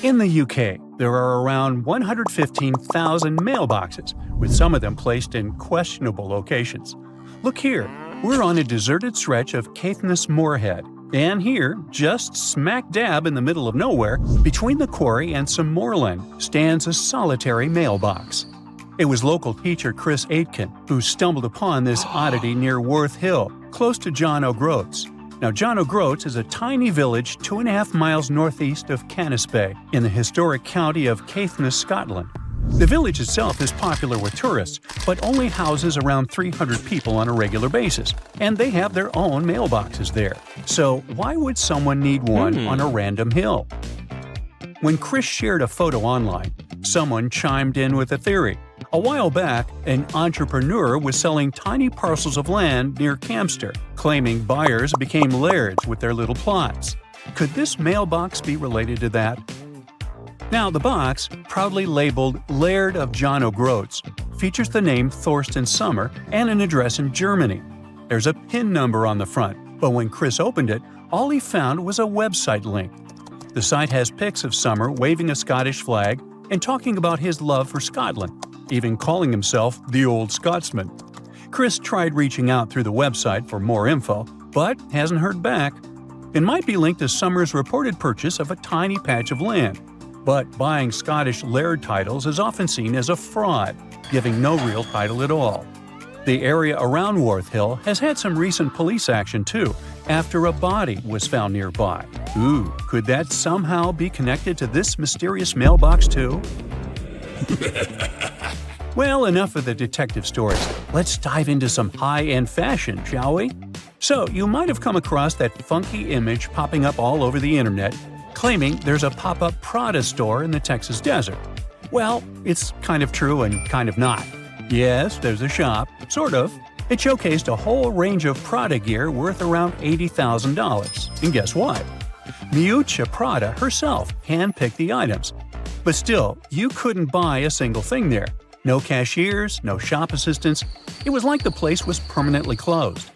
In the UK, there are around 115,000 mailboxes, with some of them placed in questionable locations. Look here, we're on a deserted stretch of Caithness Moorhead, and here, just smack dab in the middle of nowhere, between the quarry and some moorland, stands a solitary mailbox. It was local teacher Chris Aitken who stumbled upon this oddity near Worth Hill, close to John O'Groats. Now, John O'Groats is a tiny village 2.5 miles northeast of Canisbay, in the historic county of Caithness, Scotland. The village itself is popular with tourists, but only houses around 300 people on a regular basis, and they have their own mailboxes there. So why would someone need one on a random hill? When Chris shared a photo online, someone chimed in with a theory. A while back, an entrepreneur was selling tiny parcels of land near Campster, claiming buyers became lairds with their little plots. Could this mailbox be related to that? Now, the box, proudly labeled Laird of John O'Groats, features the name Thorsten Sommer and an address in Germany. There's a PIN number on the front, but when Chris opened it, all he found was a website link. The site has pics of Sommer waving a Scottish flag and talking about his love for Scotland, even calling himself the Old Scotsman. Chris tried reaching out through the website for more info, but hasn't heard back. It might be linked to Sommer's reported purchase of a tiny patch of land, but buying Scottish laird titles is often seen as a fraud, giving no real title at all. The area around Worth Hill has had some recent police action too, after a body was found nearby. Ooh, could that somehow be connected to this mysterious mailbox too? Well, enough of the detective stories. Let's dive into some high-end fashion, shall we? So, you might have come across that funky image popping up all over the internet, claiming there's a pop-up Prada store in the Texas desert. Well, it's kind of true and kind of not. Yes, there's a shop, sort of. It showcased a whole range of Prada gear worth around $80,000. And guess what? Miuccia Prada herself handpicked the items. But still, you couldn't buy a single thing there. No cashiers, no shop assistants. It was like the place was permanently closed.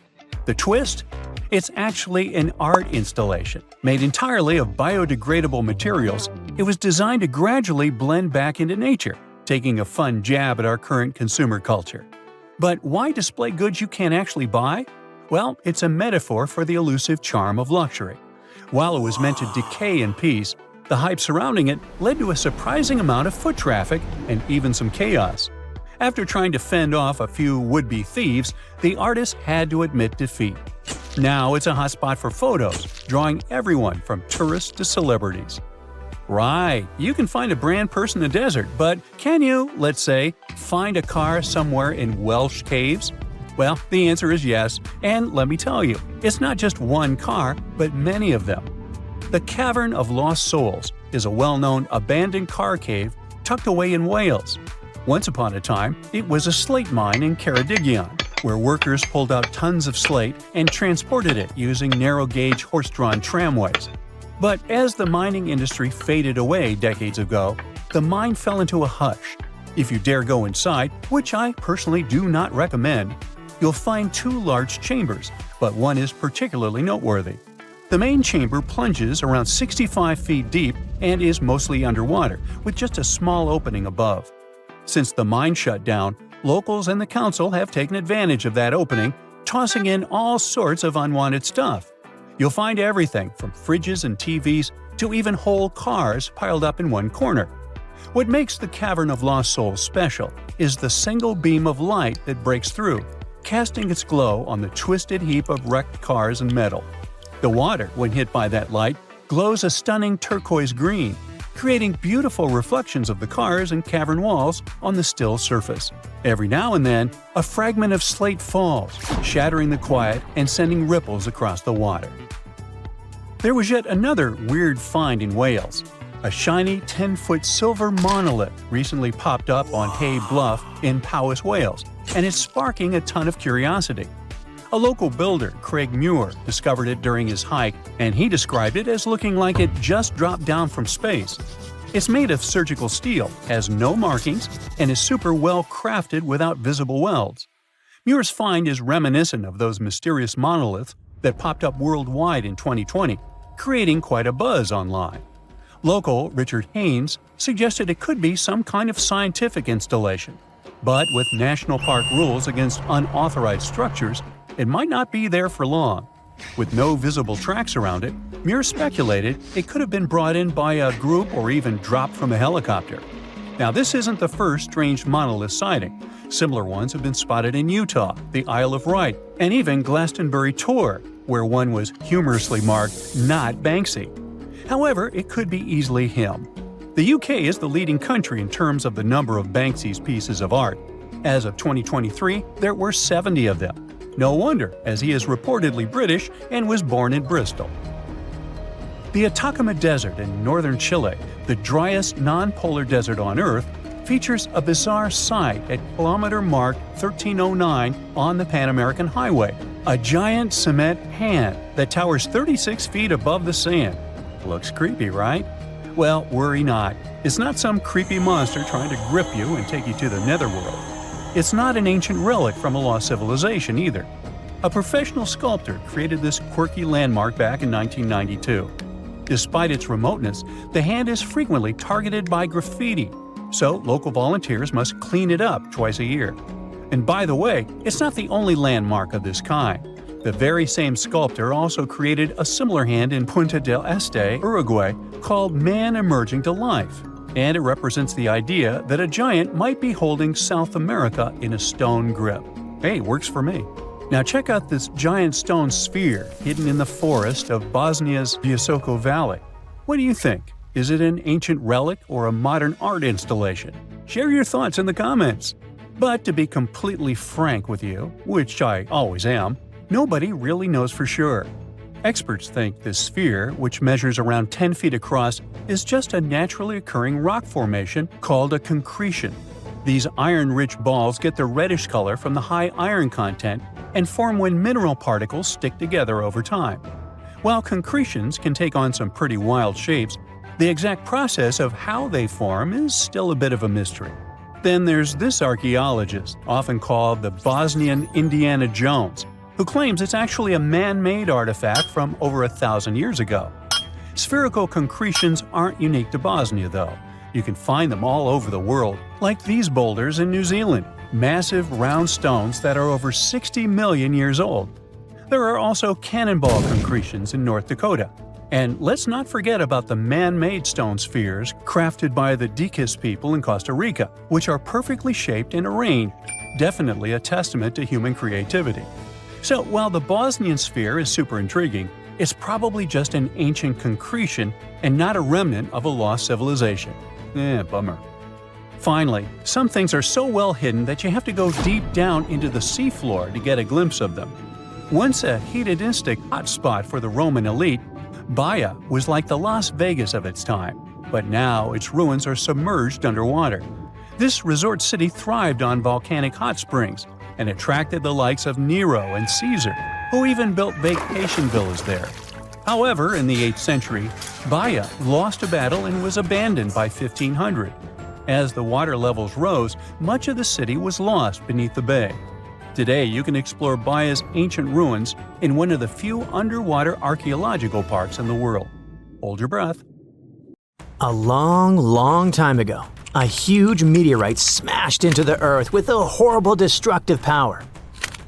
The twist? It's actually an art installation. Made entirely of biodegradable materials, it was designed to gradually blend back into nature, taking a fun jab at our current consumer culture. But why display goods you can't actually buy? Well, it's a metaphor for the elusive charm of luxury. While it was meant to decay in peace, the hype surrounding it led to a surprising amount of foot traffic and even some chaos. After trying to fend off a few would-be thieves, the artist had to admit defeat. Now it's a hotspot for photos, drawing everyone from tourists to celebrities. Right, you can find a brand purse in the desert, but can you, let's say, find a car somewhere in Welsh caves? Well, the answer is yes, and let me tell you, it's not just one car, but many of them. The Cavern of Lost Souls is a well-known abandoned car cave tucked away in Wales. Once upon a time, it was a slate mine in Ceredigion, where workers pulled out tons of slate and transported it using narrow-gauge horse-drawn tramways. But as the mining industry faded away decades ago, the mine fell into a hush. If you dare go inside, which I personally do not recommend, you'll find two large chambers, but one is particularly noteworthy. The main chamber plunges around 65 feet deep and is mostly underwater, with just a small opening above. Since the mine shut down, locals and the council have taken advantage of that opening, tossing in all sorts of unwanted stuff. You'll find everything from fridges and TVs to even whole cars piled up in one corner. What makes the Cavern of Lost Souls special is the single beam of light that breaks through, casting its glow on the twisted heap of wrecked cars and metal. The water, when hit by that light, glows a stunning turquoise green, creating beautiful reflections of the cars and cavern walls on the still surface. Every now and then, a fragment of slate falls, shattering the quiet and sending ripples across the water. There was yet another weird find in Wales. A shiny 10-foot silver monolith recently popped up on Hay Bluff in Powys, Wales, and it's sparking a ton of curiosity. A local builder, Craig Muir, discovered it during his hike, and he described it as looking like it just dropped down from space. It's made of surgical steel, has no markings, and is super well crafted without visible welds. Muir's find is reminiscent of those mysterious monoliths that popped up worldwide in 2020, creating quite a buzz online. Local Richard Haynes suggested it could be some kind of scientific installation. But with national park rules against unauthorized structures, it might not be there for long. With no visible tracks around it, Muir speculated it could have been brought in by a group or even dropped from a helicopter. Now, this isn't the first strange monolith sighting. Similar ones have been spotted in Utah, the Isle of Wight, and even Glastonbury Tor, where one was humorously marked, "Not Banksy." However, it could be easily him. The UK is the leading country in terms of the number of Banksy's pieces of art. As of 2023, there were 70 of them. No wonder, as he is reportedly British and was born in Bristol. The Atacama Desert in northern Chile, the driest non-polar desert on Earth, features a bizarre sight at kilometer mark 1309 on the Pan American Highway, a giant cement hand that towers 36 feet above the sand. Looks creepy, right? Well, worry not. It's not some creepy monster trying to grip you and take you to the netherworld. It's not an ancient relic from a lost civilization either. A professional sculptor created this quirky landmark back in 1992. Despite its remoteness, the hand is frequently targeted by graffiti, so local volunteers must clean it up twice a year. And by the way, it's not the only landmark of this kind. The very same sculptor also created a similar hand in Punta del Este, Uruguay, called Man Emerging to Life, and it represents the idea that a giant might be holding South America in a stone grip. Hey, works for me. Now check out this giant stone sphere hidden in the forest of Bosnia's Visoko Valley. What do you think? Is it an ancient relic or a modern art installation? Share your thoughts in the comments. But to be completely frank with you, which I always am, nobody really knows for sure. Experts think this sphere, which measures around 10 feet across, is just a naturally occurring rock formation called a concretion. These iron-rich balls get their reddish color from the high iron content and form when mineral particles stick together over time. While concretions can take on some pretty wild shapes, the exact process of how they form is still a bit of a mystery. Then there's this archaeologist, often called the Bosnian Indiana Jones, who claims it's actually a man-made artifact from over 1,000 years ago. Spherical concretions aren't unique to Bosnia, though. You can find them all over the world, like these boulders in New Zealand, massive round stones that are over 60 million years old. There are also cannonball concretions in North Dakota. And let's not forget about the man-made stone spheres crafted by the Diquis people in Costa Rica, which are perfectly shaped and arranged, definitely a testament to human creativity. So while the Bosnian sphere is super intriguing, it's probably just an ancient concretion and not a remnant of a lost civilization. Bummer. Finally, some things are so well hidden that you have to go deep down into the seafloor to get a glimpse of them. Once a hedonistic hotspot for the Roman elite, Baia was like the Las Vegas of its time, but now its ruins are submerged underwater. This resort city thrived on volcanic hot springs and attracted the likes of Nero and Caesar, who even built vacation villas there. However, in the 8th century, Baia lost a battle and was abandoned by 1500. As the water levels rose, much of the city was lost beneath the bay. Today, you can explore Baia's ancient ruins in one of the few underwater archaeological parks in the world. Hold your breath. A long time ago, a huge meteorite smashed into the Earth with a horrible destructive power.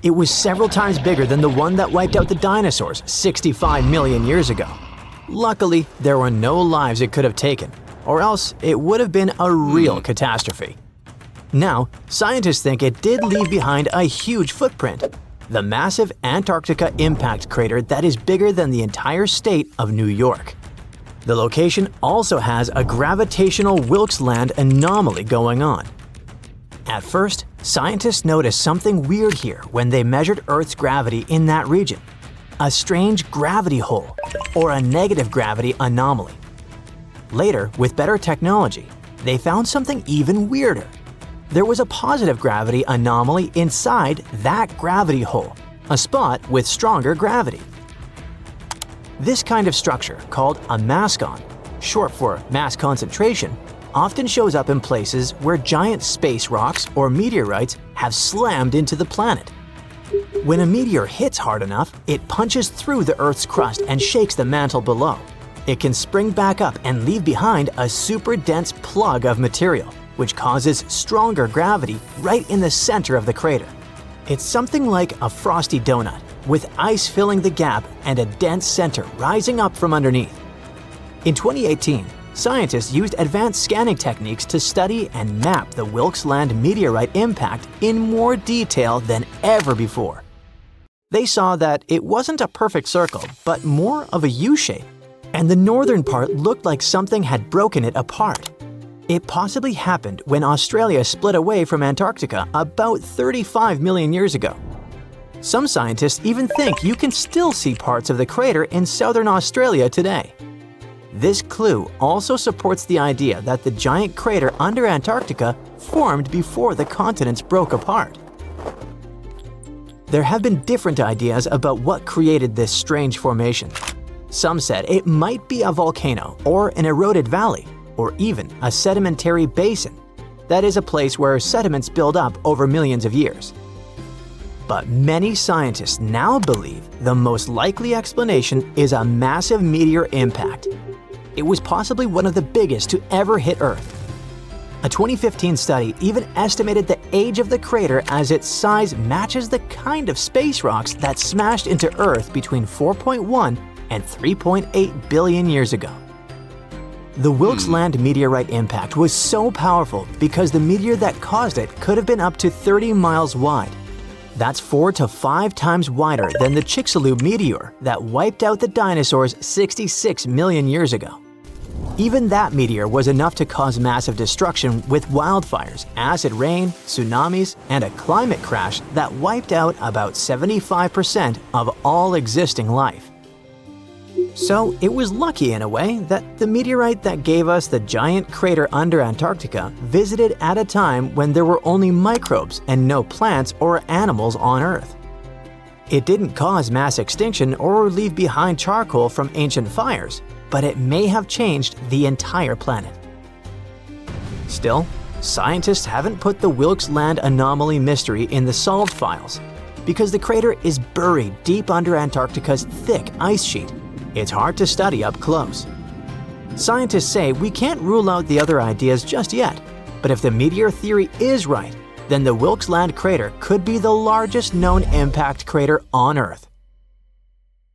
It was several times bigger than the one that wiped out the dinosaurs 65 million years ago. Luckily, there were no lives it could have taken, or else it would have been a real catastrophe. Now, scientists think it did leave behind a huge footprint, the massive Antarctica impact crater that is bigger than the entire state of New York. The location also has a gravitational Wilkes Land anomaly going on. At first, scientists noticed something weird here when they measured Earth's gravity in that region, a strange gravity hole, or a negative gravity anomaly. Later, with better technology, they found something even weirder. There was a positive gravity anomaly inside that gravity hole, a spot with stronger gravity. This kind of structure, called a mascon, short for mass concentration, often shows up in places where giant space rocks or meteorites have slammed into the planet. When a meteor hits hard enough, it punches through the Earth's crust and shakes the mantle below. it can spring back up and leave behind a super dense plug of material, which causes stronger gravity right in the center of the crater. It's something like a frosty donut, with ice filling the gap and a dense center rising up from underneath. In 2018, scientists used advanced scanning techniques to study and map the Wilkes Land meteorite impact in more detail than ever before. They saw that it wasn't a perfect circle, but more of a U-shape, and the northern part looked like something had broken it apart. It possibly happened when Australia split away from Antarctica about 35 million years ago. Some scientists even think you can still see parts of the crater in southern Australia today. This clue also supports the idea that the giant crater under Antarctica formed before the continents broke apart. There have been different ideas about what created this strange formation. Some said it might be a volcano or an eroded valley, or even a sedimentary basin. That is a place where sediments build up over millions of years. But many scientists now believe the most likely explanation is a massive meteor impact. It was possibly one of the biggest to ever hit Earth. A 2015 study even estimated the age of the crater as its size matches the kind of space rocks that smashed into Earth between 4.1 and 3.8 billion years ago. The Wilkes Land meteorite impact was so powerful because the meteor that caused it could have been up to 30 miles wide. That's 4 to 5 times wider than the Chicxulub meteor that wiped out the dinosaurs 66 million years ago. Even that meteor was enough to cause massive destruction with wildfires, acid rain, tsunamis, and a climate crash that wiped out about 75% of all existing life. So it was lucky in a way that the meteorite that gave us the giant crater under Antarctica visited at a time when there were only microbes and no plants or animals on Earth. It didn't cause mass extinction or leave behind charcoal from ancient fires, but it may have changed the entire planet. Still, scientists haven't put the Wilkes Land anomaly mystery in the solved files because the crater is buried deep under Antarctica's thick ice sheet. It's hard to study up close. Scientists say we can't rule out the other ideas just yet, but if the meteor theory is right, then the Wilkes Land crater could be the largest known impact crater on Earth.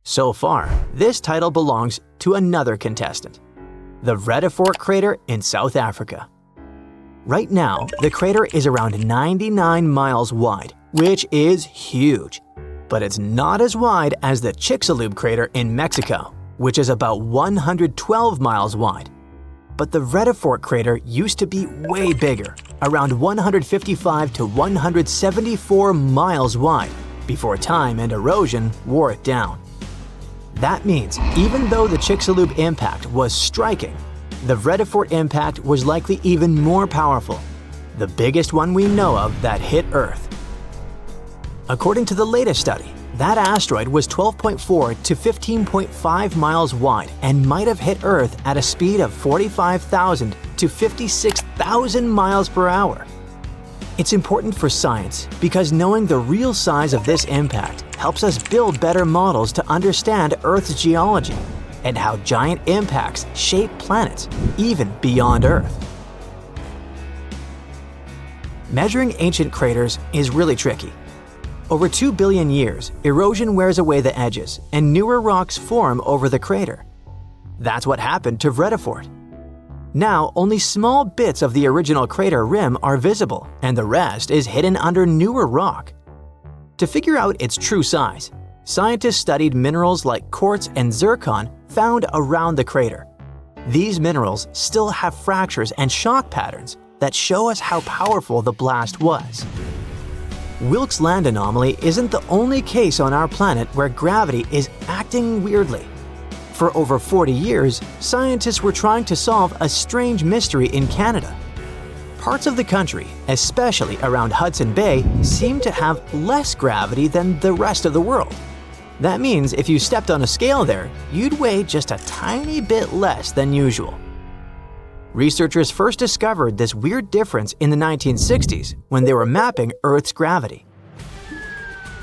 So far, this title belongs to another contestant, the Vredefort crater in South Africa. Right now, the crater is around 99 miles wide, which is huge. But it's not as wide as the Chicxulub crater in Mexico, which is about 112 miles wide. But the Vredefort crater used to be way bigger, around 155 to 174 miles wide, before time and erosion wore it down. That means even though the Chicxulub impact was striking, the Vredefort impact was likely even more powerful, the biggest one we know of that hit Earth. According to the latest study, that asteroid was 12.4 to 15.5 miles wide and might have hit Earth at a speed of 45,000 to 56,000 miles per hour. It's important for science because knowing the real size of this impact helps us build better models to understand Earth's geology and how giant impacts shape planets, even beyond Earth. Measuring ancient craters is really tricky. Over 2 billion years, erosion wears away the edges and newer rocks form over the crater. That's what happened to Vredefort. Now, only small bits of the original crater rim are visible, and the rest is hidden under newer rock. To figure out its true size, scientists studied minerals like quartz and zircon found around the crater. These minerals still have fractures and shock patterns that show us how powerful the blast was. Wilkes Land anomaly isn't the only case on our planet where gravity is acting weirdly. For over 40 years, scientists were trying to solve a strange mystery in Canada. Parts of the country, especially around Hudson Bay, seem to have less gravity than the rest of the world. That means if you stepped on a scale there, you'd weigh just a tiny bit less than usual. Researchers first discovered this weird difference in the 1960s when they were mapping Earth's gravity.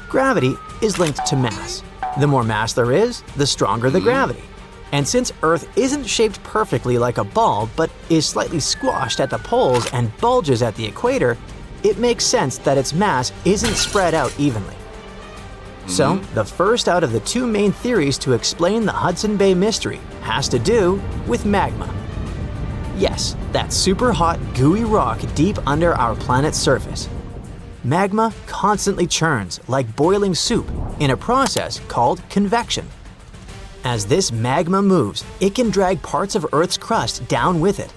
Gravity is linked to mass. The more mass there is, the stronger the gravity. And since Earth isn't shaped perfectly like a ball but is slightly squashed at the poles and bulges at the equator, it makes sense that its mass isn't spread out evenly. So, the first out of the two main theories to explain the Hudson Bay mystery has to do with magma. Yes, that super hot, gooey rock deep under our planet's surface. Magma constantly churns like boiling soup in a process called convection. As this magma moves, it can drag parts of Earth's crust down with it.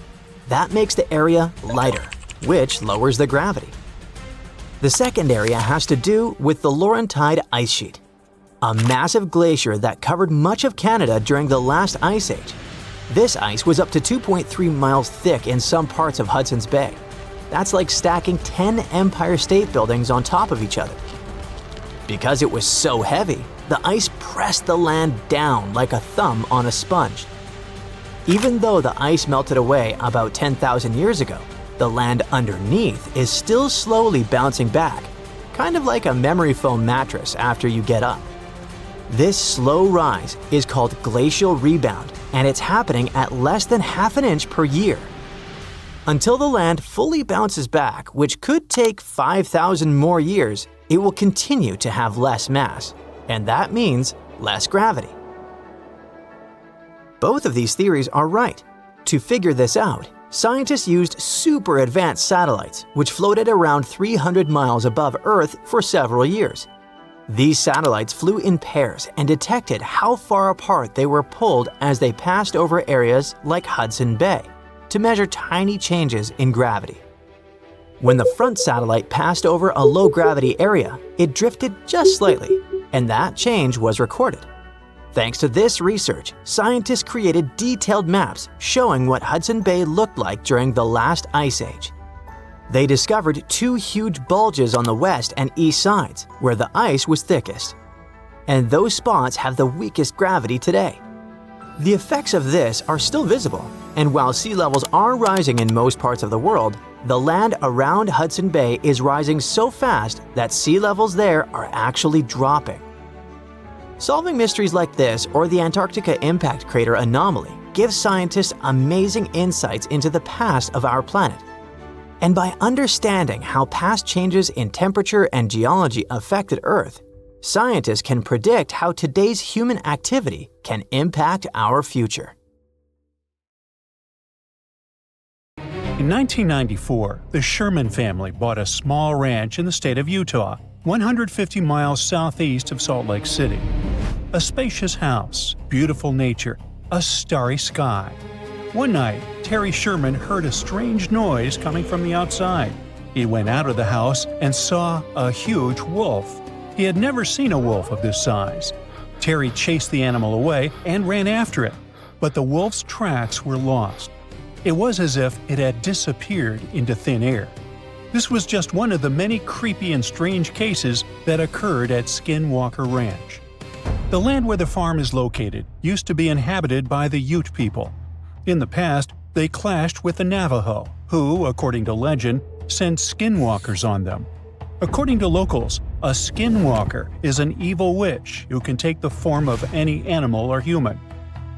That makes the area lighter, which lowers the gravity. The second area has to do with the Laurentide ice sheet, a massive glacier that covered much of Canada during the last ice age. This ice was up to 2.3 miles thick in some parts of Hudson's Bay. That's like stacking 10 Empire State Buildings on top of each other. Because it was so heavy, the ice pressed the land down like a thumb on a sponge. Even though the ice melted away about 10,000 years ago, the land underneath is still slowly bouncing back, kind of like a memory foam mattress after you get up. This slow rise is called glacial rebound, and it's happening at less than half an inch per year. Until the land fully bounces back, which could take 5,000 more years, it will continue to have less mass, and that means less gravity. Both of these theories are right. To figure this out, scientists used super advanced satellites, which floated around 300 miles above Earth for several years. These satellites flew in pairs and detected how far apart they were pulled as they passed over areas like Hudson Bay to measure tiny changes in gravity. When the front satellite passed over a low-gravity area, it drifted just slightly, and that change was recorded. Thanks to this research, scientists created detailed maps showing what Hudson Bay looked like during the last ice age. They discovered two huge bulges on the west and east sides, where the ice was thickest. And those spots have the weakest gravity today. The effects of this are still visible, and while sea levels are rising in most parts of the world, the land around Hudson Bay is rising so fast that sea levels there are actually dropping. Solving mysteries like this or the Antarctica impact crater anomaly gives scientists amazing insights into the past of our planet. And by understanding how past changes in temperature and geology affected Earth, scientists can predict how today's human activity can impact our future. In 1994, the Sherman family bought a small ranch in the state of Utah, 150 miles southeast of Salt Lake City. A spacious house, beautiful nature, a starry sky. One night, Terry Sherman heard a strange noise coming from the outside. He went out of the house and saw a huge wolf. He had never seen a wolf of this size. Terry chased the animal away and ran after it, but the wolf's tracks were lost. It was as if it had disappeared into thin air. This was just one of the many creepy and strange cases that occurred at Skinwalker Ranch. The land where the farm is located used to be inhabited by the Ute people. In the past, they clashed with the Navajo, who, according to legend, sent skinwalkers on them. According to locals, a skinwalker is an evil witch who can take the form of any animal or human.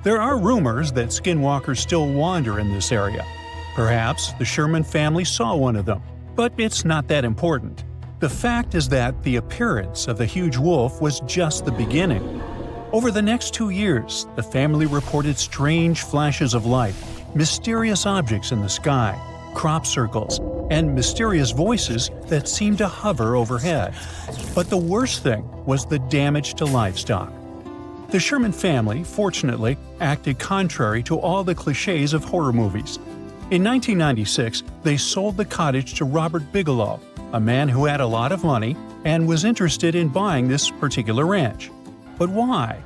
There are rumors that skinwalkers still wander in this area. Perhaps the Sherman family saw one of them, but it's not that important. The fact is that the appearance of the huge wolf was just the beginning. Over the next 2 years, the family reported strange flashes of light, mysterious objects in the sky, crop circles, and mysterious voices that seemed to hover overhead. But the worst thing was the damage to livestock. The Sherman family, fortunately, acted contrary to all the cliches of horror movies. In 1996, they sold the cottage to Robert Bigelow, a man who had a lot of money and was interested in buying this particular ranch. But why?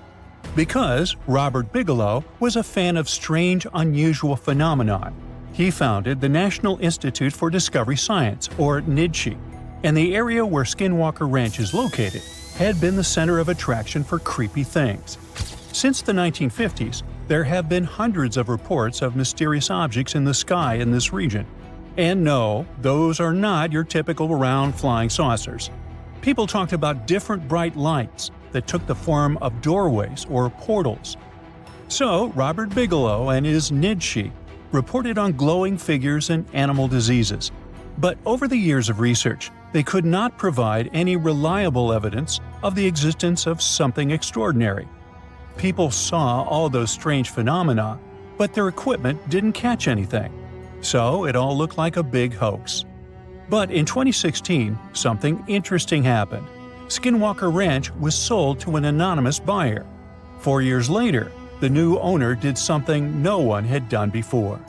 Because Robert Bigelow was a fan of strange, unusual phenomenon. He founded the National Institute for Discovery Science, or NIDSI, and the area where Skinwalker Ranch is located had been the center of attraction for creepy things. Since the 1950s, there have been hundreds of reports of mysterious objects in the sky in this region. And no, those are not your typical round flying saucers. People talked about different bright lights that took the form of doorways or portals. So Robert Bigelow and his NIDSHI reported on glowing figures and animal diseases. But over the years of research, they could not provide any reliable evidence of the existence of something extraordinary. People saw all those strange phenomena, but their equipment didn't catch anything. So it all looked like a big hoax. But in 2016, something interesting happened. Skinwalker Ranch was sold to an anonymous buyer. 4 years later, the new owner did something no one had done before.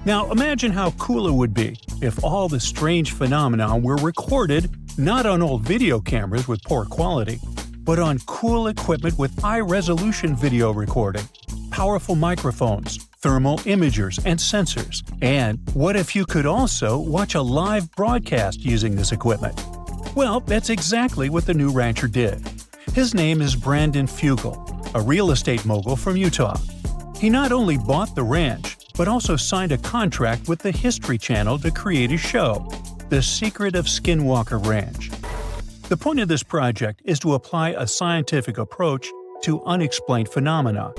Now imagine how cool it would be if all the strange phenomena were recorded not on old video cameras with poor quality, but on cool equipment with high-resolution video recording, powerful microphones, thermal imagers, and sensors. And what if you could also watch a live broadcast using this equipment? Well, that's exactly what the new rancher did. His name is Brandon Fugel, a real estate mogul from Utah. He not only bought the ranch, but also signed a contract with the History Channel to create a show, The Secret of Skinwalker Ranch. The point of this project is to apply a scientific approach to unexplained phenomena.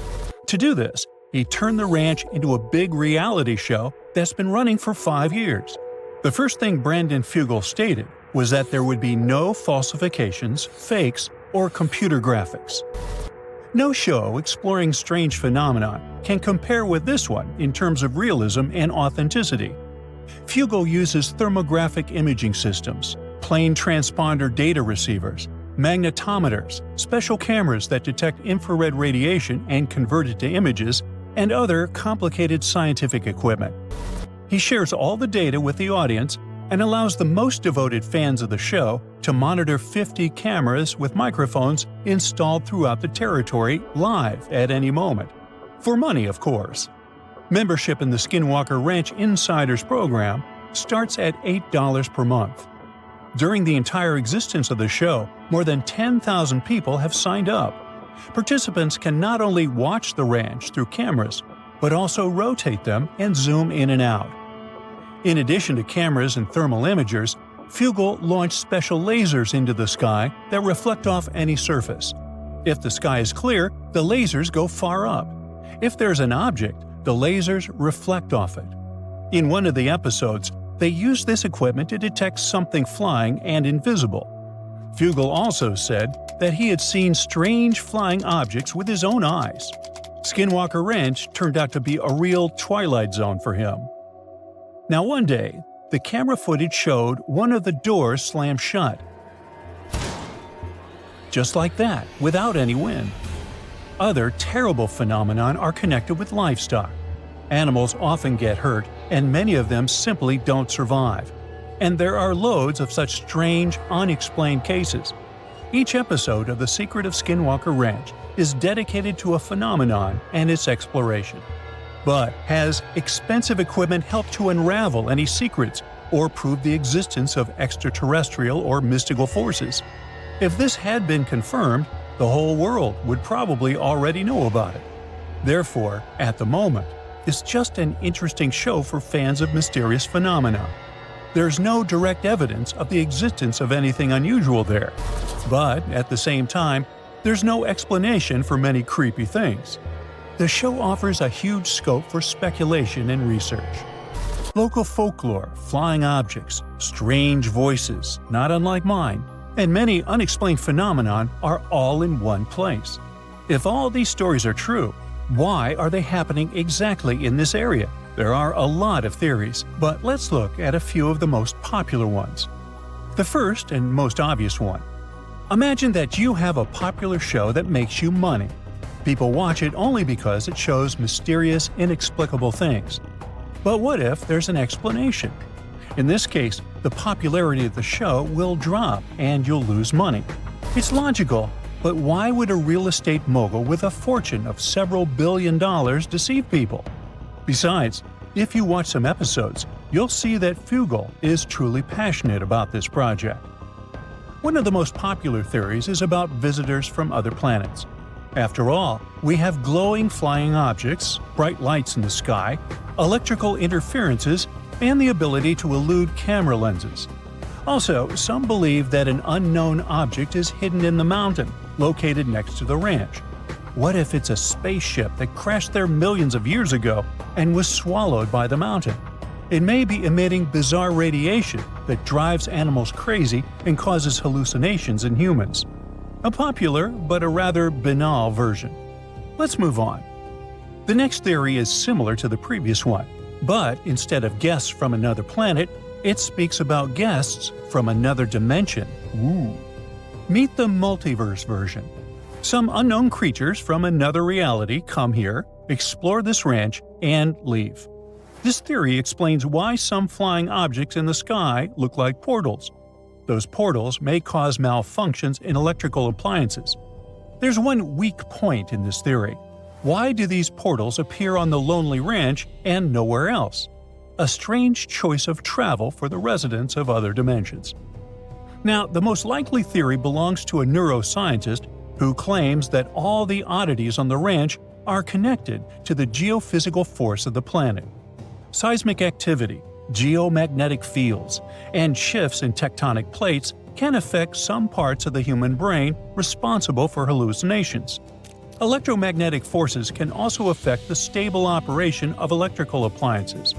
To do this, he turned the ranch into a big reality show that's been running for 5 years. The first thing Brandon Fugel stated was that there would be no falsifications, fakes, or computer graphics. No show exploring strange phenomena can compare with this one in terms of realism and authenticity. Fugel uses thermographic imaging systems, plane transponder data receivers, magnetometers, special cameras that detect infrared radiation and convert it to images, and other complicated scientific equipment. He shares all the data with the audience and allows the most devoted fans of the show to monitor 50 cameras with microphones installed throughout the territory live at any moment. For money, of course. Membership in the Skinwalker Ranch Insiders program starts at $8 per month. During the entire existence of the show, more than 10,000 people have signed up. Participants can not only watch the ranch through cameras, but also rotate them and zoom in and out. In addition to cameras and thermal imagers, Fugel launched special lasers into the sky that reflect off any surface. If the sky is clear, the lasers go far up. If there's an object, the lasers reflect off it. In one of the episodes, they used this equipment to detect something flying and invisible. Fugel also said that he had seen strange flying objects with his own eyes. Skinwalker Ranch turned out to be a real twilight zone for him. Now one day, the camera footage showed one of the doors slam shut. Just like that, without any wind. Other terrible phenomena are connected with livestock. Animals often get hurt, and many of them simply don't survive. And there are loads of such strange, unexplained cases. Each episode of The Secret of Skinwalker Ranch is dedicated to a phenomenon and its exploration. But has expensive equipment helped to unravel any secrets or prove the existence of extraterrestrial or mystical forces? If this had been confirmed, the whole world would probably already know about it. Therefore, at the moment, it's just an interesting show for fans of mysterious phenomena. There's no direct evidence of the existence of anything unusual there. But at the same time, there's no explanation for many creepy things. The show offers a huge scope for speculation and research. Local folklore, flying objects, strange voices, not unlike mine, and many unexplained phenomenon are all in one place. If all these stories are true, why are they happening exactly in this area? There are a lot of theories, but let's look at a few of the most popular ones. The first and most obvious one. Imagine that you have a popular show that makes you money. People watch it only because it shows mysterious, inexplicable things. But what if there's an explanation? In this case, the popularity of the show will drop and you'll lose money. It's logical, but why would a real estate mogul with a fortune of several $billion deceive people? Besides, if you watch some episodes, you'll see that Fugel is truly passionate about this project. One of the most popular theories is about visitors from other planets. After all, we have glowing flying objects, bright lights in the sky, electrical interferences, and the ability to elude camera lenses. Also, some believe that an unknown object is hidden in the mountain, located next to the ranch. What if it's a spaceship that crashed there millions of years ago and was swallowed by the mountain? It may be emitting bizarre radiation that drives animals crazy and causes hallucinations in humans. A popular but a rather banal version. Let's move on. The next theory is similar to the previous one, but instead of guests from another planet, it speaks about guests from another dimension. Ooh. Meet the multiverse version. Some unknown creatures from another reality come here, explore this ranch, and leave. This theory explains why some flying objects in the sky look like portals. Those portals may cause malfunctions in electrical appliances. There's one weak point in this theory. Why do these portals appear on the lonely ranch and nowhere else? A strange choice of travel for the residents of other dimensions. Now, the most likely theory belongs to a neuroscientist who claims that all the oddities on the ranch are connected to the geophysical force of the planet. Seismic activity, geomagnetic fields, and shifts in tectonic plates can affect some parts of the human brain responsible for hallucinations. Electromagnetic forces can also affect the stable operation of electrical appliances.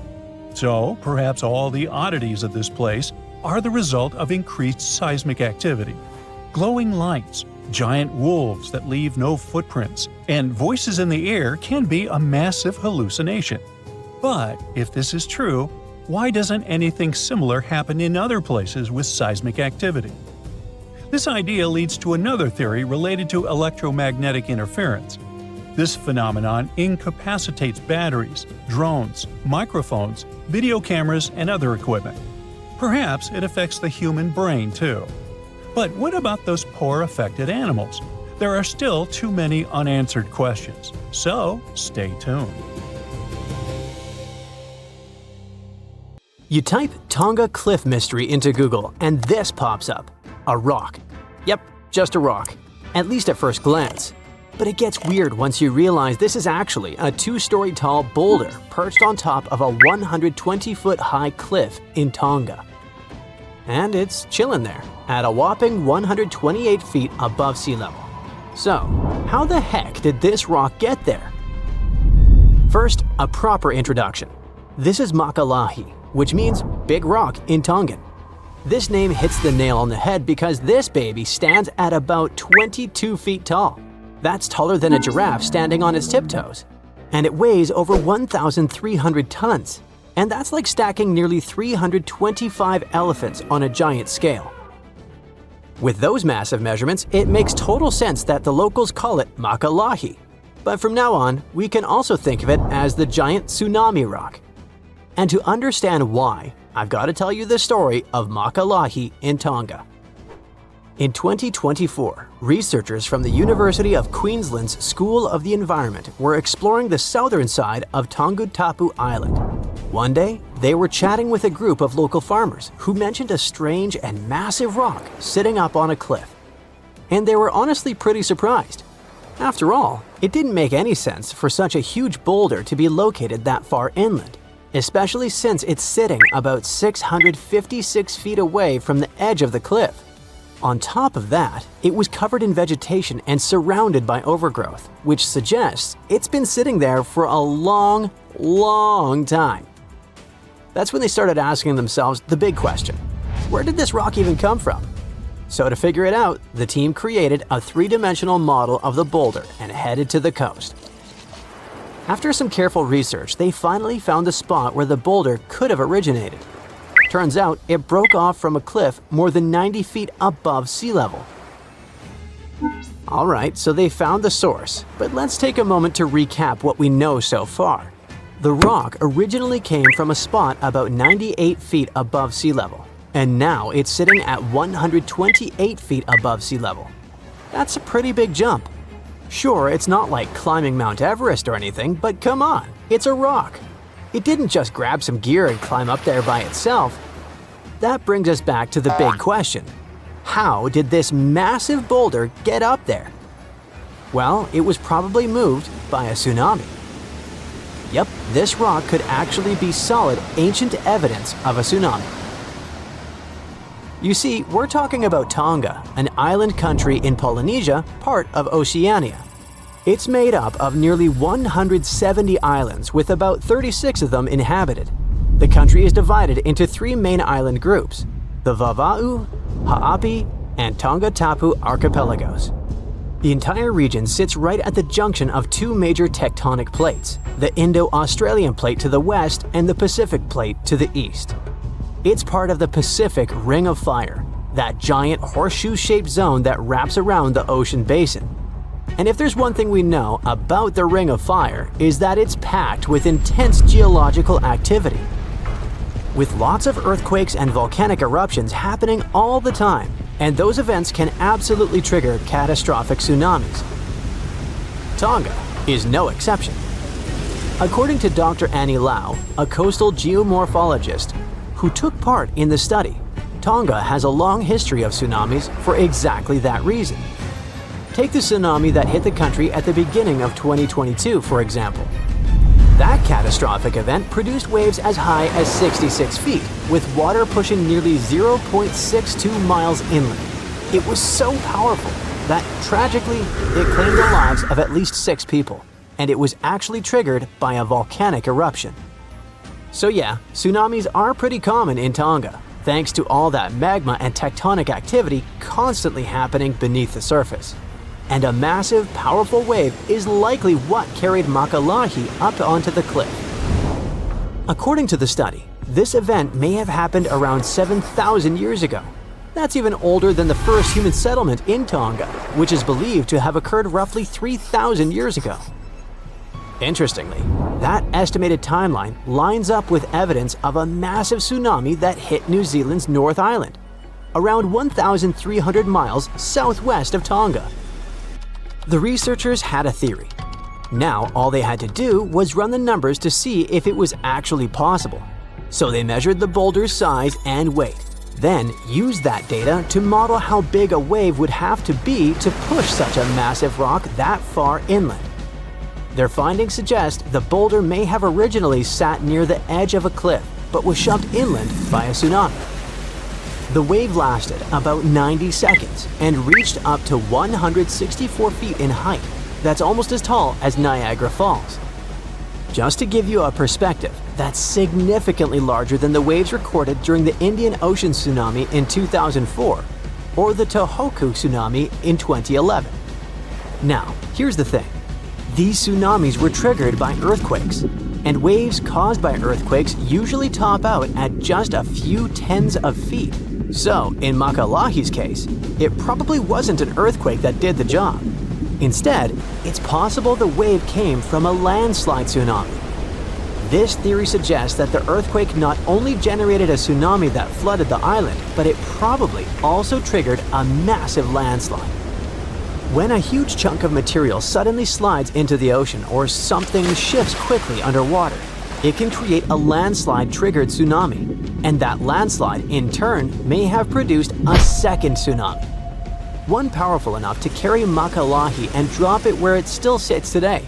So, perhaps all the oddities of this place are the result of increased seismic activity. Glowing lights, giant wolves that leave no footprints, and voices in the air can be a massive hallucination. But if this is true, why doesn't anything similar happen in other places with seismic activity? This idea leads to another theory related to electromagnetic interference. This phenomenon incapacitates batteries, drones, microphones, video cameras, and other equipment. Perhaps it affects the human brain too. But what about those poor affected animals? There are still too many unanswered questions, so stay tuned. You type Tonga cliff mystery into Google and this pops up. A rock. Yep, just a rock. At least at first glance. But it gets weird once you realize this is actually a 2-story tall boulder perched on top of a 120-foot high cliff in Tonga. And it's chilling there, at a whopping 128 feet above sea level. So, how the heck did this rock get there? First, a proper introduction. This is Makalahi, which means big rock in Tongan. This name hits the nail on the head because this baby stands at about 22 feet tall. That's taller than a giraffe standing on its tiptoes. And it weighs over 1,300 tons. And that's like stacking nearly 325 elephants on a giant scale. With those massive measurements, it makes total sense that the locals call it Makalahi. But from now on, we can also think of it as the giant tsunami rock. And to understand why, I've got to tell you the story of Makalahi in Tonga. In 2024, researchers from the University of Queensland's School of the Environment were exploring the southern side of Tongatapu Island. One day, they were chatting with a group of local farmers who mentioned a strange and massive rock sitting up on a cliff. And they were honestly pretty surprised. After all, it didn't make any sense for such a huge boulder to be located that far inland, especially since it's sitting about 656 feet away from the edge of the cliff. On top of that, it was covered in vegetation and surrounded by overgrowth, which suggests it's been sitting there for a long, long time. That's when they started asking themselves the big question: where did this rock even come from? So to figure it out, the team created a 3-dimensional model of the boulder and headed to the coast. After some careful research, they finally found the spot where the boulder could have originated. Turns out, it broke off from a cliff more than 90 feet above sea level. Alright, so they found the source, but let's take a moment to recap what we know so far. The rock originally came from a spot about 98 feet above sea level, and now it's sitting at 128 feet above sea level. That's a pretty big jump. Sure, it's not like climbing Mount Everest or anything, but come on, it's a rock. It didn't just grab some gear and climb up there by itself. That brings us back to the big question. How did this massive boulder get up there? Well, it was probably moved by a tsunami. Yep, this rock could actually be solid ancient evidence of a tsunami. You see, we're talking about Tonga, an island country in Polynesia, part of Oceania. It's made up of nearly 170 islands with about 36 of them inhabited. The country is divided into 3 main island groups: the Vava'u, Ha'api, and Tonga Tapu archipelagos. The entire region sits right at the junction of 2 major tectonic plates, the Indo-Australian plate to the west and the Pacific plate to the east. It's part of the Pacific Ring of Fire, that giant horseshoe-shaped zone that wraps around the ocean basin. And if there's one thing we know about the Ring of Fire, is that it's packed with intense geological activity. With lots of earthquakes and volcanic eruptions happening all the time, and those events can absolutely trigger catastrophic tsunamis. Tonga is no exception. According to Dr. Annie Lau, a coastal geomorphologist who took part in the study, Tonga has a long history of tsunamis for exactly that reason. Take the tsunami that hit the country at the beginning of 2022, for example. That catastrophic event produced waves as high as 66 feet, with water pushing nearly 0.62 miles inland. It was so powerful that, tragically, it claimed the lives of at least 6 people, and it was actually triggered by a volcanic eruption. So yeah, tsunamis are pretty common in Tonga, thanks to all that magma and tectonic activity constantly happening beneath the surface. And a massive, powerful wave is likely what carried Makalahi up onto the cliff. According to the study, this event may have happened around 7,000 years ago. That's even older than the first human settlement in Tonga, which is believed to have occurred roughly 3,000 years ago. Interestingly, that estimated timeline lines up with evidence of a massive tsunami that hit New Zealand's North Island, around 1,300 miles southwest of Tonga. The researchers had a theory. Now all they had to do was run the numbers to see if it was actually possible. So they measured the boulder's size and weight, then used that data to model how big a wave would have to be to push such a massive rock that far inland. Their findings suggest the boulder may have originally sat near the edge of a cliff, but was shoved inland by a tsunami. The wave lasted about 90 seconds and reached up to 164 feet in height. That's almost as tall as Niagara Falls. Just to give you a perspective, that's significantly larger than the waves recorded during the Indian Ocean tsunami in 2004 or the Tohoku tsunami in 2011. Now, here's the thing. These tsunamis were triggered by earthquakes, and waves caused by earthquakes usually top out at just a few tens of feet. So, in Makalahi's case, it probably wasn't an earthquake that did the job. Instead, it's possible the wave came from a landslide tsunami. This theory suggests that the earthquake not only generated a tsunami that flooded the island, but it probably also triggered a massive landslide. When a huge chunk of material suddenly slides into the ocean or something shifts quickly underwater, it can create a landslide-triggered tsunami, and that landslide, in turn, may have produced a second tsunami. One powerful enough to carry Makalahi and drop it where it still sits today.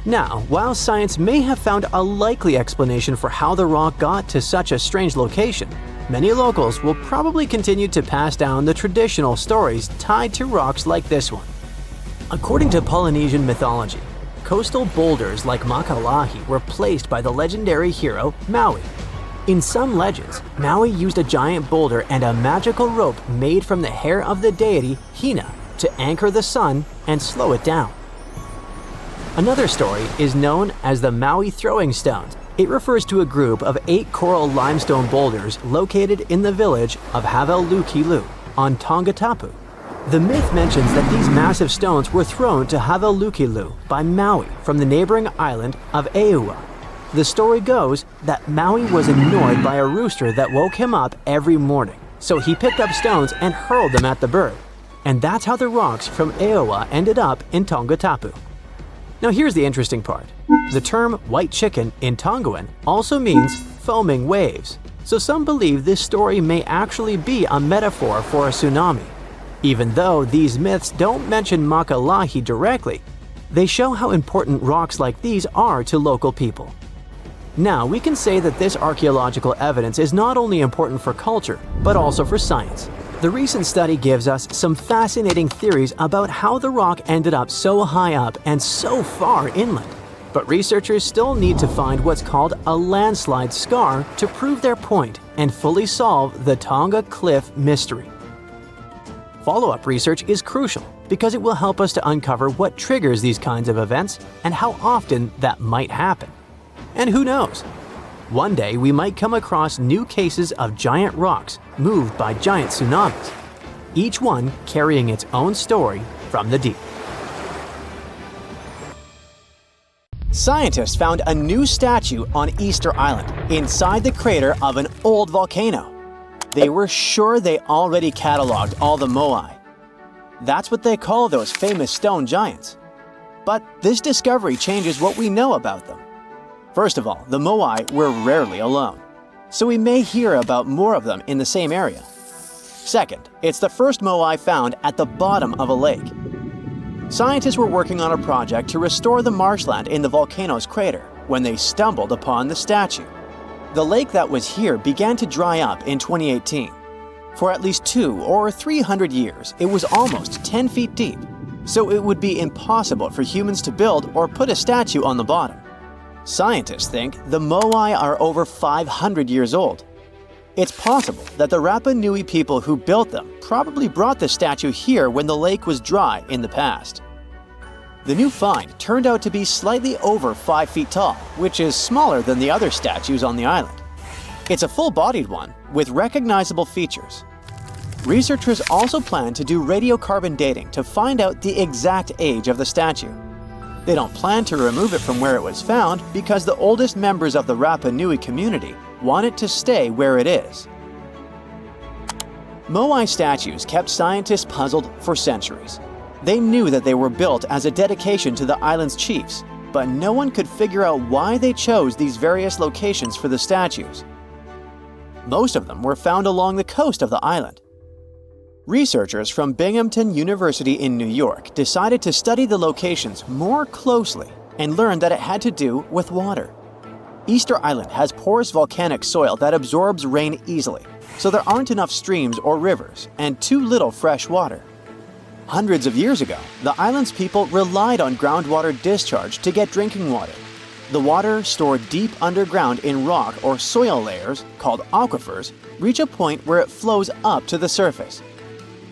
Now, while science may have found a likely explanation for how the rock got to such a strange location, many locals will probably continue to pass down the traditional stories tied to rocks like this one. According to Polynesian mythology, coastal boulders like Makalahi were placed by the legendary hero Maui. In some legends, Maui used a giant boulder and a magical rope made from the hair of the deity Hina to anchor the sun and slow it down. Another story is known as the Maui Throwing Stones. It refers to a group of 8 coral limestone boulders located in the village of Havelukilu on Tonga Tapu. The myth mentions that these massive stones were thrown to Havelukilu by Maui from the neighboring island of Eua. The story goes that Maui was annoyed by a rooster that woke him up every morning, so he picked up stones and hurled them at the bird. And that's how the rocks from Eua ended up in Tonga Tapu. Now here's the interesting part. The term white chicken in Tongan also means foaming waves, so some believe this story may actually be a metaphor for a tsunami. Even though these myths don't mention Makalahi directly, they show how important rocks like these are to local people. Now, we can say that this archaeological evidence is not only important for culture, but also for science. The recent study gives us some fascinating theories about how the rock ended up so high up and so far inland. But researchers still need to find what's called a landslide scar to prove their point and fully solve the Tonga cliff mystery. Follow-up research is crucial because it will help us to uncover what triggers these kinds of events and how often that might happen. And who knows? One day we might come across new cases of giant rocks moved by giant tsunamis, each one carrying its own story from the deep. Scientists found a new statue on Easter Island inside the crater of an old volcano. They were sure they already cataloged all the moai. That's what they call those famous stone giants. But this discovery changes what we know about them. First of all, the moai were rarely alone, so we may hear about more of them in the same area. Second, it's the first moai found at the bottom of a lake. Scientists were working on a project to restore the marshland in the volcano's crater when they stumbled upon the statue. The lake that was here began to dry up in 2018. For at least 200 or 300 years, it was almost 10 feet deep, so it would be impossible for humans to build or put a statue on the bottom. Scientists think the moai are over 500 years old. It's possible that the Rapa Nui people who built them probably brought the statue here when the lake was dry in the past. The new find turned out to be slightly over 5 feet tall, which is smaller than the other statues on the island. It's a full-bodied one with recognizable features. Researchers also plan to do radiocarbon dating to find out the exact age of the statue. They don't plan to remove it from where it was found because the oldest members of the Rapa Nui community want it to stay where it is. Moai statues kept scientists puzzled for centuries. They knew that they were built as a dedication to the island's chiefs, but no one could figure out why they chose these various locations for the statues. Most of them were found along the coast of the island. Researchers from Binghamton University in New York decided to study the locations more closely and learned that it had to do with water. Easter Island has porous volcanic soil that absorbs rain easily, so there aren't enough streams or rivers and too little fresh water. Hundreds of years ago, the island's people relied on groundwater discharge to get drinking water. The water stored deep underground in rock or soil layers, called aquifers, reach a point where it flows up to the surface.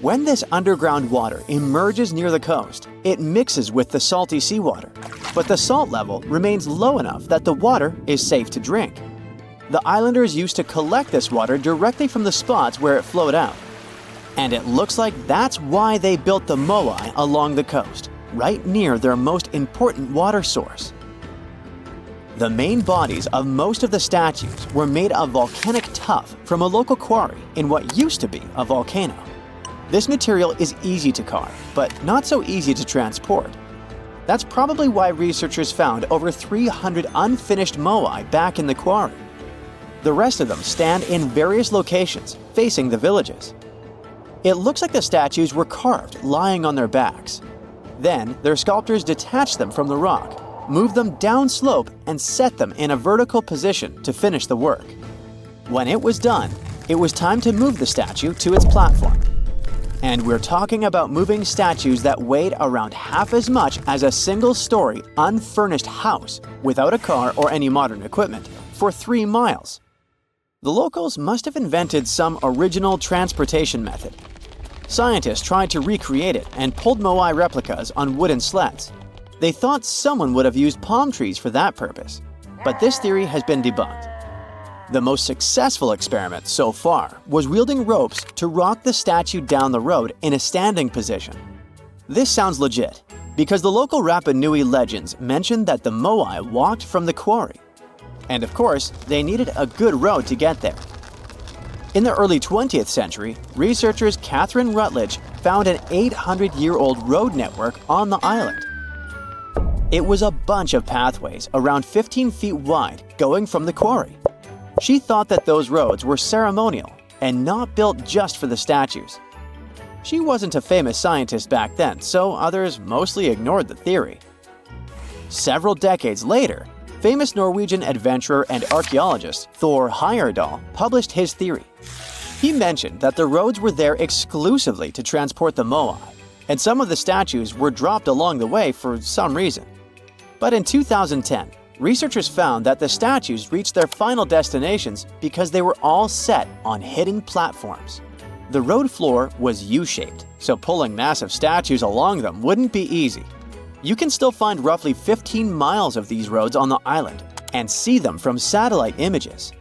When this underground water emerges near the coast, it mixes with the salty seawater, but the salt level remains low enough that the water is safe to drink. The islanders used to collect this water directly from the spots where it flowed out. And it looks like that's why they built the moai along the coast, right near their most important water source. The main bodies of most of the statues were made of volcanic tuff from a local quarry in what used to be a volcano. This material is easy to carve, but not so easy to transport. That's probably why researchers found over 300 unfinished moai back in the quarry. The rest of them stand in various locations, facing the villages. It looks like the statues were carved lying on their backs. Then, their sculptors detached them from the rock, moved them downslope, and set them in a vertical position to finish the work. When it was done, it was time to move the statue to its platform. And we're talking about moving statues that weighed around half as much as a single-story, unfurnished house without a car or any modern equipment for 3 miles. The locals must have invented some original transportation method. Scientists tried to recreate it and pulled moai replicas on wooden sleds. They thought someone would have used palm trees for that purpose, but this theory has been debunked. The most successful experiment so far was wielding ropes to rock the statue down the road in a standing position. This sounds legit, because the local Rapa Nui legends mention that the moai walked from the quarry. And of course, they needed a good road to get there. In the early 20th century, researchers Catherine Rutledge found an 800-year-old road network on the island. It was a bunch of pathways around 15 feet wide going from the quarry. She thought that those roads were ceremonial and not built just for the statues. She wasn't a famous scientist back then, so others mostly ignored the theory. Several decades later, famous Norwegian adventurer and archaeologist Thor Heyerdahl published his theory. He mentioned that the roads were there exclusively to transport the moai, and some of the statues were dropped along the way for some reason. But in 2010, researchers found that the statues reached their final destinations because they were all set on hidden platforms. The road floor was U-shaped, so pulling massive statues along them wouldn't be easy. You can still find roughly 15 miles of these roads on the island and see them from satellite images.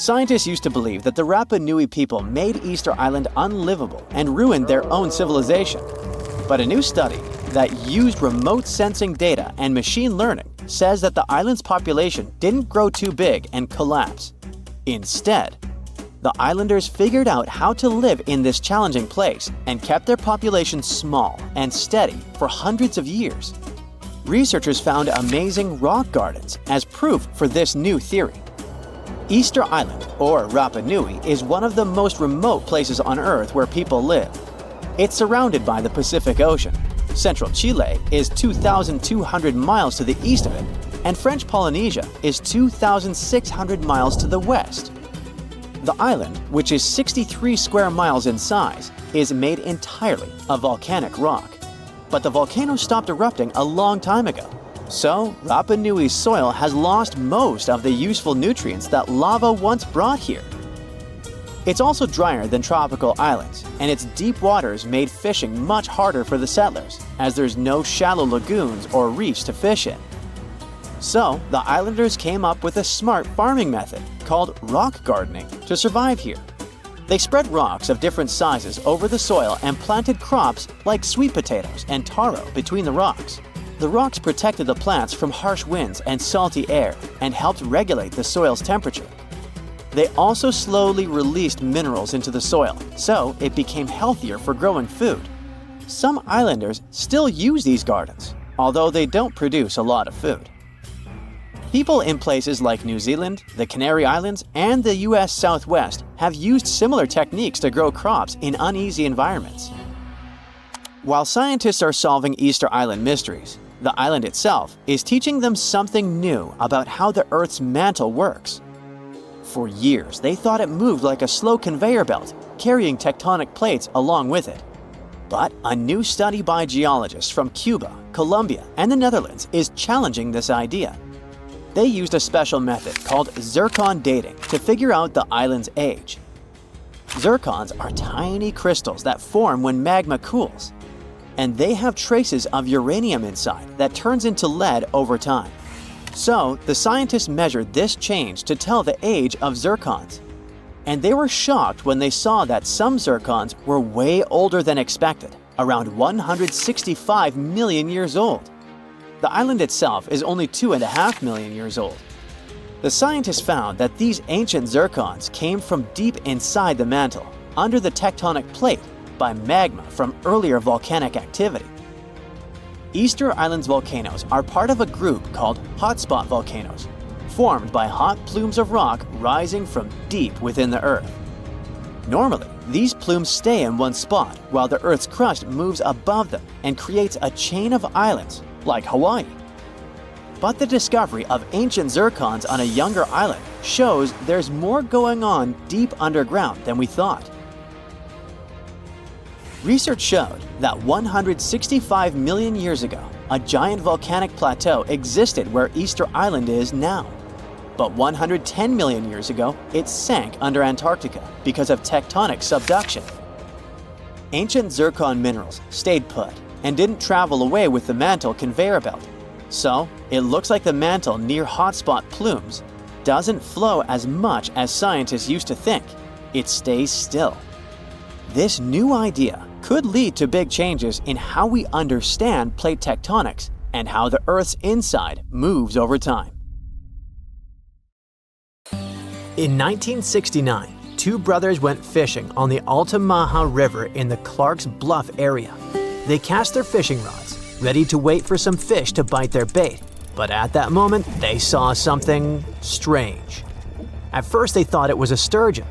Scientists used to believe that the Rapa Nui people made Easter Island unlivable and ruined their own civilization. But a new study that used remote sensing data and machine learning says that the island's population didn't grow too big and collapse. Instead, the islanders figured out how to live in this challenging place and kept their population small and steady for hundreds of years. Researchers found amazing rock gardens as proof for this new theory. Easter Island, or Rapa Nui, is one of the most remote places on Earth where people live. It's surrounded by the Pacific Ocean. Central Chile is 2,200 miles to the east of it, and French Polynesia is 2,600 miles to the west. The island, which is 63 square miles in size, is made entirely of volcanic rock. But the volcano stopped erupting a long time ago. So, Rapa Nui's soil has lost most of the useful nutrients that lava once brought here. It's also drier than tropical islands, and its deep waters made fishing much harder for the settlers, as there's no shallow lagoons or reefs to fish in. So, the islanders came up with a smart farming method called rock gardening to survive here. They spread rocks of different sizes over the soil and planted crops like sweet potatoes and taro between the rocks. The rocks protected the plants from harsh winds and salty air and helped regulate the soil's temperature. They also slowly released minerals into the soil, so it became healthier for growing food. Some islanders still use these gardens, although they don't produce a lot of food. People in places like New Zealand, the Canary Islands, and the US Southwest have used similar techniques to grow crops in uneasy environments. While scientists are solving Easter Island mysteries, the island itself is teaching them something new about how the Earth's mantle works. For years, they thought it moved like a slow conveyor belt, carrying tectonic plates along with it. But a new study by geologists from Cuba, Colombia, and the Netherlands is challenging this idea. They used a special method called zircon dating to figure out the island's age. Zircons are tiny crystals that form when magma cools, and they have traces of uranium inside that turns into lead over time. So, the scientists measured this change to tell the age of zircons. And they were shocked when they saw that some zircons were way older than expected, around 165 million years old. The island itself is only 2.5 million years old. The scientists found that these ancient zircons came from deep inside the mantle, under the tectonic plate, by magma from earlier volcanic activity. Easter Island's volcanoes are part of a group called hotspot volcanoes, formed by hot plumes of rock rising from deep within the Earth. Normally, these plumes stay in one spot while the Earth's crust moves above them and creates a chain of islands, like Hawaii. But the discovery of ancient zircons on a younger island shows there's more going on deep underground than we thought. Research showed that 165 million years ago, a giant volcanic plateau existed where Easter Island is now. But 110 million years ago, it sank under Antarctica because of tectonic subduction. Ancient zircon minerals stayed put and didn't travel away with the mantle conveyor belt. So, it looks like the mantle near hotspot plumes doesn't flow as much as scientists used to think. It stays still. This new idea could lead to big changes in how we understand plate tectonics and how the Earth's inside moves over time. In 1969, two brothers went fishing on the Alta Maha River in the Clark's Bluff area. They cast their fishing rods, ready to wait for some fish to bite their bait, but at that moment, they saw something strange. At first, they thought it was a sturgeon,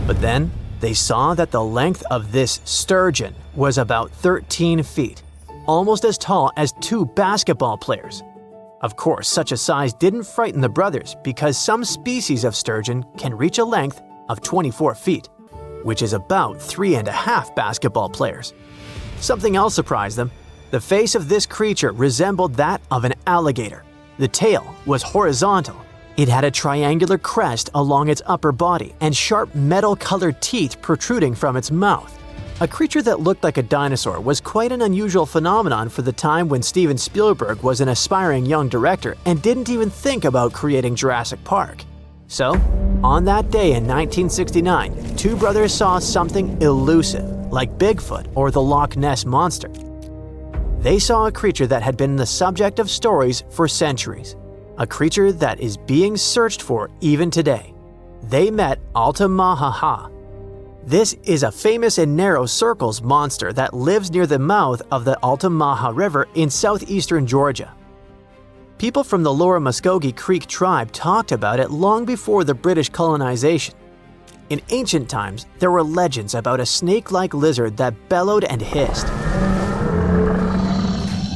but then they saw that the length of this sturgeon was about 13 feet, almost as tall as two basketball players. Of course, such a size didn't frighten the brothers because some species of sturgeon can reach a length of 24 feet, which is about 3.5 basketball players. Something else surprised them. The face of this creature resembled that of an alligator. The tail was horizontal. It had a triangular crest along its upper body and sharp metal-colored teeth protruding from its mouth. A creature that looked like a dinosaur was quite an unusual phenomenon for the time when Steven Spielberg was an aspiring young director and didn't even think about creating Jurassic Park. So, on that day in 1969, two brothers saw something elusive, like Bigfoot or the Loch Ness Monster. They saw a creature that had been the subject of stories for centuries, a creature that is being searched for even today. They met Alta Maha. This is a famous and narrow circles monster that lives near the mouth of the Alta Maha River in southeastern Georgia. People from the Lower Muskogee Creek tribe talked about it long before the British colonization. In ancient times, there were legends about a snake-like lizard that bellowed and hissed.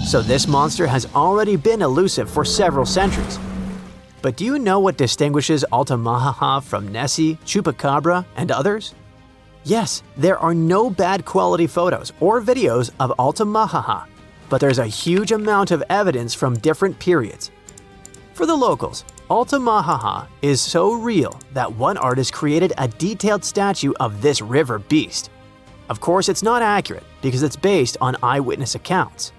So this monster has already been elusive for several centuries. But do you know what distinguishes Alta Maha from Nessie, Chupacabra, and others? Yes, there are no bad quality photos or videos of Alta Maha, but there's a huge amount of evidence from different periods. For the locals, Alta Maha is so real that one artist created a detailed statue of this river beast. Of course, it's not accurate because it's based on eyewitness accounts.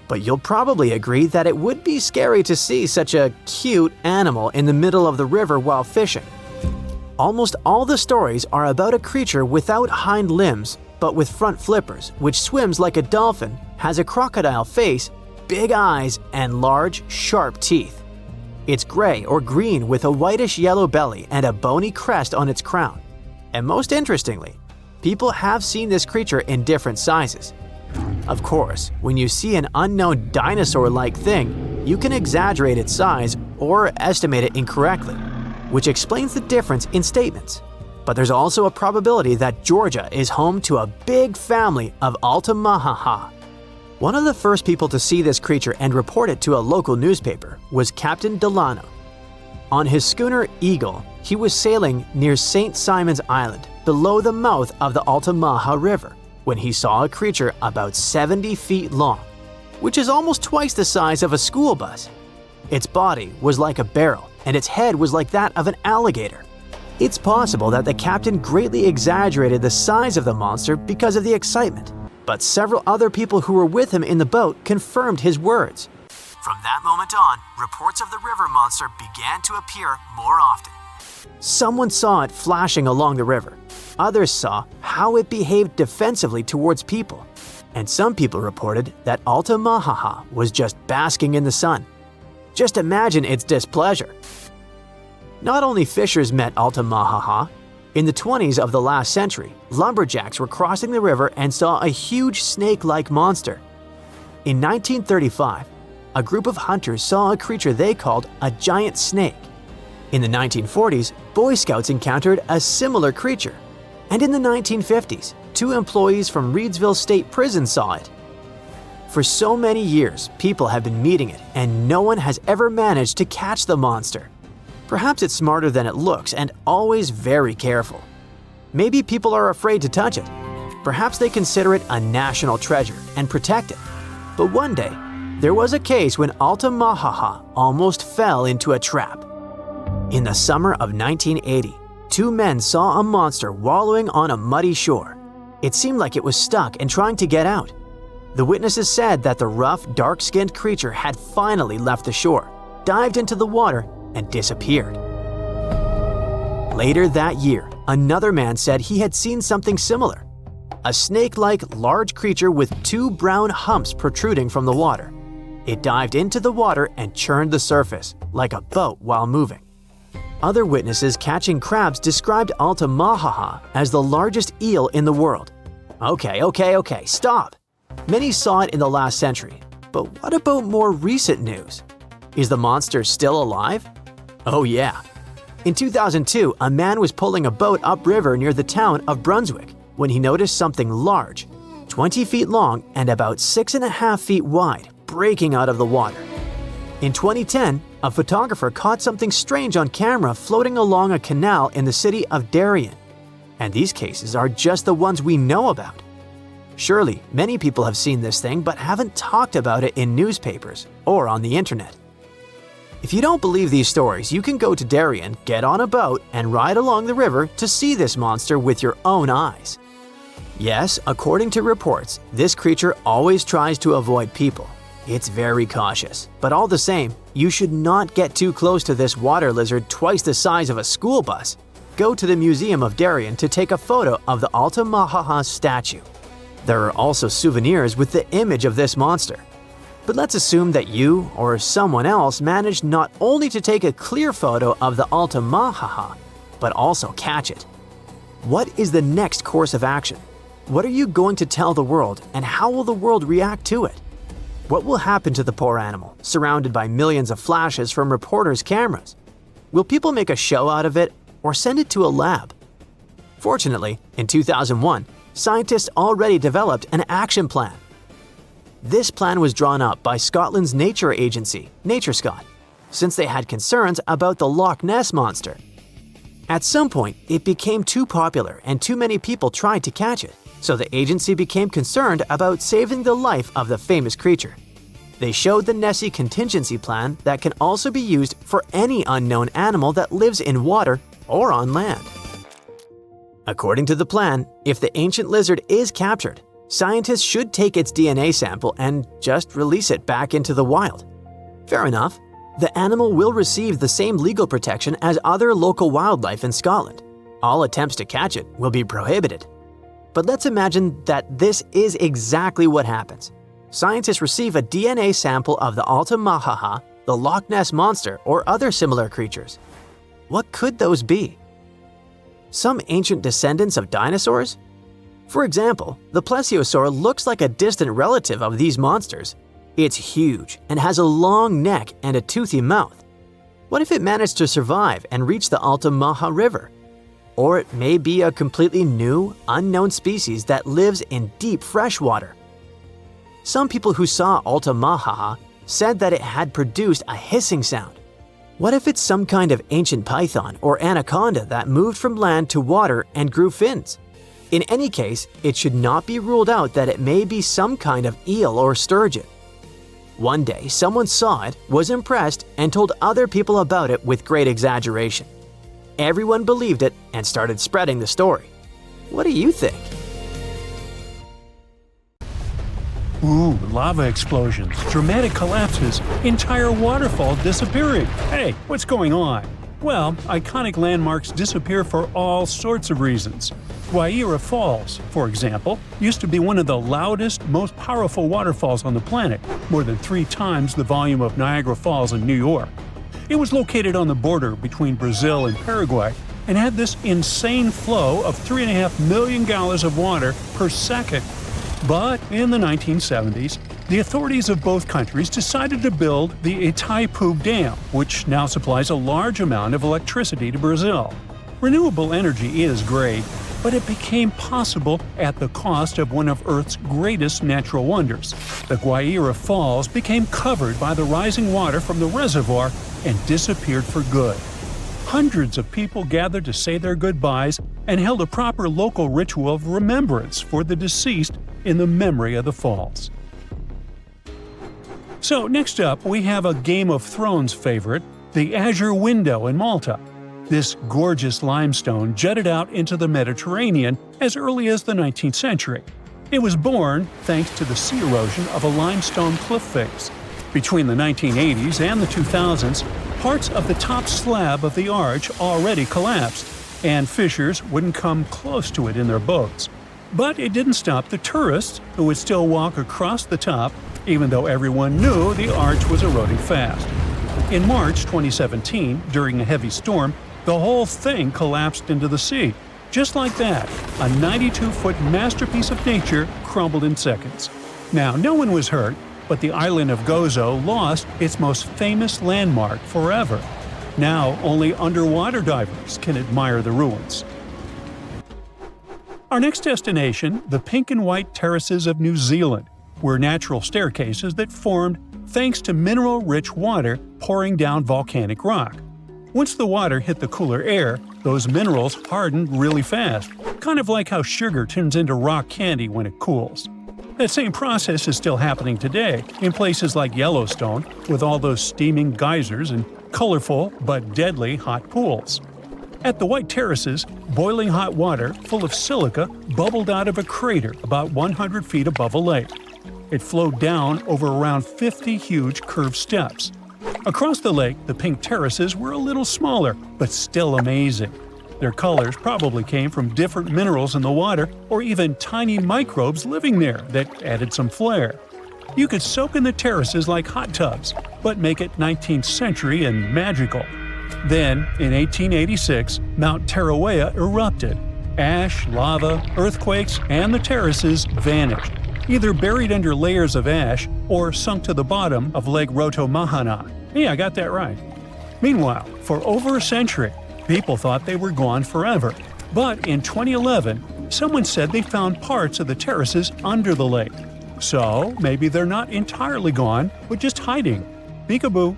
But you'll probably agree that it would be scary to see such a cute animal in the middle of the river while fishing. Almost all the stories are about a creature without hind limbs, but with front flippers, which swims like a dolphin, has a crocodile face, big eyes, and large, sharp teeth. It's gray or green with a whitish-yellow belly and a bony crest on its crown. And most interestingly, people have seen this creature in different sizes. Of course, when you see an unknown dinosaur-like thing, you can exaggerate its size or estimate it incorrectly, which explains the difference in statements. But there's also a probability that Georgia is home to a big family of Alta Maha. One of the first people to see this creature and report it to a local newspaper was Captain Delano. On his schooner Eagle, he was sailing near St. Simon's Island, below the mouth of the Alta Maha River, when he saw a creature about 70 feet long, which is almost twice the size of a school bus. Its body was like a barrel, and its head was like that of an alligator. It's possible that the captain greatly exaggerated the size of the monster because of the excitement, but several other people who were with him in the boat confirmed his words. From that moment on, reports of the river monster began to appear more often. Someone saw it flashing along the river. Others saw how it behaved defensively towards people. And some people reported that Alta Maha was just basking in the sun. Just imagine its displeasure. Not only fishers met Alta Maha. In the 20s of the last century, lumberjacks were crossing the river and saw a huge snake-like monster. In 1935, a group of hunters saw a creature they called a giant snake. In the 1940s, Boy Scouts encountered a similar creature. And in the 1950s, two employees from Reidsville State Prison saw it. For so many years, people have been meeting it, and no one has ever managed to catch the monster. Perhaps it's smarter than it looks and always very careful. Maybe people are afraid to touch it. Perhaps they consider it a national treasure and protect it. But one day, there was a case when Alta Maha almost fell into a trap. In the summer of 1980, two men saw a monster wallowing on a muddy shore. It seemed like it was stuck and trying to get out. The witnesses said that the rough, dark-skinned creature had finally left the shore, dived into the water, and disappeared. Later that year, another man said he had seen something similar. A snake-like large creature with two brown humps protruding from the water. It dived into the water and churned the surface, like a boat while moving. Other witnesses catching crabs described Alta Maha as the largest eel in the world. Okay, stop! Many saw it in the last century, but what about more recent news? Is the monster still alive? Oh yeah. In 2002, a man was pulling a boat upriver near the town of Brunswick when he noticed something large, 20 feet long and about 6.5 feet wide, breaking out of the water. In 2010, a photographer caught something strange on camera floating along a canal in the city of Darien. And these cases are just the ones we know about. Surely, many people have seen this thing but haven't talked about it in newspapers or on the internet. If you don't believe these stories, you can go to Darien, get on a boat, and ride along the river to see this monster with your own eyes. Yes, according to reports, this creature always tries to avoid people. It's very cautious, but all the same, you should not get too close to this water lizard twice the size of a school bus. Go to the Museum of Darien to take a photo of the Alta Maha statue. There are also souvenirs with the image of this monster. But let's assume that you or someone else managed not only to take a clear photo of the Alta Maha, but also catch it. What is the next course of action? What are you going to tell the world, and how will the world react to it? What will happen to the poor animal, surrounded by millions of flashes from reporters' cameras? Will people make a show out of it or send it to a lab? Fortunately, in 2001, scientists already developed an action plan. This plan was drawn up by Scotland's nature agency, NatureScot, since they had concerns about the Loch Ness monster. At some point, it became too popular and too many people tried to catch it, so the agency became concerned about saving the life of the famous creature. They showed the Nessie contingency plan that can also be used for any unknown animal that lives in water or on land. According to the plan, if the ancient lizard is captured, scientists should take its DNA sample and just release it back into the wild. Fair enough. The animal will receive the same legal protection as other local wildlife in Scotland. All attempts to catch it will be prohibited. But let's imagine that this is exactly what happens. Scientists receive a DNA sample of the Alta Maha, the Loch Ness monster, or other similar creatures. What could those be? Some ancient descendants of dinosaurs? For example, the plesiosaur looks like a distant relative of these monsters. It's huge and has a long neck and a toothy mouth. What if it managed to survive and reach the Alta Maha River? Or it may be a completely new, unknown species that lives in deep freshwater. Some people who saw Alta Maha said that it had produced a hissing sound. What if it's some kind of ancient python or anaconda that moved from land to water and grew fins? In any case, it should not be ruled out that it may be some kind of eel or sturgeon. One day, someone saw it, was impressed, and told other people about it with great exaggeration. Everyone believed it and started spreading the story. What do you think? Ooh, lava explosions, dramatic collapses, entire waterfall disappearing. Hey, what's going on? Well, iconic landmarks disappear for all sorts of reasons. Guaira Falls, for example, used to be one of the loudest, most powerful waterfalls on the planet, more than 3 times the volume of Niagara Falls in New York. It was located on the border between Brazil and Paraguay and had this insane flow of 3.5 million gallons of water per second. But in the 1970s, the authorities of both countries decided to build the Itaipu Dam, which now supplies a large amount of electricity to Brazil. Renewable energy is great, but it became possible at the cost of one of Earth's greatest natural wonders. The Guaira Falls became covered by the rising water from the reservoir and disappeared for good. Hundreds of people gathered to say their goodbyes and held a proper local ritual of remembrance for the deceased in the memory of the falls. So next up, we have a Game of Thrones favorite, the Azure Window in Malta. This gorgeous limestone jutted out into the Mediterranean as early as the 19th century. It was born thanks to the sea erosion of a limestone cliff face. Between the 1980s and the 2000s, parts of the top slab of the arch already collapsed, and fishers wouldn't come close to it in their boats. But it didn't stop the tourists, who would still walk across the top, even though everyone knew the arch was eroding fast. In March 2017, during a heavy storm, the whole thing collapsed into the sea. Just like that, a 92-foot masterpiece of nature crumbled in seconds. Now, no one was hurt, but the island of Gozo lost its most famous landmark forever. Now, only underwater divers can admire the ruins. Our next destination, the pink and white terraces of New Zealand, were natural staircases that formed thanks to mineral-rich water pouring down volcanic rock. Once the water hit the cooler air, those minerals hardened really fast, kind of like how sugar turns into rock candy when it cools. That same process is still happening today in places like Yellowstone, with all those steaming geysers and colorful but deadly hot pools. At the White Terraces, boiling hot water full of silica bubbled out of a crater about 100 feet above a lake. It flowed down over around 50 huge curved steps. Across the lake, the pink terraces were a little smaller, but still amazing. Their colors probably came from different minerals in the water or even tiny microbes living there that added some flair. You could soak in the terraces like hot tubs, but make it 19th century and magical. Then, in 1886, Mount Tarawea erupted. Ash, lava, earthquakes, and the terraces vanished, either buried under layers of ash or sunk to the bottom of Lake Rotomahana. Yeah, I got that right. Meanwhile, for over a century, people thought they were gone forever. But in 2011, someone said they found parts of the terraces under the lake. So, maybe they're not entirely gone, but just hiding. Peekaboo.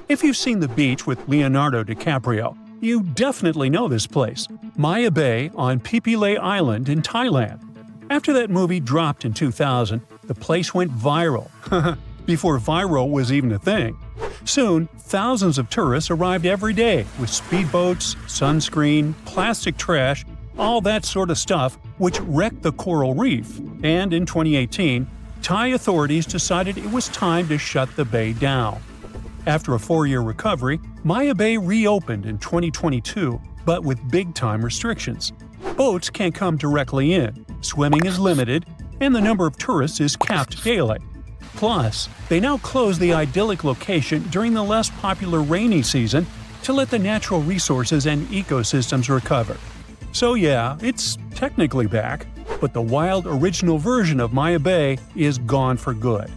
If you've seen The Beach with Leonardo DiCaprio, you definitely know this place, Maya Bay on Pipilay Island in Thailand. After that movie dropped in 2000, the place went viral. Before viral was even a thing. Soon, thousands of tourists arrived every day with speedboats, sunscreen, plastic trash, all that sort of stuff which wrecked the coral reef. And in 2018, Thai authorities decided it was time to shut the bay down. After a 4-year recovery, Maya Bay reopened in 2022, but with big-time restrictions. Boats can't come directly in, swimming is limited, and the number of tourists is capped daily. Plus, they now close the idyllic location during the less popular rainy season to let the natural resources and ecosystems recover. So yeah, it's technically back, but the wild original version of Maya Bay is gone for good.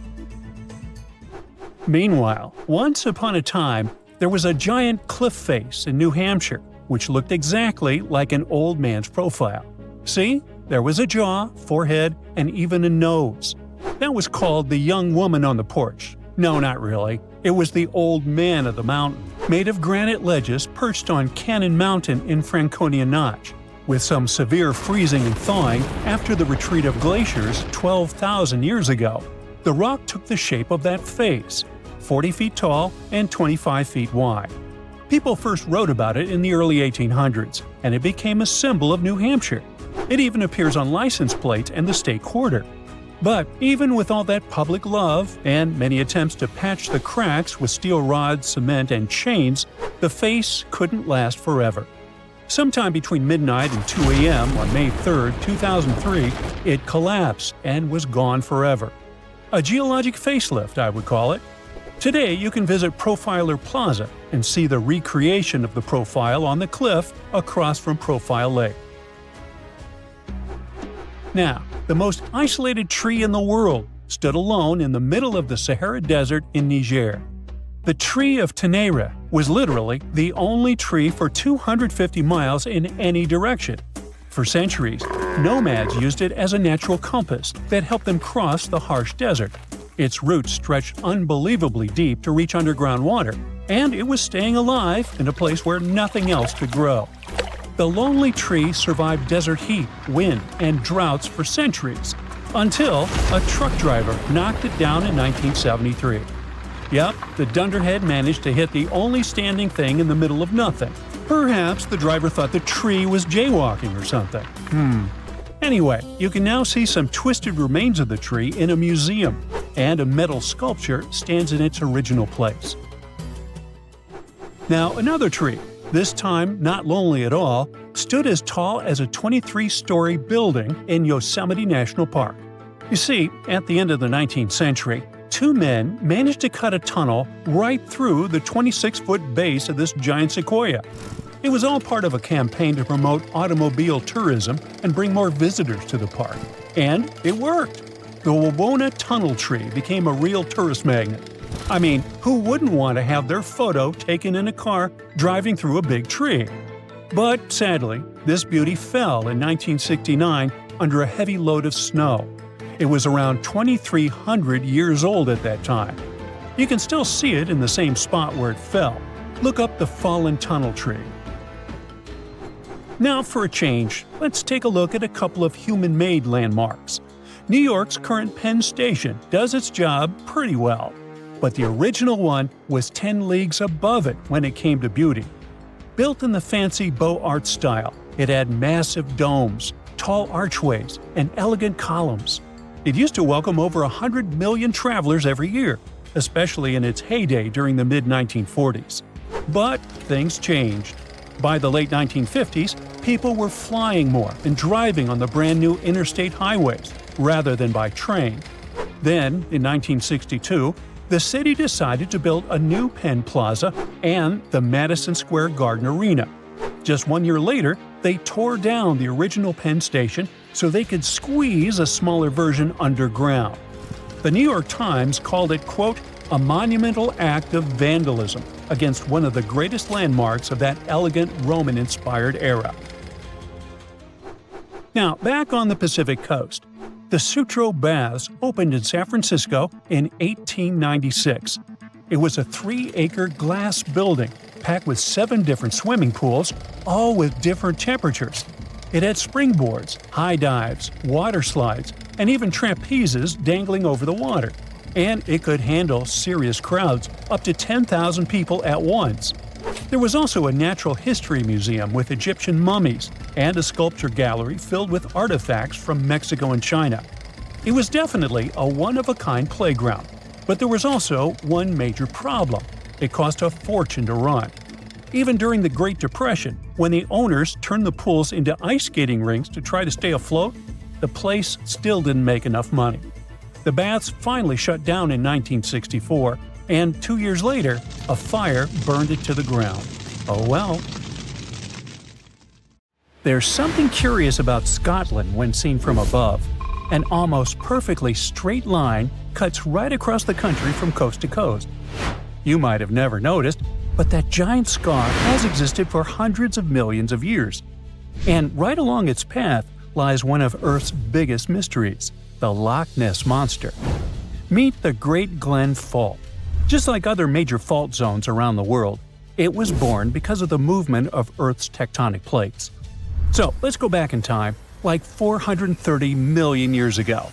Meanwhile, once upon a time, there was a giant cliff face in New Hampshire, which looked exactly like an old man's profile. See? There was a jaw, forehead, and even a nose. That was called the young woman on the porch. No, not really. It was the old man of the mountain, made of granite ledges perched on Cannon Mountain in Franconia Notch. With some severe freezing and thawing after the retreat of glaciers 12,000 years ago, the rock took the shape of that face, 40 feet tall and 25 feet wide. People first wrote about it in the early 1800s, and it became a symbol of New Hampshire. It even appears on license plates and the state quarter. But even with all that public love and many attempts to patch the cracks with steel rods, cement, and chains, the face couldn't last forever. Sometime between midnight and 2 a.m. on May 3, 2003, it collapsed and was gone forever. A geologic facelift, I would call it. Today, you can visit Profiler Plaza and see the recreation of the profile on the cliff across from Profile Lake. Now, the most isolated tree in the world stood alone in the middle of the Sahara Desert in Niger. The tree of Tenere was literally the only tree for 250 miles in any direction. For centuries, nomads used it as a natural compass that helped them cross the harsh desert. Its roots stretched unbelievably deep to reach underground water, and it was staying alive in a place where nothing else could grow. The lonely tree survived desert heat, wind, and droughts for centuries, until a truck driver knocked it down in 1973. Yep, the dunderhead managed to hit the only standing thing in the middle of nothing. Perhaps the driver thought the tree was jaywalking or something. Anyway, you can now see some twisted remains of the tree in a museum, and a metal sculpture stands in its original place. Now, another tree, this time not lonely at all, stood as tall as a 23-story building in Yosemite National Park. You see, at the end of the 19th century, two men managed to cut a tunnel right through the 26-foot base of this giant sequoia. It was all part of a campaign to promote automobile tourism and bring more visitors to the park. And it worked! The Wawona Tunnel Tree became a real tourist magnet. I mean, who wouldn't want to have their photo taken in a car driving through a big tree? But sadly, this beauty fell in 1969 under a heavy load of snow. It was around 2,300 years old at that time. You can still see it in the same spot where it fell. Look up the fallen tunnel tree. Now for a change, let's take a look at a couple of human-made landmarks. New York's current Penn Station does its job pretty well, but the original one was 10 leagues above it when it came to beauty. Built in the fancy Beaux Arts style, it had massive domes, tall archways, and elegant columns. It used to welcome over 100 million travelers every year, especially in its heyday during the mid-1940s. But things changed. By the late 1950s, people were flying more and driving on the brand-new interstate highways, rather than by train. Then, in 1962, the city decided to build a new Penn Plaza and the Madison Square Garden Arena. Just 1 year later, they tore down the original Penn Station so they could squeeze a smaller version underground. The New York Times called it, quote, a monumental act of vandalism against one of the greatest landmarks of that elegant Roman-inspired era. Now, back on the Pacific coast, the Sutro Baths opened in San Francisco in 1896. It was a 3-acre glass building packed with 7 different swimming pools, all with different temperatures. It had springboards, high dives, water slides, and even trapezes dangling over the water. And it could handle serious crowds, up to 10,000 people at once. There was also a natural history museum with Egyptian mummies and a sculpture gallery filled with artifacts from Mexico and China. It was definitely a one-of-a-kind playground, but there was also one major problem. It cost a fortune to run. Even during the Great Depression, when the owners turned the pools into ice skating rinks to try to stay afloat, the place still didn't make enough money. The baths finally shut down in 1964, and 2 years later, a fire burned it to the ground. Oh well. There's something curious about Scotland when seen from above. An almost perfectly straight line cuts right across the country from coast to coast. You might have never noticed, but that giant scar has existed for hundreds of millions of years. And right along its path lies one of Earth's biggest mysteries, the Loch Ness Monster. Meet the Great Glen Fault. Just like other major fault zones around the world, it was born because of the movement of Earth's tectonic plates. So let's go back in time, like 430 million years ago.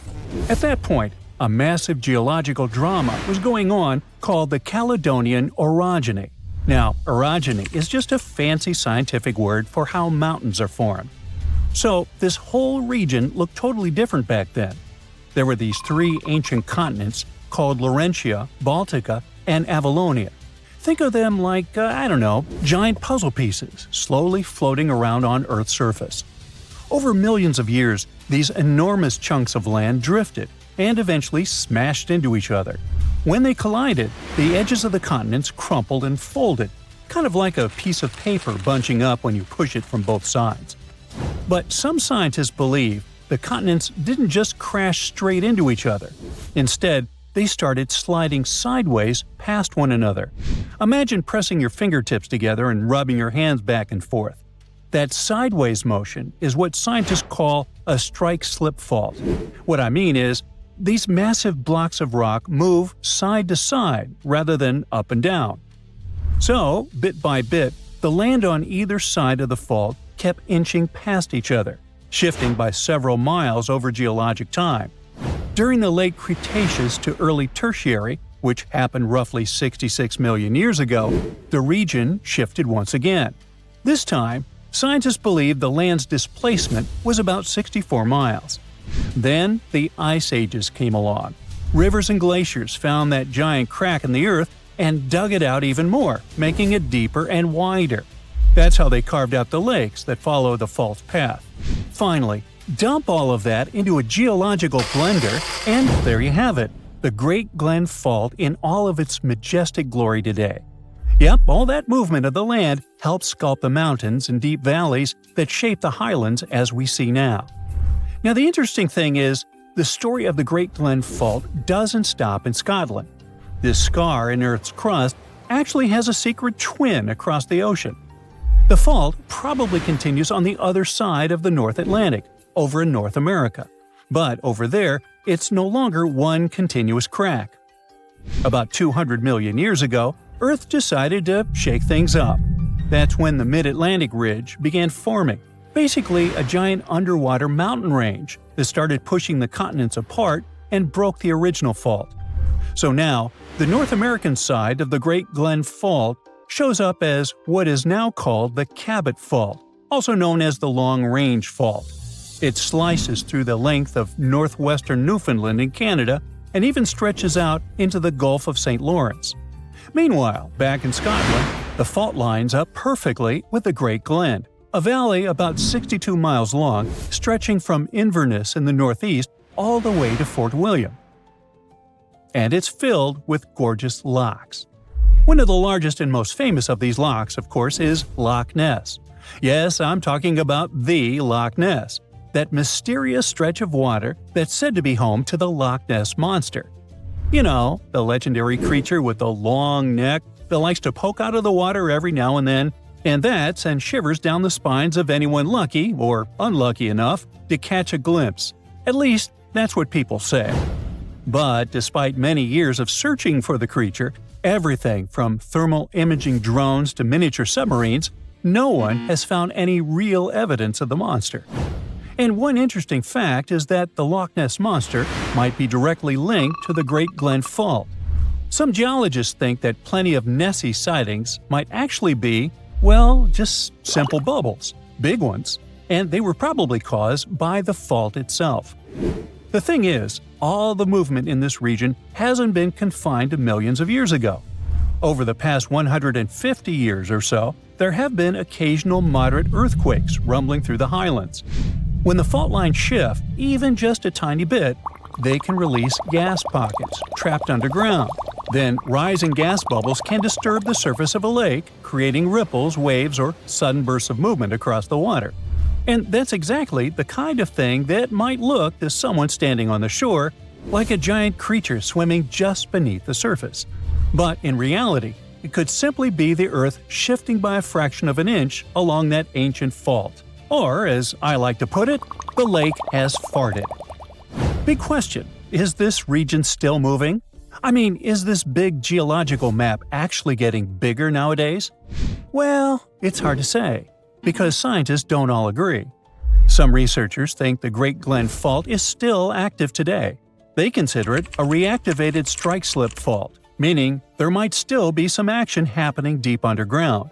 At that point, a massive geological drama was going on called the Caledonian Orogeny. Now, orogeny is just a fancy scientific word for how mountains are formed. So this whole region looked totally different back then. There were these 3 ancient continents called Laurentia, Baltica, and Avalonia. Think of them like, giant puzzle pieces slowly floating around on Earth's surface. Over millions of years, these enormous chunks of land drifted and eventually smashed into each other. When they collided, the edges of the continents crumpled and folded, kind of like a piece of paper bunching up when you push it from both sides. But some scientists believe the continents didn't just crash straight into each other. Instead, they started sliding sideways past one another. Imagine pressing your fingertips together and rubbing your hands back and forth. That sideways motion is what scientists call a strike-slip fault. What I mean is, these massive blocks of rock move side to side rather than up and down. So, bit by bit, the land on either side of the fault kept inching past each other, shifting by several miles over geologic time. During the late Cretaceous to early Tertiary, which happened roughly 66 million years ago, the region shifted once again. This time, scientists believe the land's displacement was about 64 miles. Then, the ice ages came along. Rivers and glaciers found that giant crack in the Earth and dug it out even more, making it deeper and wider. That's how they carved out the lakes that follow the fault's path. Finally, dump all of that into a geological blender, and there you have it, the Great Glen Fault in all of its majestic glory today. Yep, all that movement of the land helped sculpt the mountains and deep valleys that shape the highlands as we see now. Now the interesting thing is, the story of the Great Glen Fault doesn't stop in Scotland. This scar in Earth's crust actually has a secret twin across the ocean. The fault probably continues on the other side of the North Atlantic, over in North America. But over there, it's no longer one continuous crack. About 200 million years ago, Earth decided to shake things up. That's when the Mid-Atlantic Ridge began forming, basically a giant underwater mountain range that started pushing the continents apart and broke the original fault. So now, the North American side of the Great Glen Fault shows up as what is now called the Cabot Fault, also known as the Long Range Fault. It slices through the length of northwestern Newfoundland in Canada and even stretches out into the Gulf of St. Lawrence. Meanwhile, back in Scotland, the fault lines up perfectly with the Great Glen, a valley about 62 miles long, stretching from Inverness in the northeast all the way to Fort William. And it's filled with gorgeous lochs. One of the largest and most famous of these lochs, of course, is Loch Ness. Yes, I'm talking about the Loch Ness, that mysterious stretch of water that's said to be home to the Loch Ness Monster. You know, the legendary creature with the long neck that likes to poke out of the water every now and then, and that sends shivers down the spines of anyone lucky or unlucky enough to catch a glimpse. At least, that's what people say. But despite many years of searching for the creature, everything from thermal imaging drones to miniature submarines, no one has found any real evidence of the monster. And one interesting fact is that the Loch Ness Monster might be directly linked to the Great Glen Fault. Some geologists think that plenty of Nessie sightings might actually be, well, just simple bubbles, big ones, and they were probably caused by the fault itself. The thing is, all the movement in this region hasn't been confined to millions of years ago. Over the past 150 years or so, there have been occasional moderate earthquakes rumbling through the highlands. When the fault lines shift, even just a tiny bit, they can release gas pockets trapped underground. Then, rising gas bubbles can disturb the surface of a lake, creating ripples, waves, or sudden bursts of movement across the water. And that's exactly the kind of thing that might look to someone standing on the shore like a giant creature swimming just beneath the surface. But in reality, it could simply be the Earth shifting by a fraction of an inch along that ancient fault. Or, as I like to put it, the lake has farted. Big question, is this region still moving? I mean, is this big geological map actually getting bigger nowadays? Well, it's hard to say, because scientists don't all agree. Some researchers think the Great Glen Fault is still active today. They consider it a reactivated strike-slip fault, meaning there might still be some action happening deep underground.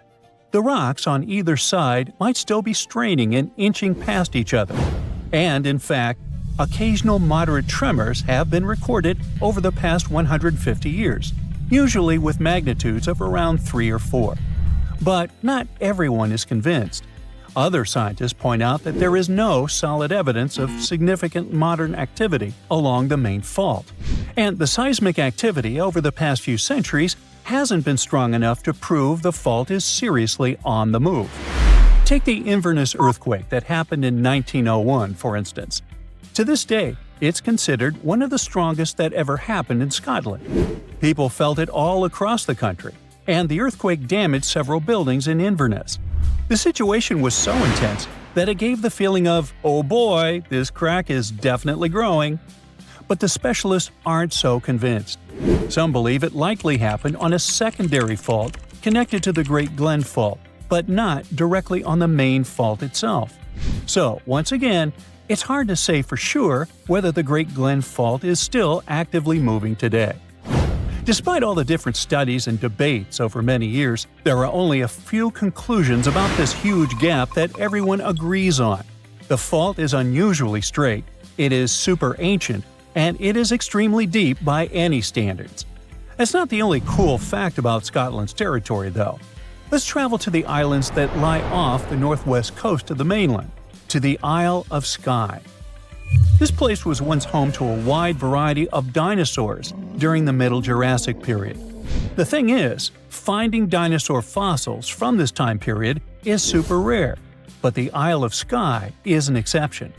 The rocks on either side might still be straining and inching past each other. And in fact, occasional moderate tremors have been recorded over the past 150 years, usually with magnitudes of around 3 or 4. But not everyone is convinced. Other scientists point out that there is no solid evidence of significant modern activity along the main fault, and the seismic activity over the past few centuries hasn't been strong enough to prove the fault is seriously on the move. Take the Inverness earthquake that happened in 1901, for instance. To this day, it's considered one of the strongest that ever happened in Scotland. People felt it all across the country, and the earthquake damaged several buildings in Inverness. The situation was so intense that it gave the feeling of, oh boy, this crack is definitely growing. But the specialists aren't so convinced. Some believe it likely happened on a secondary fault connected to the Great Glen Fault, but not directly on the main fault itself. So, once again, it's hard to say for sure whether the Great Glen Fault is still actively moving today. Despite all the different studies and debates over many years, there are only a few conclusions about this huge gap that everyone agrees on. The fault is unusually straight, it is super ancient, and it is extremely deep by any standards. That's not the only cool fact about Scotland's territory, though. Let's travel to the islands that lie off the northwest coast of the mainland, to the Isle of Skye. This place was once home to a wide variety of dinosaurs during the Middle Jurassic period. The thing is, finding dinosaur fossils from this time period is super rare, but the Isle of Skye is an exception.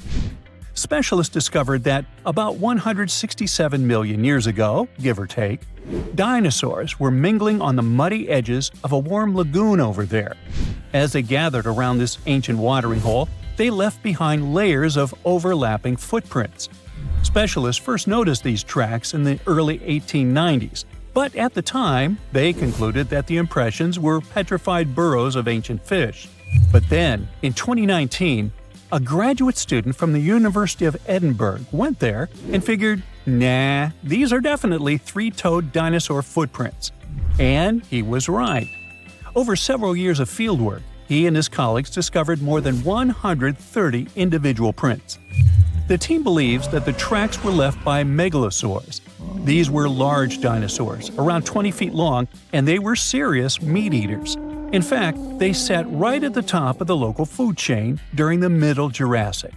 Specialists discovered that about 167 million years ago, give or take, dinosaurs were mingling on the muddy edges of a warm lagoon over there. As they gathered around this ancient watering hole, they left behind layers of overlapping footprints. Specialists first noticed these tracks in the early 1890s, but at the time, they concluded that the impressions were petrified burrows of ancient fish. But then, in 2019, a graduate student from the University of Edinburgh went there and figured, nah, these are definitely three-toed dinosaur footprints. And he was right. Over several years of fieldwork, he and his colleagues discovered more than 130 individual prints. The team believes that the tracks were left by megalosaurs. These were large dinosaurs, around 20 feet long, and they were serious meat-eaters. In fact, they sat right at the top of the local food chain during the Middle Jurassic.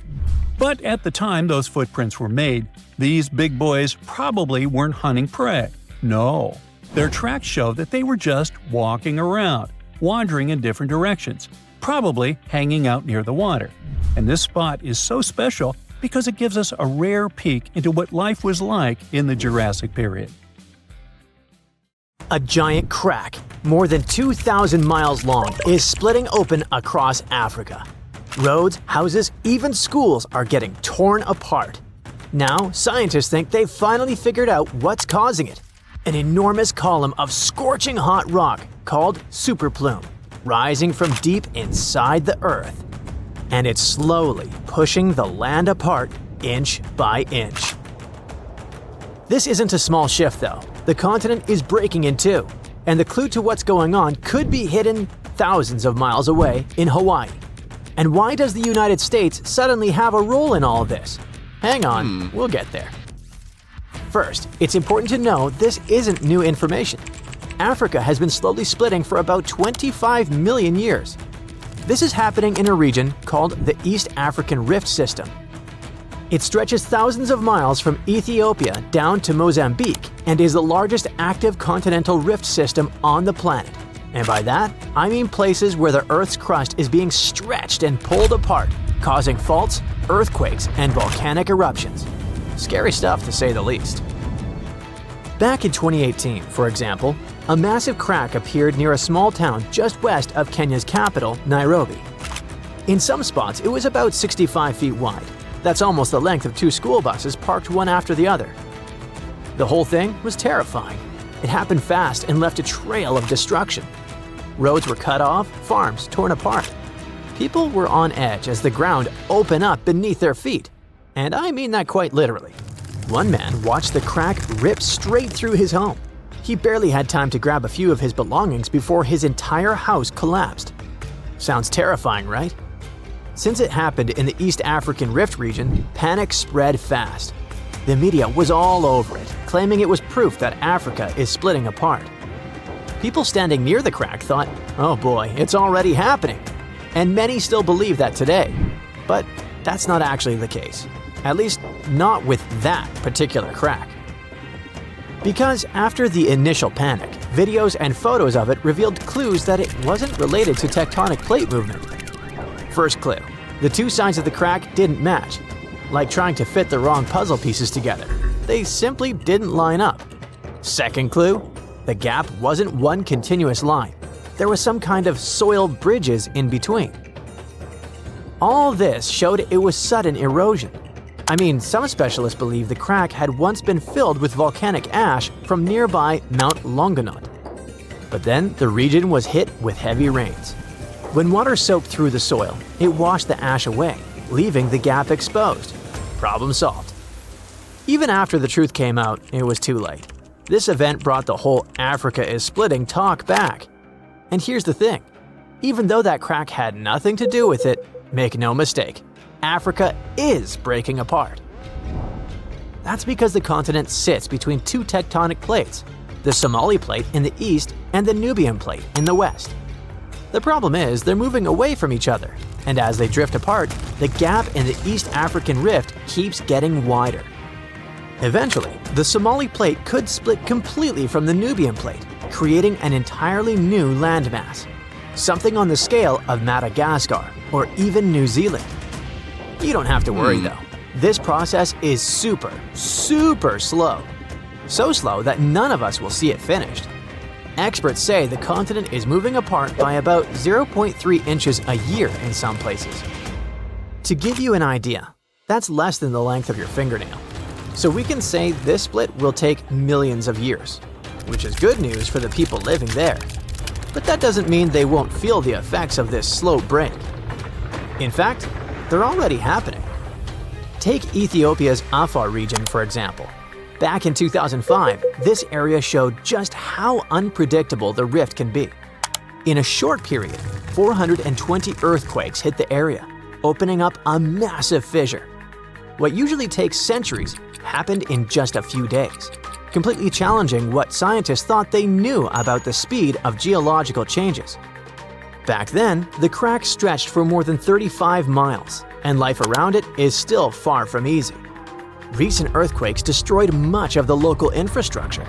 But at the time those footprints were made, these big boys probably weren't hunting prey. No. Their tracks show that they were just walking around, wandering in different directions, probably hanging out near the water. And this spot is so special because it gives us a rare peek into what life was like in the Jurassic period. A giant crack, more than 2,000 miles long, is splitting open across Africa. Roads, houses, even schools are getting torn apart. Now, scientists think they've finally figured out what's causing it. An enormous column of scorching hot rock called superplume, rising from deep inside the Earth. And it's slowly pushing the land apart inch by inch. This isn't a small shift, though. The continent is breaking in two, and the clue to what's going on could be hidden thousands of miles away in Hawaii. And why does the United States suddenly have a role in all of this? Hang on, we'll get there. First, it's important to know this isn't new information. Africa has been slowly splitting for about 25 million years. This is happening in a region called the East African Rift System. It stretches thousands of miles from Ethiopia down to Mozambique and is the largest active continental rift system on the planet. And by that, I mean places where the Earth's crust is being stretched and pulled apart, causing faults, earthquakes, and volcanic eruptions. Scary stuff to say the least. Back in 2018, for example, a massive crack appeared near a small town just west of Kenya's capital, Nairobi. In some spots, it was about 65 feet wide. That's almost the length of two school buses parked one after the other. The whole thing was terrifying. It happened fast and left a trail of destruction. Roads were cut off, farms torn apart. People were on edge as the ground opened up beneath their feet. And I mean that quite literally. One man watched the crack rip straight through his home. He barely had time to grab a few of his belongings before his entire house collapsed. Sounds terrifying, right? Since it happened in the East African Rift region, panic spread fast. The media was all over it, claiming it was proof that Africa is splitting apart. People standing near the crack thought, oh boy, it's already happening. And many still believe that today. But that's not actually the case. At least not with that particular crack. Because after the initial panic, videos and photos of it revealed clues that it wasn't related to tectonic plate movement. First clue, the two sides of the crack didn't match. Like trying to fit the wrong puzzle pieces together. They simply didn't line up. Second clue, the gap wasn't one continuous line. There was some kind of soiled bridges in between. All this showed it was sudden erosion. I mean, some specialists believe the crack had once been filled with volcanic ash from nearby Mount Longonot. But then the region was hit with heavy rains. When water soaked through the soil, it washed the ash away, leaving the gap exposed. Problem solved. Even after the truth came out, it was too late. This event brought the whole Africa is splitting talk back. And here's the thing. Even though that crack had nothing to do with it, make no mistake, Africa is breaking apart. That's because the continent sits between two tectonic plates, the Somali plate in the east and the Nubian plate in the west. The problem is they're moving away from each other, and as they drift apart, the gap in the East African Rift keeps getting wider. Eventually, the Somali plate could split completely from the Nubian plate, creating an entirely new landmass, something on the scale of Madagascar or even New Zealand. You don't have to worry though. This process is super slow. So slow that none of us will see it finished. Experts say the continent is moving apart by about 0.3 inches a year in some places. To give you an idea, that's less than the length of your fingernail. So we can say this split will take millions of years, which is good news for the people living there. But that doesn't mean they won't feel the effects of this slow break. In fact, they're already happening. Take Ethiopia's Afar region, for example. Back in 2005, this area showed just how unpredictable the rift can be. In a short period, 420 earthquakes hit the area, opening up a massive fissure. What usually takes centuries happened in just a few days, completely challenging what scientists thought they knew about the speed of geological changes. Back then, the crack stretched for more than 35 miles, and life around it is still far from easy. Recent earthquakes destroyed much of the local infrastructure.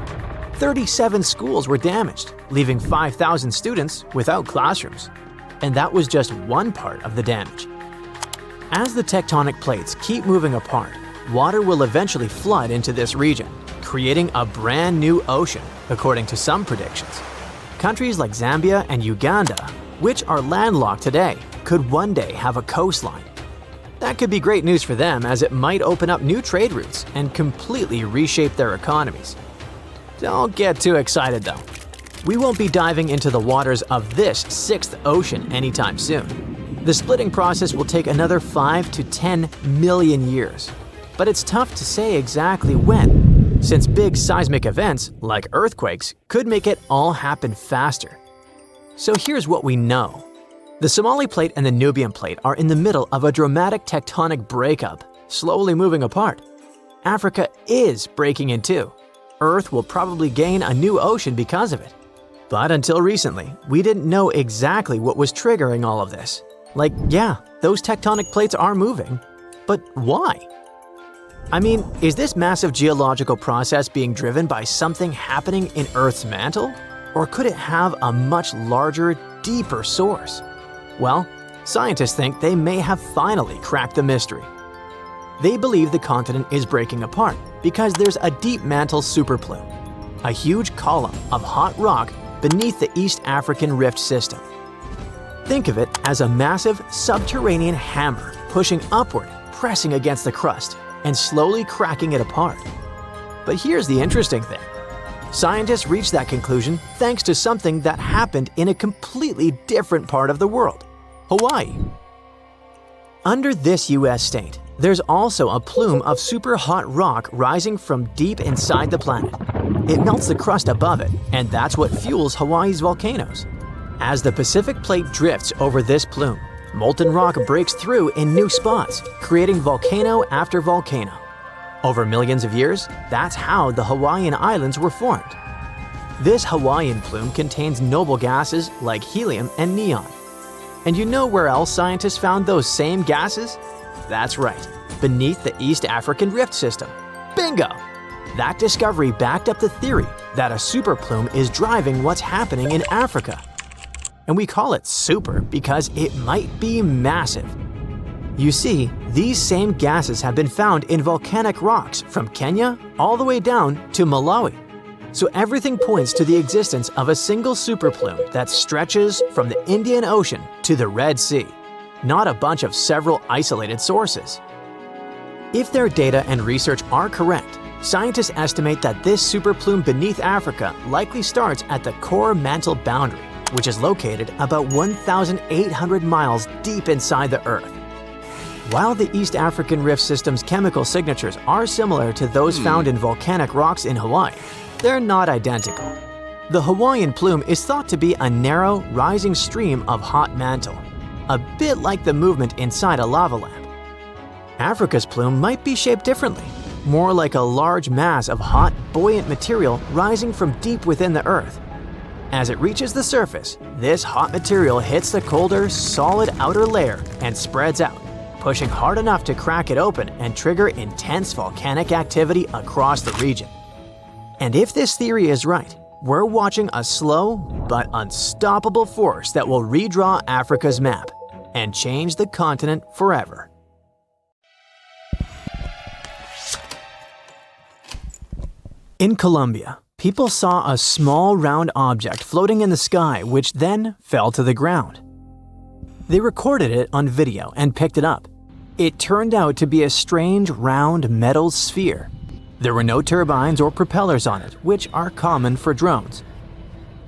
37 schools were damaged, leaving 5,000 students without classrooms. And that was just one part of the damage. As the tectonic plates keep moving apart, water will eventually flood into this region, creating a brand new ocean, according to some predictions. Countries like Zambia and Uganda, which are landlocked today, could one day have a coastline. That could be great news for them, as it might open up new trade routes and completely reshape their economies. Don't get too excited though. We won't be diving into the waters of this sixth ocean anytime soon. The splitting process will take another 5 to 10 million years. But it's tough to say exactly when, since big seismic events, like earthquakes, could make it all happen faster. So here's what we know. The Somali Plate and the Nubian Plate are in the middle of a dramatic tectonic breakup, slowly moving apart. Africa is breaking in two. Earth will probably gain a new ocean because of it. But until recently, we didn't know exactly what was triggering all of this. Like, yeah, those tectonic plates are moving, but why? I mean, is this massive geological process being driven by something happening in Earth's mantle? Or could it have a much larger, deeper source? Well, scientists think they may have finally cracked the mystery. They believe the continent is breaking apart because there's a deep mantle superplume, a huge column of hot rock beneath the East African Rift system. Think of it as a massive subterranean hammer pushing upward, pressing against the crust, and slowly cracking it apart. But here's the interesting thing. Scientists reached that conclusion thanks to something that happened in a completely different part of the world, Hawaii. Under this US state, there's also a plume of super hot rock rising from deep inside the planet. It melts the crust above it, and that's what fuels Hawaii's volcanoes. As the Pacific Plate drifts over this plume, molten rock breaks through in new spots, creating volcano after volcano. Over millions of years, that's how the Hawaiian Islands were formed. This Hawaiian plume contains noble gases like helium and neon. And you know where else scientists found those same gases? That's right, beneath the East African Rift system. Bingo! That discovery backed up the theory that a superplume is driving what's happening in Africa. And we call it super because it might be massive. You see, these same gases have been found in volcanic rocks from Kenya all the way down to Malawi. So everything points to the existence of a single superplume that stretches from the Indian Ocean to the Red Sea, not a bunch of several isolated sources. If their data and research are correct, scientists estimate that this superplume beneath Africa likely starts at the core mantle boundary, which is located about 1,800 miles deep inside the Earth. While the East African Rift system's chemical signatures are similar to those found in volcanic rocks in Hawaii, they're not identical. The Hawaiian plume is thought to be a narrow, rising stream of hot mantle, a bit like the movement inside a lava lamp. Africa's plume might be shaped differently, more like a large mass of hot, buoyant material rising from deep within the Earth. As it reaches the surface, this hot material hits the colder, solid outer layer and spreads out, pushing hard enough to crack it open and trigger intense volcanic activity across the region. And if this theory is right, we're watching a slow but unstoppable force that will redraw Africa's map and change the continent forever. In Colombia, people saw a small round object floating in the sky which then fell to the ground. They recorded it on video and picked it up. It turned out to be a strange round metal sphere. There were no turbines or propellers on it, which are common for drones.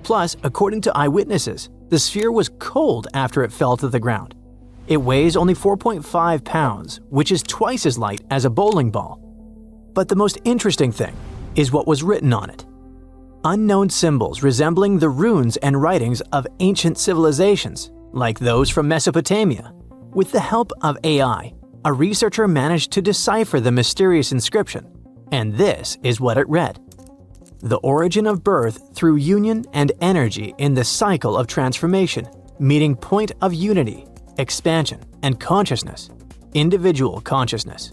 Plus, according to eyewitnesses, the sphere was cold after it fell to the ground. It weighs only 4.5 pounds, which is twice as light as a bowling ball. But the most interesting thing is what was written on it. Unknown symbols resembling the runes and writings of ancient civilizations, like those from Mesopotamia. With the help of AI, a researcher managed to decipher the mysterious inscription, and this is what it read. The origin of birth through union and energy in the cycle of transformation, meeting point of unity, expansion, and consciousness, individual consciousness.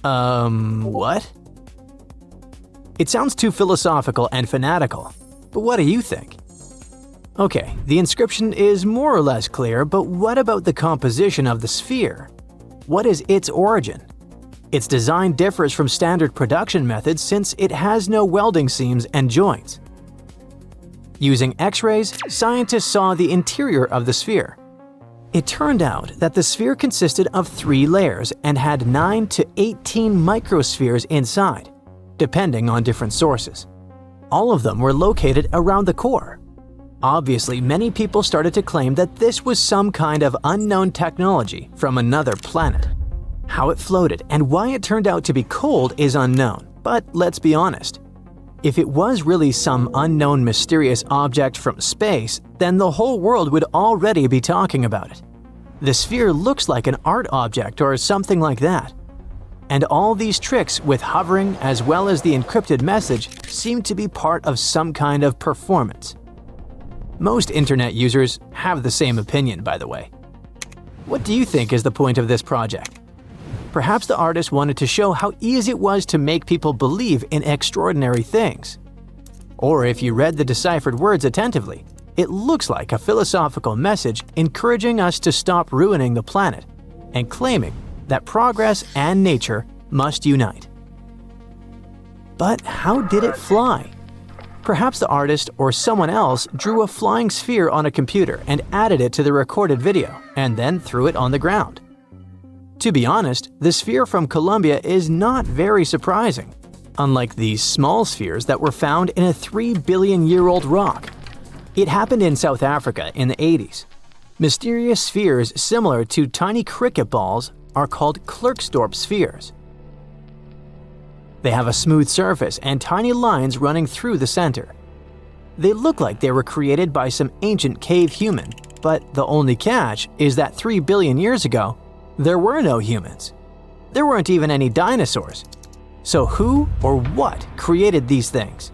What? It sounds too philosophical and fanatical, but what do you think? Okay, the inscription is more or less clear, but what about the composition of the sphere? What is its origin? Its design differs from standard production methods since it has no welding seams and joints. Using X-rays, scientists saw the interior of the sphere. It turned out that the sphere consisted of 3 layers and had 9 to 18 microspheres inside, depending on different sources. All of them were located around the core. Obviously, many people started to claim that this was some kind of unknown technology from another planet. How it floated and why it turned out to be cold is unknown, but let's be honest. If it was really some unknown mysterious object from space, then the whole world would already be talking about it. The sphere looks like an art object or something like that. And all these tricks with hovering as well as the encrypted message seem to be part of some kind of performance. Most internet users have the same opinion, by the way. What do you think is the point of this project? Perhaps the artist wanted to show how easy it was to make people believe in extraordinary things. Or if you read the deciphered words attentively, it looks like a philosophical message encouraging us to stop ruining the planet and claiming that progress and nature must unite. But how did it fly? Perhaps the artist or someone else drew a flying sphere on a computer and added it to the recorded video and then threw it on the ground. To be honest, the sphere from Colombia is not very surprising, unlike these small spheres that were found in a 3-billion-year-old rock. It happened in South Africa in the 80s. Mysterious spheres similar to tiny cricket balls are called Klerksdorp spheres. They have a smooth surface and tiny lines running through the center. They look like they were created by some ancient cave human, but the only catch is that 3 billion years ago, there were no humans. There weren't even any dinosaurs. So who or what created these things?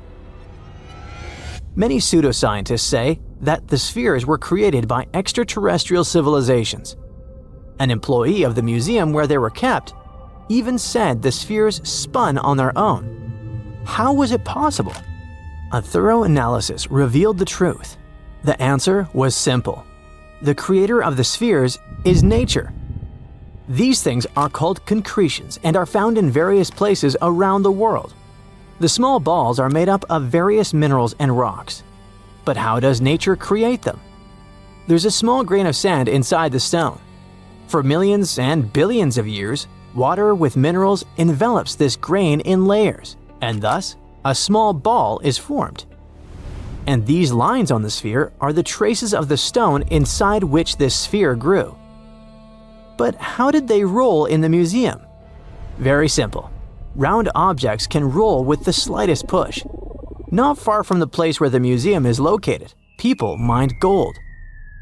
Many pseudoscientists say that the spheres were created by extraterrestrial civilizations. An employee of the museum where they were kept even said the spheres spun on their own. How was it possible? A thorough analysis revealed the truth. The answer was simple. The creator of the spheres is nature. These things are called concretions and are found in various places around the world. The small balls are made up of various minerals and rocks. But how does nature create them? There's a small grain of sand inside the stone. For millions and billions of years, water with minerals envelops this grain in layers, and thus, a small ball is formed. And these lines on the sphere are the traces of the stone inside which this sphere grew. But how did they roll in the museum? Very simple. Round objects can roll with the slightest push. Not far from the place where the museum is located, people mined gold.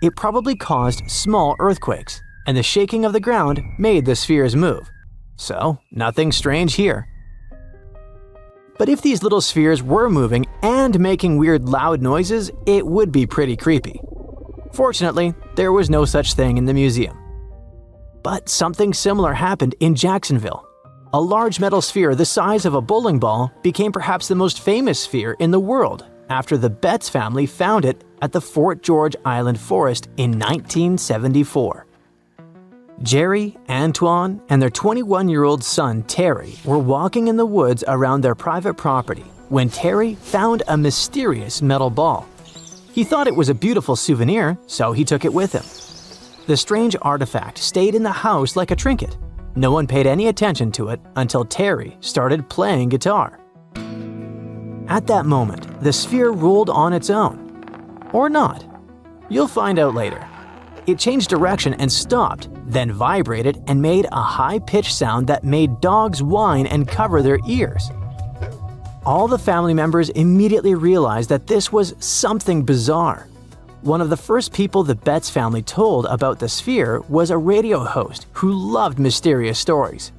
It probably caused small earthquakes, and the shaking of the ground made the spheres move. So, nothing strange here. But if these little spheres were moving and making weird loud noises, it would be pretty creepy. Fortunately, there was no such thing in the museum. But something similar happened in Jacksonville. A large metal sphere the size of a bowling ball became perhaps the most famous sphere in the world after the Betts family found it at the Fort George Island Forest in 1974. Jerry, Antoine, and their 21-year-old son Terry were walking in the woods around their private property when Terry found a mysterious metal ball. He thought it was a beautiful souvenir, so he took it with him. The strange artifact stayed in the house like a trinket, No one paid any attention to it until Terry started playing guitar. At that moment, the sphere rolled on its own. Or not. You'll find out later. It changed direction and stopped, then vibrated and made a high-pitched sound that made dogs whine and cover their ears. All the family members immediately realized that this was something bizarre. One of the first people the Betts family told about the sphere was a radio host who loved mysterious stories.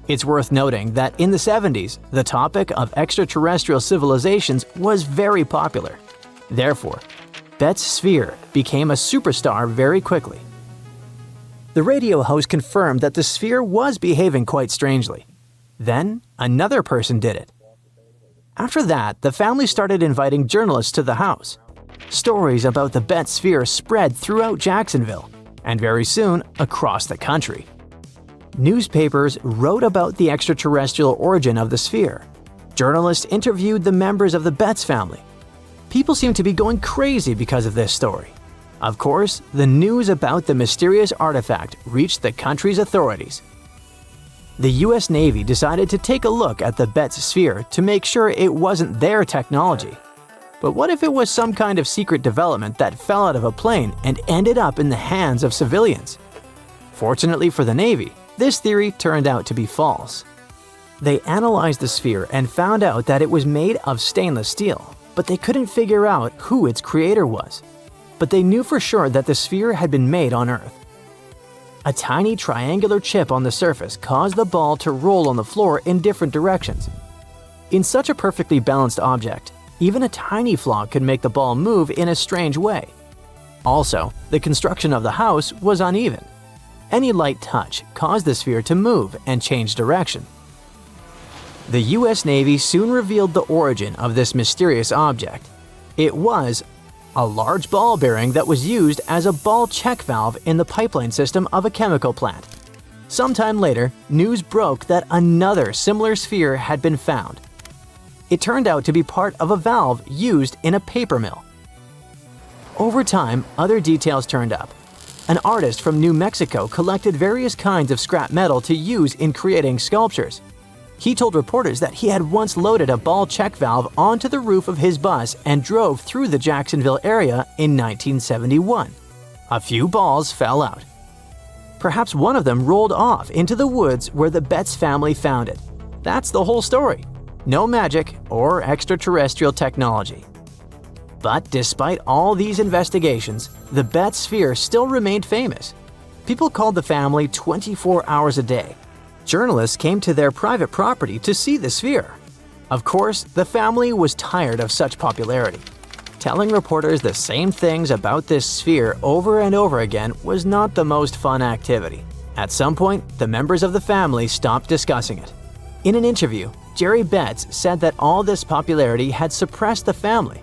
It's worth noting that in the 70s, the topic of extraterrestrial civilizations was very popular. Therefore, Betts' sphere became a superstar very quickly. The radio host confirmed that the sphere was behaving quite strangely. Then, another person did it. After that, the family started inviting journalists to the house. Stories about the Betts sphere spread throughout Jacksonville, and very soon across the country. Newspapers wrote about the extraterrestrial origin of the sphere. Journalists interviewed the members of the Betts family. People seemed to be going crazy because of this story. Of course, the news about the mysterious artifact reached the country's authorities. The US Navy decided to take a look at the Betts sphere to make sure it wasn't their technology. But what if it was some kind of secret development that fell out of a plane and ended up in the hands of civilians? Fortunately for the Navy, this theory turned out to be false. They analyzed the sphere and found out that it was made of stainless steel, but they couldn't figure out who its creator was. But they knew for sure that the sphere had been made on Earth. A tiny triangular chip on the surface caused the ball to roll on the floor in different directions. In such a perfectly balanced object, even a tiny flaw could make the ball move in a strange way. Also, the construction of the house was uneven. Any light touch caused the sphere to move and change direction. The US Navy soon revealed the origin of this mysterious object. It was a large ball bearing that was used as a ball check valve in the pipeline system of a chemical plant. Sometime later, news broke that another similar sphere had been found. It turned out to be part of a valve used in a paper mill. Over time, other details turned up. An artist from New Mexico collected various kinds of scrap metal to use in creating sculptures. He told reporters that he had once loaded a ball check valve onto the roof of his bus and drove through the Jacksonville area in 1971. A few balls fell out. Perhaps one of them rolled off into the woods where the Betts family found it. That's the whole story. No magic or extraterrestrial technology. But despite all these investigations, the Betts sphere still remained famous. People called the family 24 hours a day. Journalists came to their private property to see the sphere. Of course, the family was tired of such popularity. Telling reporters the same things about this sphere over and over again was not the most fun activity. At some point, the members of the family stopped discussing it. In an interview, Jerry Betts said that all this popularity had suppressed the family.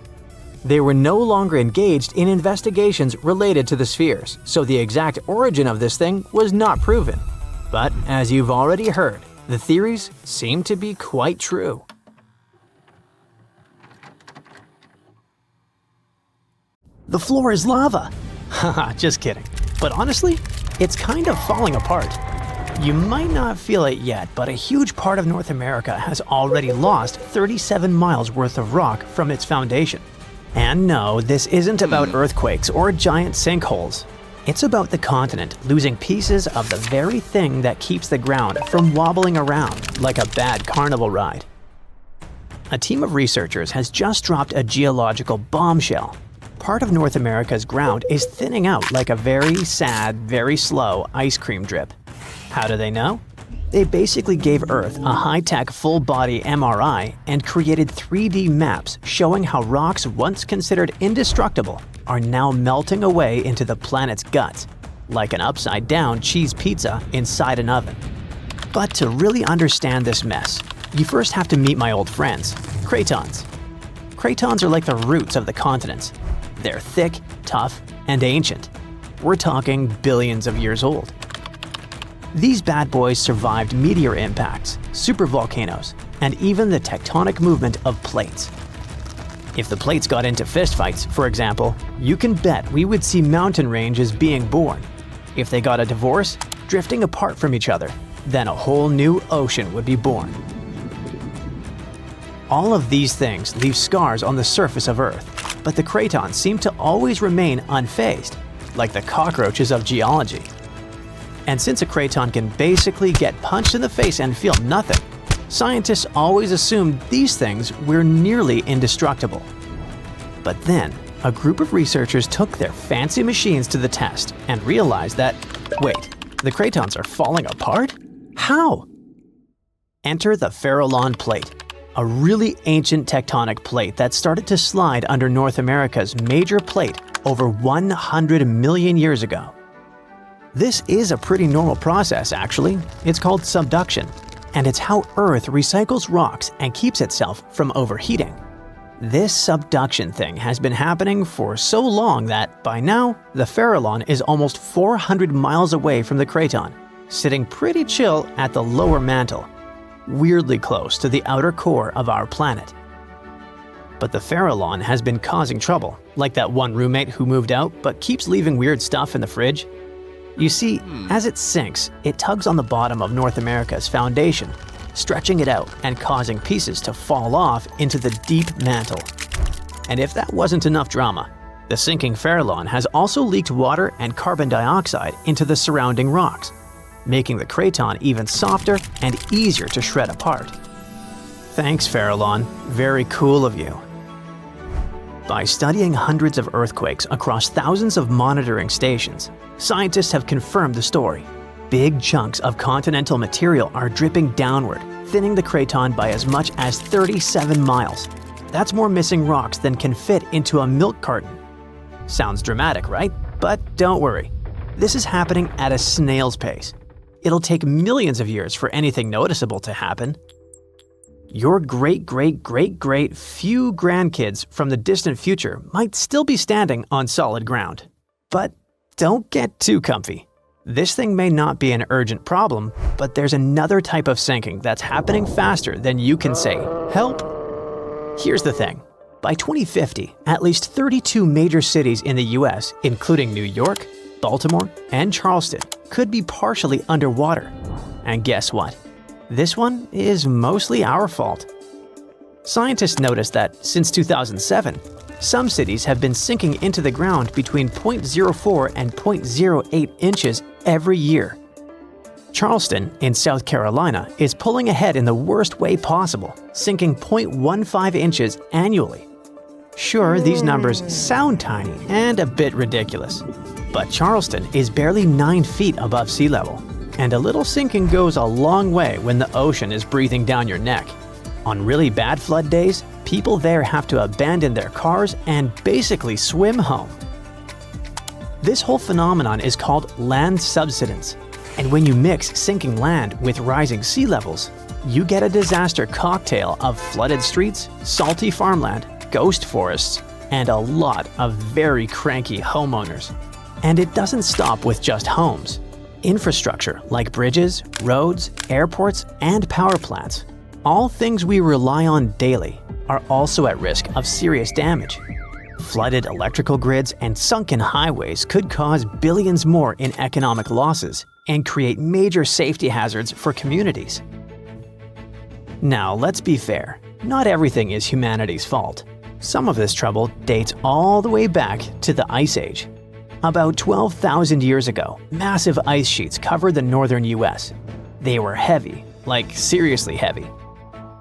They were no longer engaged in investigations related to the spheres, so the exact origin of this thing was not proven. But as you've already heard, the theories seem to be quite true. The floor is lava. Haha, just kidding. But honestly, it's kind of falling apart. You might not feel it yet, but a huge part of North America has already lost 37 miles worth of rock from its foundation. And no, this isn't about earthquakes or giant sinkholes. It's about the continent losing pieces of the very thing that keeps the ground from wobbling around like a bad carnival ride. A team of researchers has just dropped a geological bombshell. Part of North America's ground is thinning out like a very sad, very slow ice cream drip. How do they know? They basically gave Earth a high-tech full-body MRI and created 3D maps showing how rocks once considered indestructible are now melting away into the planet's guts, like an upside-down cheese pizza inside an oven. But to really understand this mess, you first have to meet my old friends, cratons. Cratons are like the roots of the continents. They're thick, tough, and ancient. We're talking billions of years old. These bad boys survived meteor impacts, supervolcanoes, and even the tectonic movement of plates. If the plates got into fistfights, for example, you can bet we would see mountain ranges being born. If they got a divorce, drifting apart from each other. then a whole new ocean would be born. All of these things leave scars on the surface of Earth, but the cratons seem to always remain unfazed, like the cockroaches of geology. And since a craton can basically get punched in the face and feel nothing, scientists always assumed these things were nearly indestructible. But then, a group of researchers took their fancy machines to the test and realized that, wait, the cratons are falling apart? How? Enter the Farallon Plate, a really ancient tectonic plate that started to slide under North America's major plate over 100 million years ago. This is a pretty normal process, actually. It's called subduction, and it's how Earth recycles rocks and keeps itself from overheating. This subduction thing has been happening for so long that, by now, the Farallon is almost 400 miles away from the craton, sitting pretty chill at the lower mantle, weirdly close to the outer core of our planet. But the Farallon has been causing trouble, like that one roommate who moved out but keeps leaving weird stuff in the fridge. You see, as it sinks, it tugs on the bottom of North America's foundation, stretching it out and causing pieces to fall off into the deep mantle. And if that wasn't enough drama, the sinking Farallon has also leaked water and carbon dioxide into the surrounding rocks, making the craton even softer and easier to shred apart. Thanks, Farallon. Very cool of you. By studying hundreds of earthquakes across thousands of monitoring stations, scientists have confirmed the story. Big chunks of continental material are dripping downward, thinning the craton by as much as 37 miles. That's more missing rocks than can fit into a milk carton. Sounds dramatic, right? But don't worry. This is happening at a snail's pace. It'll take millions of years for anything noticeable to happen. Your great-great-great-great few grandkids from the distant future might still be standing on solid ground. But don't get too comfy. This thing may not be an urgent problem, but there's another type of sinking that's happening faster than you can say, "Help." Here's the thing. By 2050, at least 32 major cities in the US, including New York, Baltimore, and Charleston, could be partially underwater. And guess what? This one is mostly our fault. Scientists noticed that since 2007, some cities have been sinking into the ground between 0.04 and 0.08 inches every year. Charleston, in South Carolina, is pulling ahead in the worst way possible, sinking 0.15 inches annually. Sure, these numbers sound tiny and a bit ridiculous, but Charleston is barely 9 feet above sea level, and a little sinking goes a long way when the ocean is breathing down your neck. On really bad flood days, people there have to abandon their cars and basically swim home. This whole phenomenon is called land subsidence, and when you mix sinking land with rising sea levels, you get a disaster cocktail of flooded streets, salty farmland, ghost forests, and a lot of very cranky homeowners. And it doesn't stop with just homes. Infrastructure like bridges, roads, airports, and power plants, all things we rely on daily, are also at risk of serious damage. Flooded electrical grids and sunken highways could cause billions more in economic losses and create major safety hazards for communities. Now, let's be fair. Not everything is humanity's fault. Some of this trouble dates all the way back to the Ice Age. About 12,000 years ago, massive ice sheets covered the northern US. They were heavy, like seriously heavy.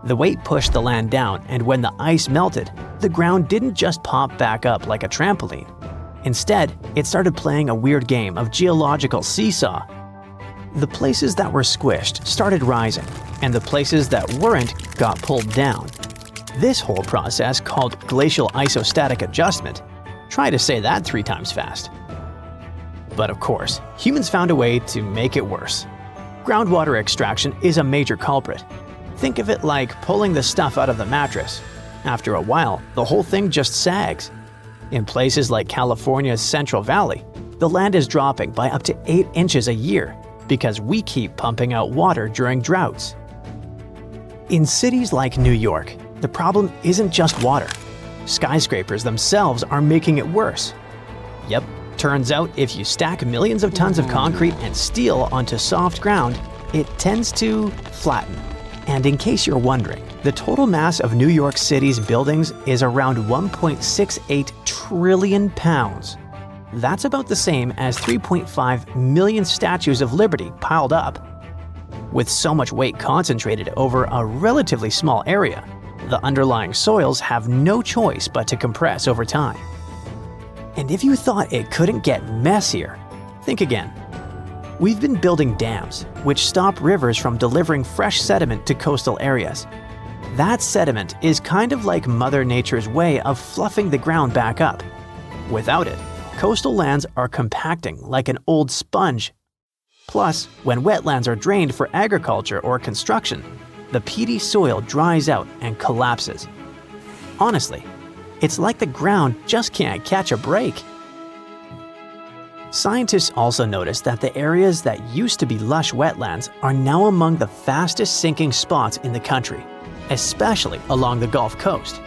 The weight pushed the land down, and when the ice melted, the ground didn't just pop back up like a trampoline. Instead, it started playing a weird game of geological seesaw. The places that were squished started rising, and the places that weren't got pulled down. This whole process, called glacial isostatic adjustment, try to say that 3 times fast. But of course, humans found a way to make it worse. Groundwater extraction is a major culprit. Think of it like pulling the stuff out of the mattress. After a while, the whole thing just sags. In places like California's Central Valley, the land is dropping by up to 8 inches a year because we keep pumping out water during droughts. In cities like New York, the problem isn't just water. Skyscrapers themselves are making it worse. Yep, turns out if you stack millions of tons of concrete and steel onto soft ground, it tends to flatten. And in case you're wondering, the total mass of New York City's buildings is around 1.68 trillion pounds. That's about the same as 3.5 million statues of liberty piled up. With so much weight concentrated over a relatively small area, the underlying soils have no choice but to compress over time. And if you thought it couldn't get messier, think again. We've been building dams, which stop rivers from delivering fresh sediment to coastal areas. That sediment is kind of like Mother Nature's way of fluffing the ground back up. Without it, coastal lands are compacting like an old sponge. Plus, when wetlands are drained for agriculture or construction, the peaty soil dries out and collapses. Honestly, it's like the ground just can't catch a break. Scientists also noticed that the areas that used to be lush wetlands are now among the fastest sinking spots in the country, especially along the Gulf Coast.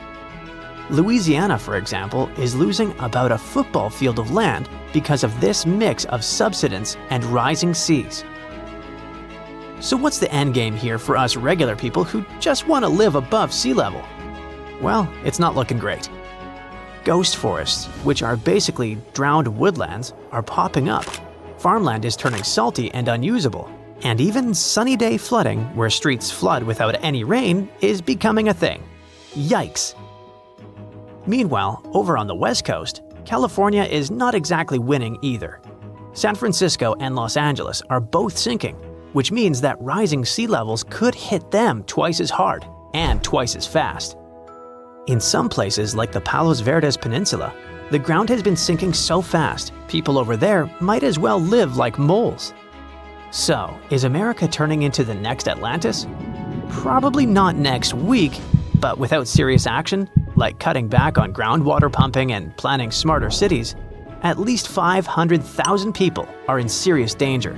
Louisiana, for example, is losing about a football field of land because of this mix of subsidence and rising seas. So what's the endgame here for us regular people who just want to live above sea level? Well, it's not looking great. Ghost forests, which are basically drowned woodlands, are popping up. Farmland is turning salty and unusable. And even sunny day flooding, where streets flood without any rain, is becoming a thing. Yikes! Meanwhile, over on the West Coast, California is not exactly winning either. San Francisco and Los Angeles are both sinking, which means that rising sea levels could hit them twice as hard and twice as fast. In some places like the Palos Verdes Peninsula, the ground has been sinking so fast, people over there might as well live like moles. So, is America turning into the next Atlantis? Probably not next week, but without serious action, like cutting back on groundwater pumping and planning smarter cities, at least 500,000 people are in serious danger.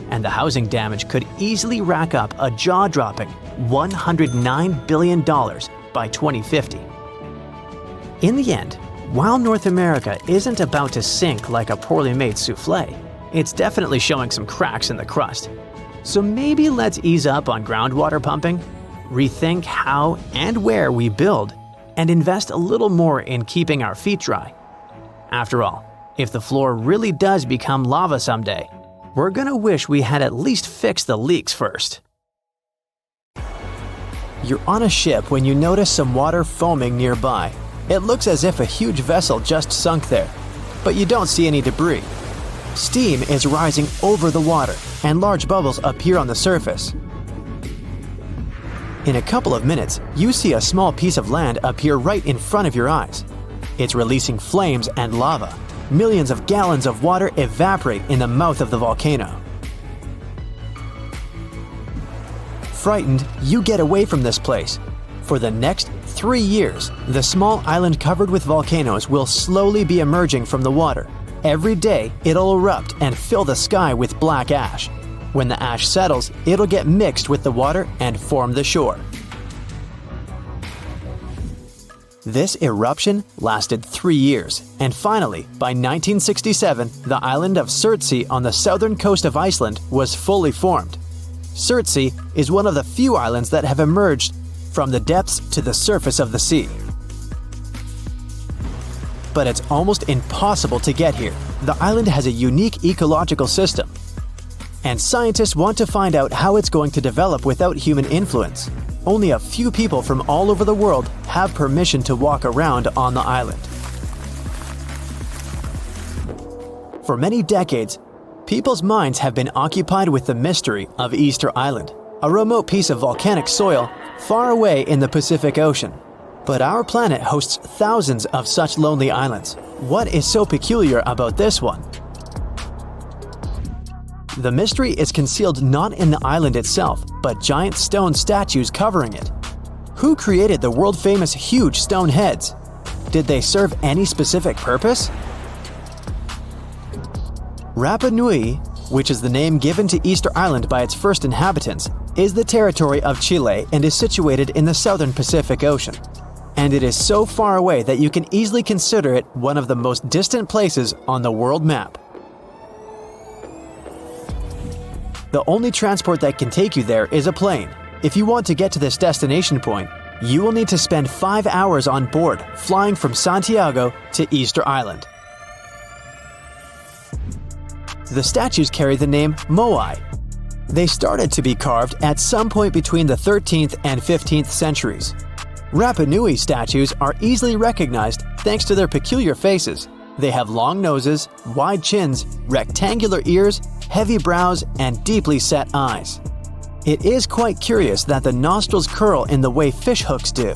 And the housing damage could easily rack up a jaw-dropping $109 billion by 2050. In the end, while North America isn't about to sink like a poorly made souffle, it's definitely showing some cracks in the crust. So maybe let's ease up on groundwater pumping, rethink how and where we build, and invest a little more in keeping our feet dry. After all, if the floor really does become lava someday, we're gonna wish we had at least fixed the leaks first. You're on a ship when you notice some water foaming nearby. It looks as if a huge vessel just sunk there, but you don't see any debris. Steam is rising over the water, and large bubbles appear on the surface. In a couple of minutes, you see a small piece of land appear right in front of your eyes. It's releasing flames and lava. Millions of gallons of water evaporate in the mouth of the volcano. Frightened, you get away from this place. For the next 3 years, the small island covered with volcanoes will slowly be emerging from the water. Every day, it'll erupt and fill the sky with black ash. When the ash settles, it'll get mixed with the water and form the shore. This eruption lasted 3 years, and finally, by 1967, the island of Certzi on the southern coast of Iceland was fully formed. Certzi is one of the few islands that have emerged from the depths to the surface of the sea. But it's almost impossible to get here. The island has a unique ecological system, and scientists want to find out how it's going to develop without human influence. Only a few people from all over the world have permission to walk around on the island. For many decades, people's minds have been occupied with the mystery of Easter Island, a remote piece of volcanic soil far away in the Pacific Ocean. But our planet hosts thousands of such lonely islands. What is so peculiar about this one? The mystery is concealed not in the island itself, but giant stone statues covering it. Who created the world-famous huge stone heads? Did they serve any specific purpose? Rapa Nui, which is the name given to Easter Island by its first inhabitants, is the territory of Chile and is situated in the southern Pacific Ocean. And it is so far away that you can easily consider it one of the most distant places on the world map. The only transport that can take you there is a plane. If you want to get to this destination point, you will need to spend 5 hours on board, flying from Santiago to Easter Island. The statues carry the name Moai. They started to be carved at some point between the 13th and 15th centuries. Rapa Nui statues are easily recognized thanks to their peculiar faces. They have long noses, wide chins, rectangular ears, heavy brows, and deeply set eyes. It is quite curious that the nostrils curl in the way fish hooks do.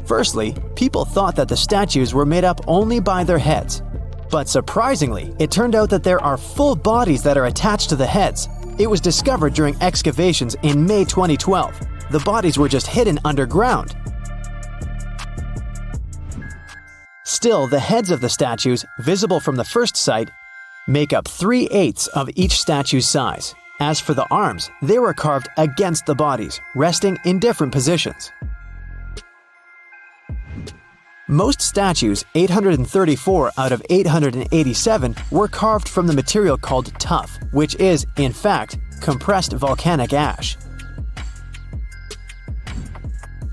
Firstly, people thought that the statues were made up only by their heads. But surprisingly, it turned out that there are full bodies that are attached to the heads. It was discovered during excavations in May 2012. The bodies were just hidden underground. Still, the heads of the statues, visible from the first site, make up 3/8 of each statue's size. As for the arms, they were carved against the bodies, resting in different positions. Most statues, 834 out of 887, were carved from the material called tuff, which is, in fact, compressed volcanic ash.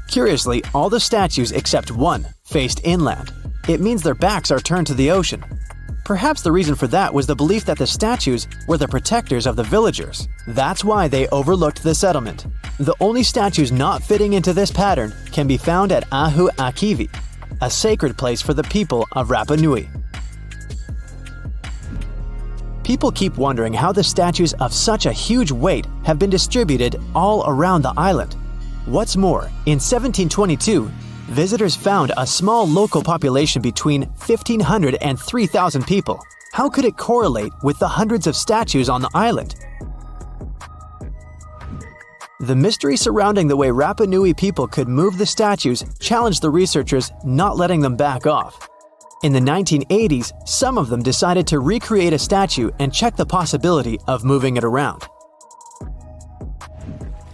Curiously, all the statues except one faced inland. It means their backs are turned to the ocean. Perhaps the reason for that was the belief that the statues were the protectors of the villagers. That's why they overlooked the settlement. The only statues not fitting into this pattern can be found at Ahu Akivi, a sacred place for the people of Rapa Nui. People keep wondering how the statues of such a huge weight have been distributed all around the island. What's more, in 1722, visitors found a small local population between 1,500 and 3,000 people. How could it correlate with the hundreds of statues on the island? The mystery surrounding the way Rapa Nui people could move the statues challenged the researchers, not letting them back off. In the 1980s, some of them decided to recreate a statue and check the possibility of moving it around.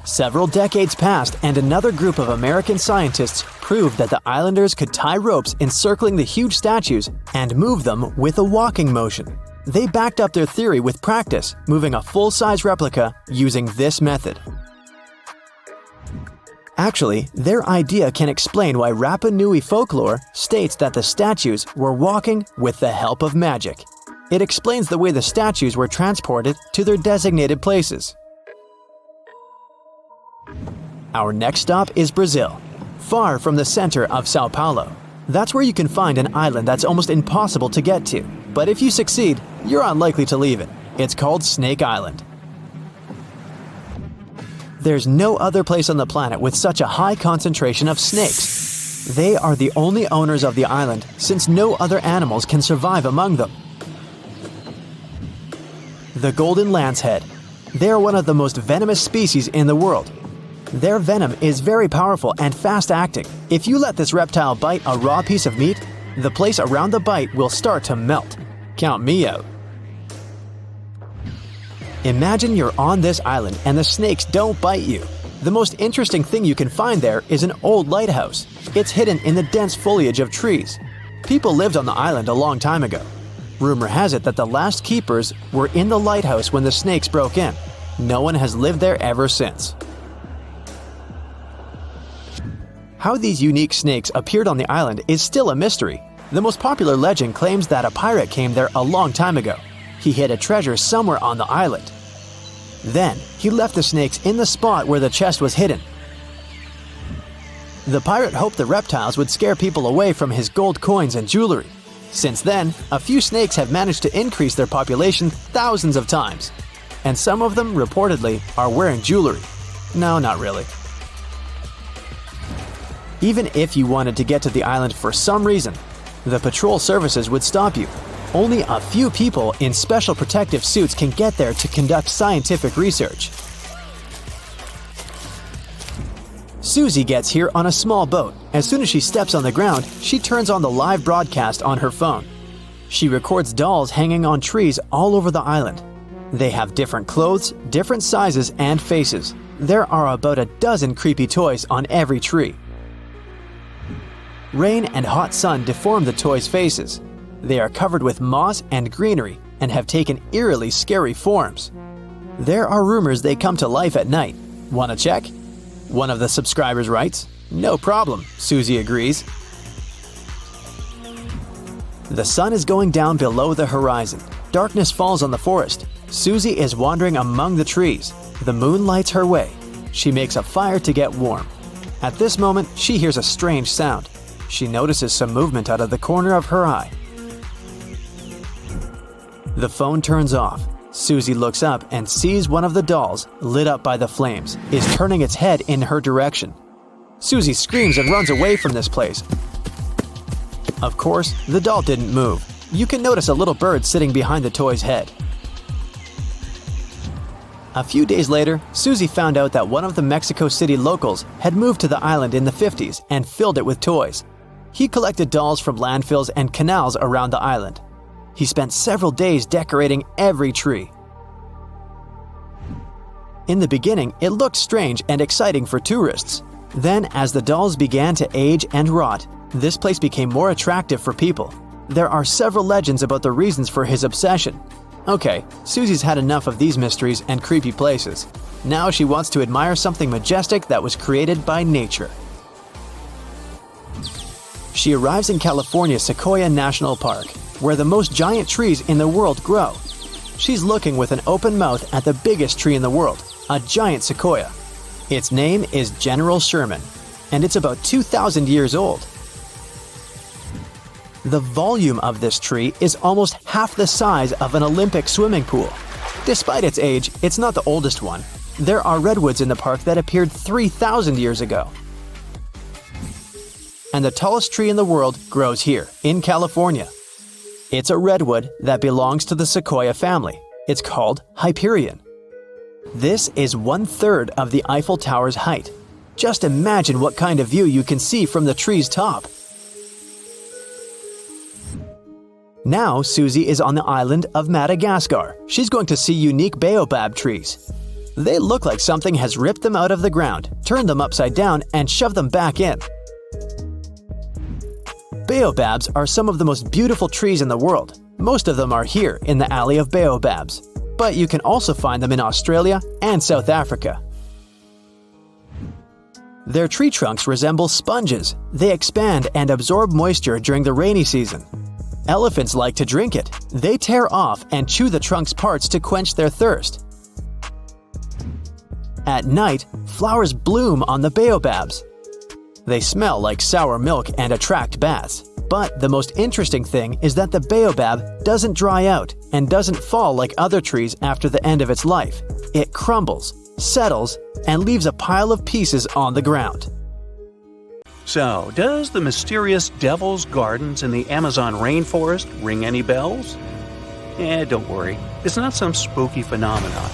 Several decades passed, and another group of American scientists proved that the islanders could tie ropes encircling the huge statues and move them with a walking motion. They backed up their theory with practice, moving a full-size replica using this method. Actually, their idea can explain why Rapa Nui folklore states that the statues were walking with the help of magic. It explains the way the statues were transported to their designated places. Our next stop is Brazil, far from the center of Sao Paulo. That's where you can find an island that's almost impossible to get to, but if you succeed, you're unlikely to leave it. It's called Snake Island. There's no other place on the planet with such a high concentration of snakes. They are the only owners of the island, since no other animals can survive among them. The golden lancehead. They are one of the most venomous species in the world. Their venom is very powerful and fast-acting. If you let this reptile bite a raw piece of meat, the place around the bite will start to melt. Count me out. Imagine you're on this island and the snakes don't bite you. The most interesting thing you can find there is an old lighthouse. It's hidden in the dense foliage of trees. People lived on the island a long time ago. Rumor has it that the last keepers were in the lighthouse when the snakes broke in. No one has lived there ever since. How these unique snakes appeared on the island is still a mystery. The most popular legend claims that a pirate came there a long time ago. He hid a treasure somewhere on the island. Then, he left the snakes in the spot where the chest was hidden. The pirate hoped the reptiles would scare people away from his gold coins and jewelry. Since then, a few snakes have managed to increase their population thousands of times. And some of them, reportedly, are wearing jewelry. No, not really. Even if you wanted to get to the island for some reason, the patrol services would stop you. Only a few people in special protective suits can get there to conduct scientific research. Susie gets here on a small boat. As soon as she steps on the ground, she turns on the live broadcast on her phone. She records dolls hanging on trees all over the island. They have different clothes, different sizes, and faces. There are about a dozen creepy toys on every tree. Rain and hot sun deform the toys' faces. They are covered with moss and greenery, and have taken eerily scary forms. There are rumors they come to life at night. Wanna check? One of the subscribers writes, "No problem," Susie agrees. The sun is going down below the horizon. Darkness falls on the forest. Susie is wandering among the trees. The moon lights her way. She makes a fire to get warm. At this moment, she hears a strange sound. She notices some movement out of the corner of her eye. The phone turns off. Susie looks up and sees one of the dolls, lit up by the flames, is turning its head in her direction. Susie screams and runs away from this place. Of course, the doll didn't move. You can notice a little bird sitting behind the toy's head. A few days later, Susie found out that one of the Mexico City locals had moved to the island in the 50s and filled it with toys. He collected dolls from landfills and canals around the island. He spent several days decorating every tree. In the beginning, it looked strange and exciting for tourists. Then, as the dolls began to age and rot, this place became more attractive for people. There are several legends about the reasons for his obsession. Okay, Susie's had enough of these mysteries and creepy places. Now she wants to admire something majestic that was created by nature. She arrives in California's Sequoia National Park, where the most giant trees in the world grow. She's looking with an open mouth at the biggest tree in the world, a giant sequoia. Its name is General Sherman, and it's about 2,000 years old. The volume of this tree is almost half the size of an Olympic swimming pool. Despite its age, it's not the oldest one. There are redwoods in the park that appeared 3,000 years ago. And the tallest tree in the world grows here, in California. It's a redwood that belongs to the sequoia family. It's called Hyperion. This is 1/3 of the Eiffel Tower's height. Just imagine what kind of view you can see from the tree's top. Now Susie is on the island of Madagascar. She's going to see unique baobab trees. They look like something has ripped them out of the ground, turned them upside down, and shoved them back in. Baobabs are some of the most beautiful trees in the world. Most of them are here in the Alley of Baobabs, but you can also find them in Australia and South Africa. Their tree trunks resemble sponges. They expand and absorb moisture during the rainy season. Elephants like to drink it. They tear off and chew the trunk's parts to quench their thirst. At night, flowers bloom on the baobabs. They smell like sour milk and attract bats. But the most interesting thing is that the baobab doesn't dry out and doesn't fall like other trees after the end of its life. It crumbles, settles, and leaves a pile of pieces on the ground. So, does the mysterious Devil's Gardens in the Amazon rainforest ring any bells? Don't worry, it's not some spooky phenomenon.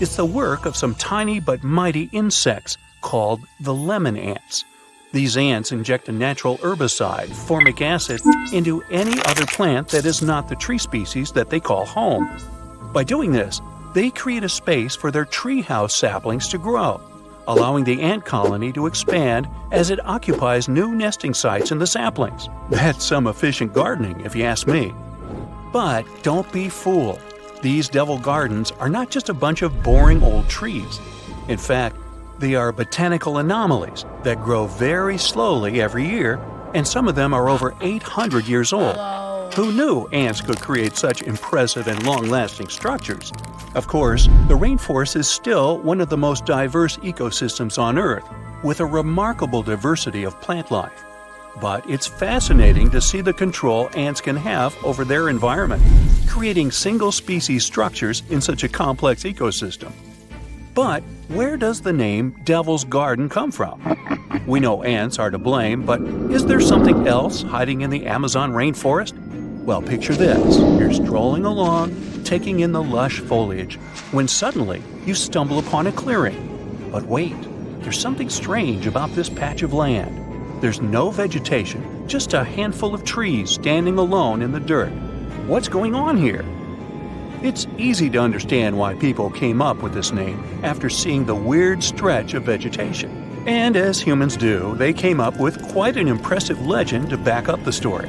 It's the work of some tiny but mighty insects called the lemon ants. These ants inject a natural herbicide, formic acid, into any other plant that is not the tree species that they call home. By doing this, they create a space for their treehouse saplings to grow, allowing the ant colony to expand as it occupies new nesting sites in the saplings. That's some efficient gardening, if you ask me. But don't be fooled. These devil gardens are not just a bunch of boring old trees. In fact, they are botanical anomalies that grow very slowly every year, and some of them are over 800 years old. Who knew ants could create such impressive and long-lasting structures? Of course, the rainforest is still one of the most diverse ecosystems on Earth, with a remarkable diversity of plant life. But it's fascinating to see the control ants can have over their environment, creating single-species structures in such a complex ecosystem. But where does the name Devil's Garden come from? We know ants are to blame, but is there something else hiding in the Amazon rainforest? Well, picture this. You're strolling along, taking in the lush foliage, when suddenly you stumble upon a clearing. But wait, there's something strange about this patch of land. There's no vegetation, just a handful of trees standing alone in the dirt. What's going on here? It's easy to understand why people came up with this name after seeing the weird stretch of vegetation. And as humans do, they came up with quite an impressive legend to back up the story.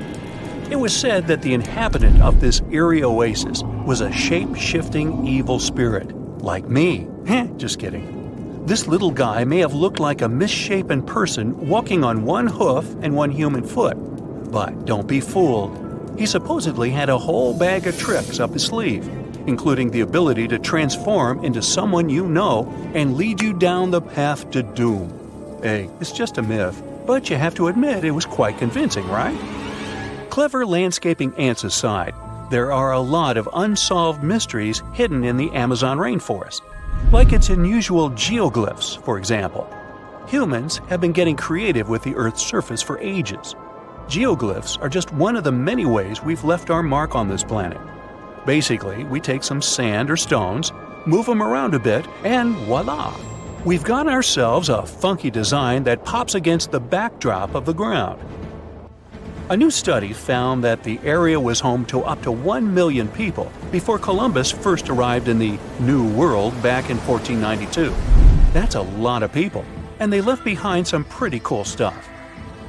It was said that the inhabitant of this eerie oasis was a shape-shifting evil spirit, like me. Just kidding. This little guy may have looked like a misshapen person walking on one hoof and one human foot. But don't be fooled. He supposedly had a whole bag of tricks up his sleeve, including the ability to transform into someone you know and lead you down the path to doom. Hey, it's just a myth, but you have to admit it was quite convincing, right? Clever landscaping ants aside, there are a lot of unsolved mysteries hidden in the Amazon rainforest, like its unusual geoglyphs, for example. Humans have been getting creative with the Earth's surface for ages. Geoglyphs are just one of the many ways we've left our mark on this planet. Basically, we take some sand or stones, move them around a bit, and voila! We've got ourselves a funky design that pops against the backdrop of the ground. A new study found that the area was home to up to 1 million people before Columbus first arrived in the New World back in 1492. That's a lot of people, and they left behind some pretty cool stuff.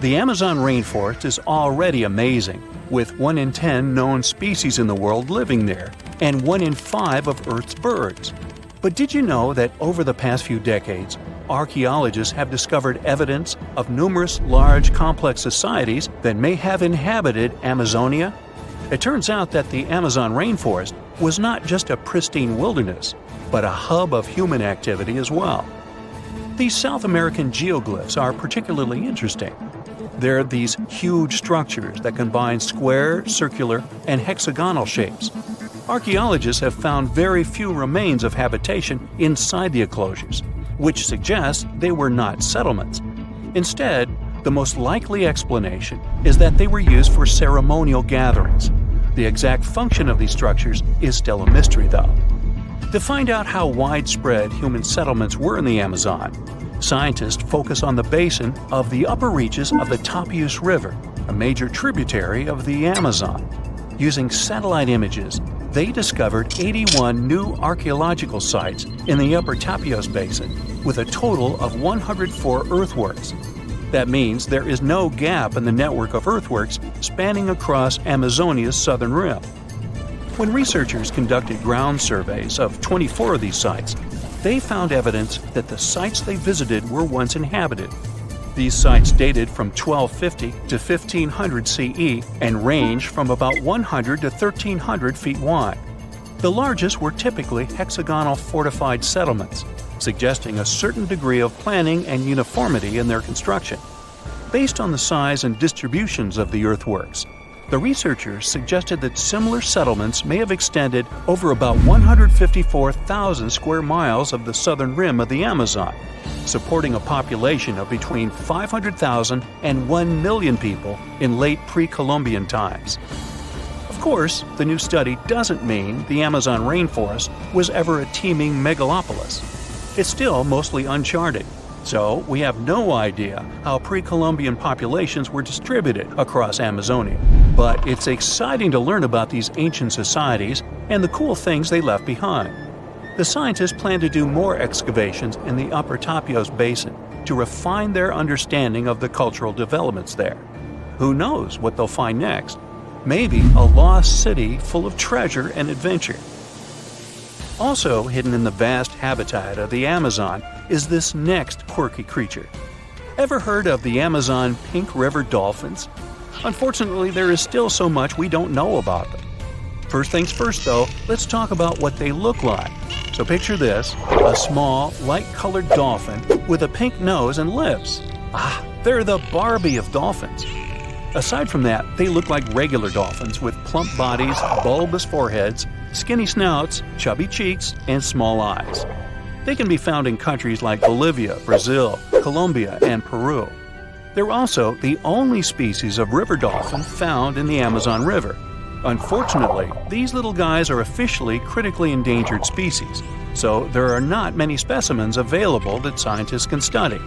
The Amazon rainforest is already amazing, with 1 in 10 known species in the world living there, and 1 in 5 of Earth's birds. But did you know that over the past few decades, archaeologists have discovered evidence of numerous large complex societies that may have inhabited Amazonia? It turns out that the Amazon rainforest was not just a pristine wilderness, but a hub of human activity as well. These South American geoglyphs are particularly interesting. They're these huge structures that combine square, circular, and hexagonal shapes. Archaeologists have found very few remains of habitation inside the enclosures, which suggests they were not settlements. Instead, the most likely explanation is that they were used for ceremonial gatherings. The exact function of these structures is still a mystery, though. To find out how widespread human settlements were in the Amazon, scientists focus on the basin of the upper reaches of the Tapias River, a major tributary of the Amazon. Using satellite images, they discovered 81 new archaeological sites in the upper Tapias Basin, with a total of 104 earthworks. That means there is no gap in the network of earthworks spanning across Amazonia's southern rim. When researchers conducted ground surveys of 24 of these sites, they found evidence that the sites they visited were once inhabited. These sites dated from 1250 to 1500 CE and ranged from about 100 to 1300 feet wide. The largest were typically hexagonal fortified settlements, suggesting a certain degree of planning and uniformity in their construction. Based on the size and distributions of the earthworks, the researchers suggested that similar settlements may have extended over about 154,000 square miles of the southern rim of the Amazon, supporting a population of between 500,000 and 1 million people in late pre-Columbian times. Of course, the new study doesn't mean the Amazon rainforest was ever a teeming megalopolis. It's still mostly uncharted, so we have no idea how pre-Columbian populations were distributed across Amazonia. But it's exciting to learn about these ancient societies and the cool things they left behind. The scientists plan to do more excavations in the upper Tapias Basin to refine their understanding of the cultural developments there. Who knows what they'll find next? Maybe a lost city full of treasure and adventure. Also hidden in the vast habitat of the Amazon is this next quirky creature. Ever heard of the Amazon pink river dolphins? Unfortunately, there is still so much we don't know about them. First things first, though, let's talk about what they look like. So picture this, a small, light-colored dolphin with a pink nose and lips. They're the Barbie of dolphins. Aside from that, they look like regular dolphins with plump bodies, bulbous foreheads, skinny snouts, chubby cheeks, and small eyes. They can be found in countries like Bolivia, Brazil, Colombia, and Peru. They're also the only species of river dolphin found in the Amazon River. Unfortunately, these little guys are officially critically endangered species, so there are not many specimens available that scientists can study.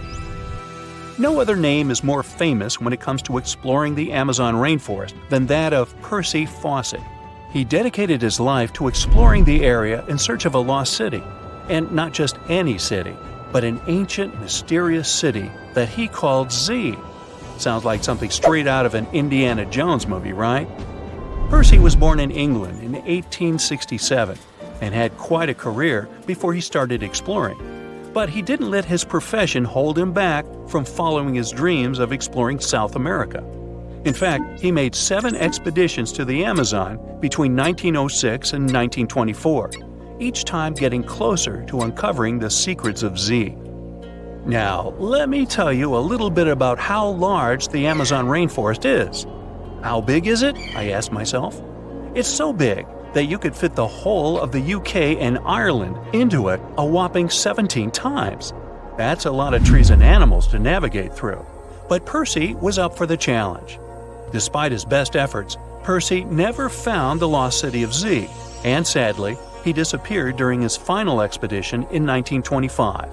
No other name is more famous when it comes to exploring the Amazon rainforest than that of Percy Fawcett. He dedicated his life to exploring the area in search of a lost city, and not just any city, but an ancient, mysterious city that he called Z. Sounds like something straight out of an Indiana Jones movie, right? Percy was born in England in 1867 and had quite a career before he started exploring. But he didn't let his profession hold him back from following his dreams of exploring South America. In fact, he made 7 expeditions to the Amazon between 1906 and 1924, each time getting closer to uncovering the secrets of Z. Now, let me tell you a little bit about how large the Amazon rainforest is. How big is it? I asked myself. It's so big that you could fit the whole of the UK and Ireland into it a whopping 17 times. That's a lot of trees and animals to navigate through. But Percy was up for the challenge. Despite his best efforts, Percy never found the lost city of Z, and sadly, he disappeared during his final expedition in 1925.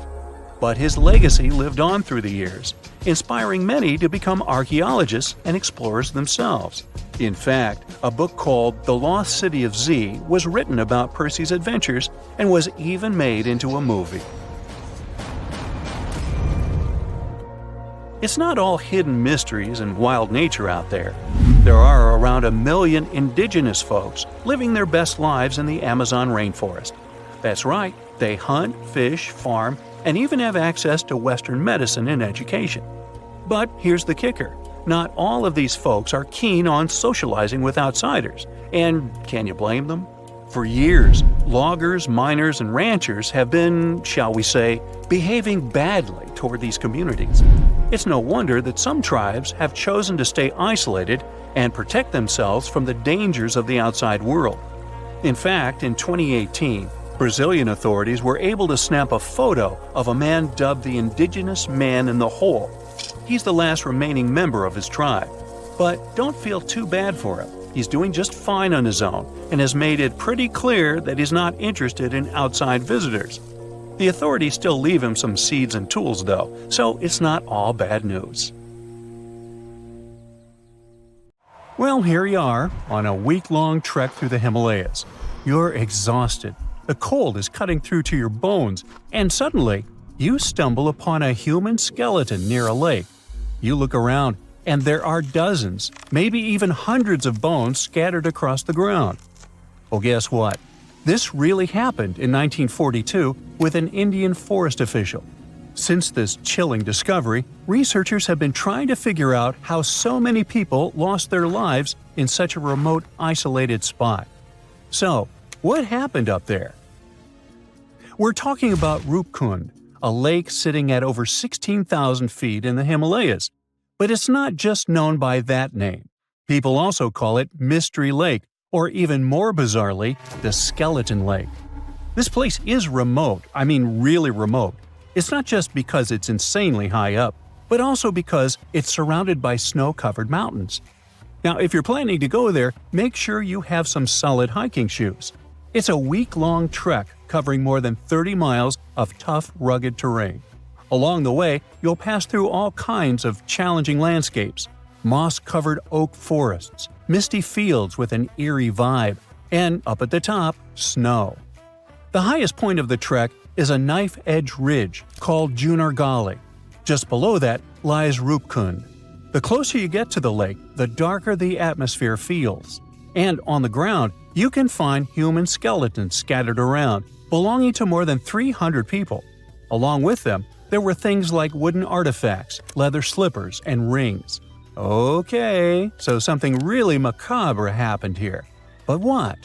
But his legacy lived on through the years, inspiring many to become archaeologists and explorers themselves. In fact, a book called The Lost City of Z was written about Percy's adventures and was even made into a movie. It's not all hidden mysteries and wild nature out there. There are around 1 million indigenous folks living their best lives in the Amazon rainforest. That's right, they hunt, fish, farm, and even have access to Western medicine and education. But here's the kicker. Not all of these folks are keen on socializing with outsiders, and can you blame them? For years, loggers, miners, and ranchers have been, shall we say, behaving badly toward these communities. It's no wonder that some tribes have chosen to stay isolated and protect themselves from the dangers of the outside world. In fact, in 2018, Brazilian authorities were able to snap a photo of a man dubbed the Indigenous Man in the Hole. He's the last remaining member of his tribe. But don't feel too bad for him. He's doing just fine on his own and has made it pretty clear that he's not interested in outside visitors. The authorities still leave him some seeds and tools though, so it's not all bad news. Well, here you are, on a week-long trek through the Himalayas. You're exhausted. The cold is cutting through to your bones, and suddenly, you stumble upon a human skeleton near a lake. You look around, and there are dozens, maybe even hundreds of bones scattered across the ground. Well, guess what? This really happened in 1942 with an Indian forest official. Since this chilling discovery, researchers have been trying to figure out how so many people lost their lives in such a remote, isolated spot. So, what happened up there? We're talking about Rupkund, a lake sitting at over 16,000 feet in the Himalayas. But it's not just known by that name. People also call it Mystery Lake, or even more bizarrely, the Skeleton Lake. This place is remote, I mean really remote. It's not just because it's insanely high up, but also because it's surrounded by snow-covered mountains. Now, if you're planning to go there, make sure you have some solid hiking shoes. It's a week-long trek covering more than 30 miles of tough, rugged terrain. Along the way, you'll pass through all kinds of challenging landscapes, moss-covered oak forests, misty fields with an eerie vibe, and up at the top, snow. The highest point of the trek is a knife-edge ridge called Junargali. Just below that lies Rupkund. The closer you get to the lake, the darker the atmosphere feels. And on the ground, you can find human skeletons scattered around, belonging to more than 300 people. Along with them, there were things like wooden artifacts, leather slippers, and rings. Okay, so something really macabre happened here. But what?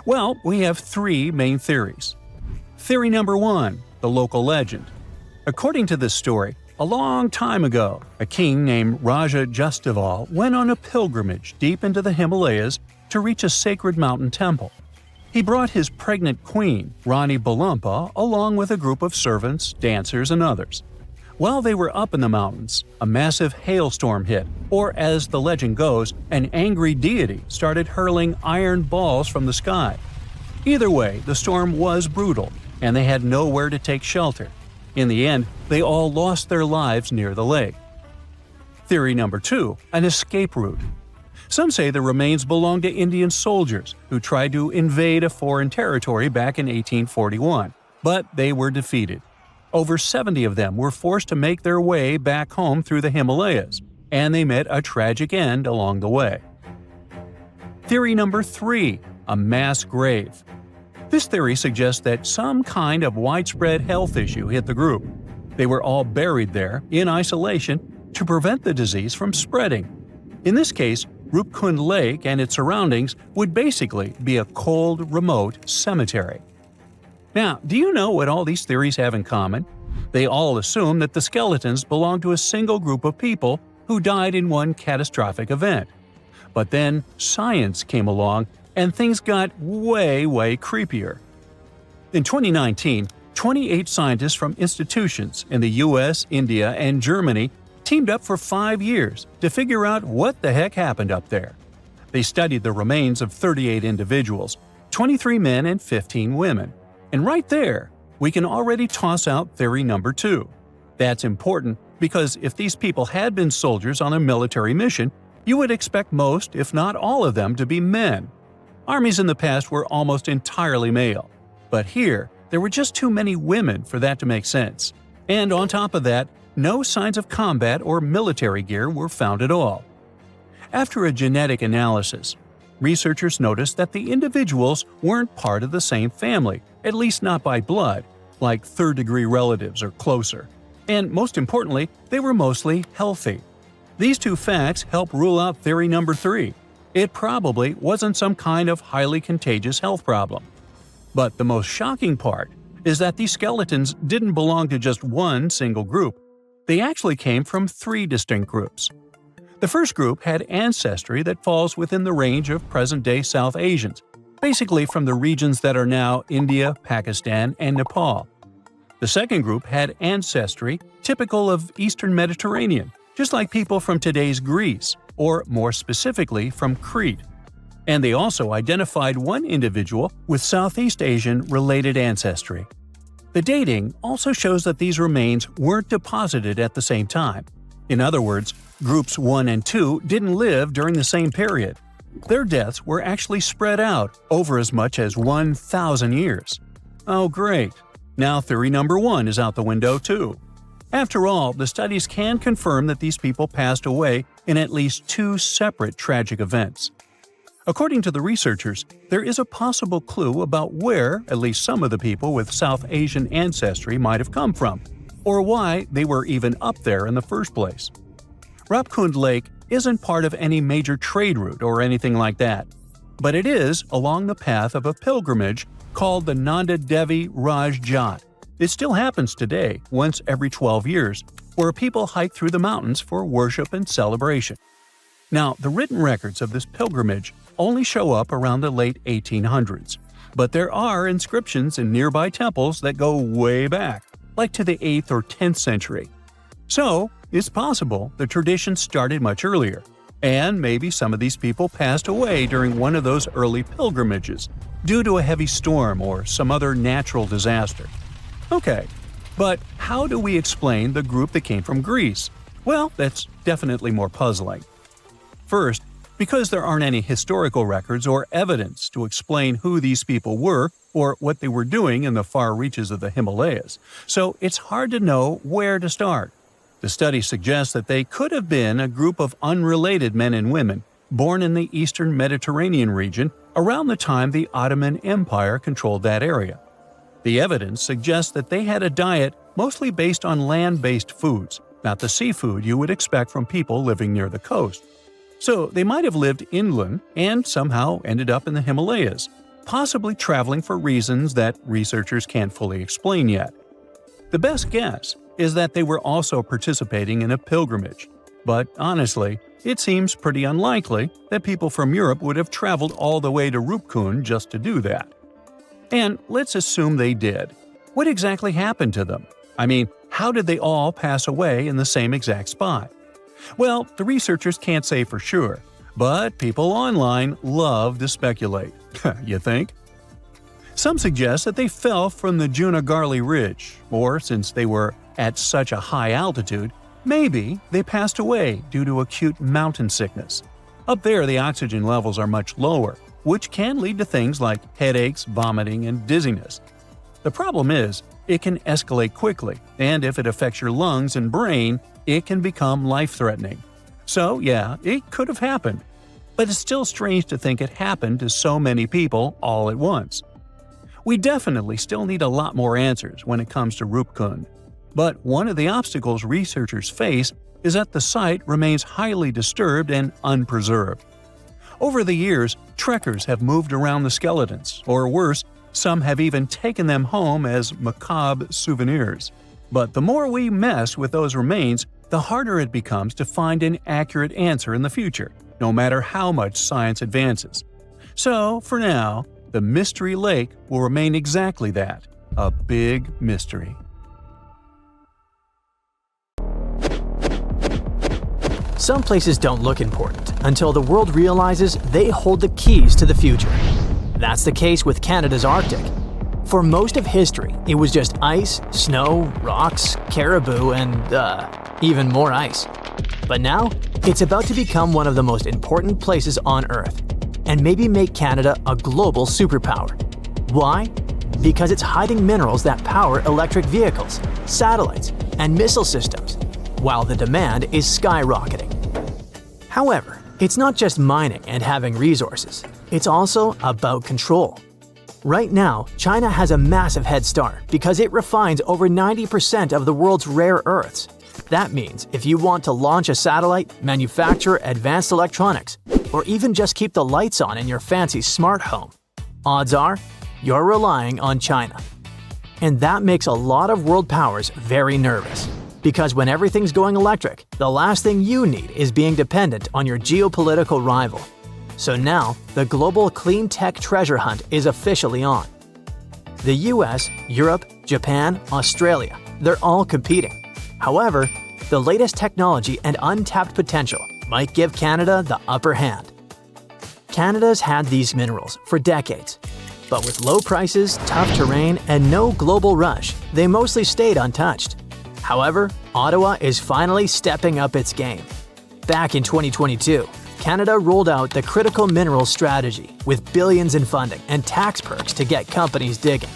Well, we have 3 main theories. Theory number 1, the local legend. According to this story, a long time ago, a king named Raja Justival went on a pilgrimage deep into the Himalayas to reach a sacred mountain temple. He brought his pregnant queen, Rani Balumpa, along with a group of servants, dancers, and others. While they were up in the mountains, a massive hailstorm hit, or as the legend goes, an angry deity started hurling iron balls from the sky. Either way, the storm was brutal, and they had nowhere to take shelter. In the end, they all lost their lives near the lake. Theory number 2, an escape route. Some say the remains belong to Indian soldiers who tried to invade a foreign territory back in 1841, but they were defeated. Over 70 of them were forced to make their way back home through the Himalayas, and they met a tragic end along the way. Theory number 3. A mass grave. This theory suggests that some kind of widespread health issue hit the group. They were all buried there, in isolation, to prevent the disease from spreading. In this case, Rupkund Lake and its surroundings would basically be a cold, remote cemetery. Now, do you know what all these theories have in common? They all assume that the skeletons belong to a single group of people who died in one catastrophic event. But then science came along and things got way creepier. In 2019, 28 scientists from institutions in the US, India, and Germany teamed up for 5 years to figure out what the heck happened up there. They studied the remains of 38 individuals, 23 men and 15 women. And right there, we can already toss out theory number 2. That's important because if these people had been soldiers on a military mission, you would expect most, if not all of them, to be men. Armies in the past were almost entirely male. But here, there were just too many women for that to make sense. And on top of that, no signs of combat or military gear were found at all. After a genetic analysis, researchers noticed that the individuals weren't part of the same family, at least not by blood, like third-degree relatives or closer. And most importantly, they were mostly healthy. These two facts help rule out theory number 3. It probably wasn't some kind of highly contagious health problem. But the most shocking part is that these skeletons didn't belong to just one single group. They actually came from 3 distinct groups. The first group had ancestry that falls within the range of present-day South Asians, basically from the regions that are now India, Pakistan, and Nepal. The second group had ancestry typical of Eastern Mediterranean, just like people from today's Greece, or more specifically from Crete. And they also identified one individual with Southeast Asian-related ancestry. The dating also shows that these remains weren't deposited at the same time. In other words, groups 1 and 2 didn't live during the same period. Their deaths were actually spread out over as much as 1,000 years. Oh great, now theory number 1 is out the window too. After all, the studies can confirm that these people passed away in at least 2 separate tragic events. According to the researchers, there is a possible clue about where at least some of the people with South Asian ancestry might have come from, or why they were even up there in the first place. Rupkund Lake isn't part of any major trade route or anything like that, but it is along the path of a pilgrimage called the Nanda Devi Raj Jat. It still happens today, once every 12 years, where people hike through the mountains for worship and celebration. Now, the written records of this pilgrimage only show up around the late 1800s, but there are inscriptions in nearby temples that go way back, like to the 8th or 10th century. So, it's possible the tradition started much earlier, and maybe some of these people passed away during one of those early pilgrimages, due to a heavy storm or some other natural disaster. Okay, but how do we explain the group that came from Greece? Well, that's definitely more puzzling. First, because there aren't any historical records or evidence to explain who these people were or what they were doing in the far reaches of the Himalayas, so it's hard to know where to start. The study suggests that they could have been a group of unrelated men and women born in the Eastern Mediterranean region around the time the Ottoman Empire controlled that area. The evidence suggests that they had a diet mostly based on land-based foods, not the seafood you would expect from people living near the coast. So they might have lived inland and somehow ended up in the Himalayas, possibly traveling for reasons that researchers can't fully explain yet. The best guess is that they were also participating in a pilgrimage, but honestly, it seems pretty unlikely that people from Europe would have traveled all the way to Rupkund just to do that. And let's assume they did. What exactly happened to them? I mean, how did they all pass away in the same exact spot? Well, the researchers can't say for sure, but people online love to speculate. You think? Some suggest that they fell from the Junagarli Ridge, or since they were at such a high altitude, maybe they passed away due to acute mountain sickness. Up there, the oxygen levels are much lower, which can lead to things like headaches, vomiting, and dizziness. The problem is, it can escalate quickly, and if it affects your lungs and brain, it can become life-threatening. So yeah, it could have happened. But it's still strange to think it happened to so many people all at once. We definitely still need a lot more answers when it comes to Rupkund. But one of the obstacles researchers face is that the site remains highly disturbed and unpreserved. Over the years, trekkers have moved around the skeletons, or worse, some have even taken them home as macabre souvenirs. But the more we mess with those remains, the harder it becomes to find an accurate answer in the future, no matter how much science advances. So, for now, the Mystery Lake will remain exactly that, a big mystery. Some places don't look important until the world realizes they hold the keys to the future. That's the case with Canada's Arctic. For most of history, it was just ice, snow, rocks, caribou, and, even more ice. But now, it's about to become one of the most important places on Earth, and maybe make Canada a global superpower. Why? Because it's hiding minerals that power electric vehicles, satellites, and missile systems, while the demand is skyrocketing. However, it's not just mining and having resources, it's also about control. Right now, China has a massive head start because it refines over 90% of the world's rare earths. That means if you want to launch a satellite, manufacture advanced electronics, or even just keep the lights on in your fancy smart home, odds are you're relying on China. And that makes a lot of world powers very nervous. Because when everything's going electric, the last thing you need is being dependent on your geopolitical rival. So now, the global clean tech treasure hunt is officially on. The US, Europe, Japan, Australia, they're all competing. However, the latest technology and untapped potential might give Canada the upper hand. Canada's had these minerals for decades. But with low prices, tough terrain, and no global rush, they mostly stayed untouched. However, Ottawa is finally stepping up its game. Back in 2022, Canada rolled out the Critical Minerals Strategy with billions in funding and tax perks to get companies digging.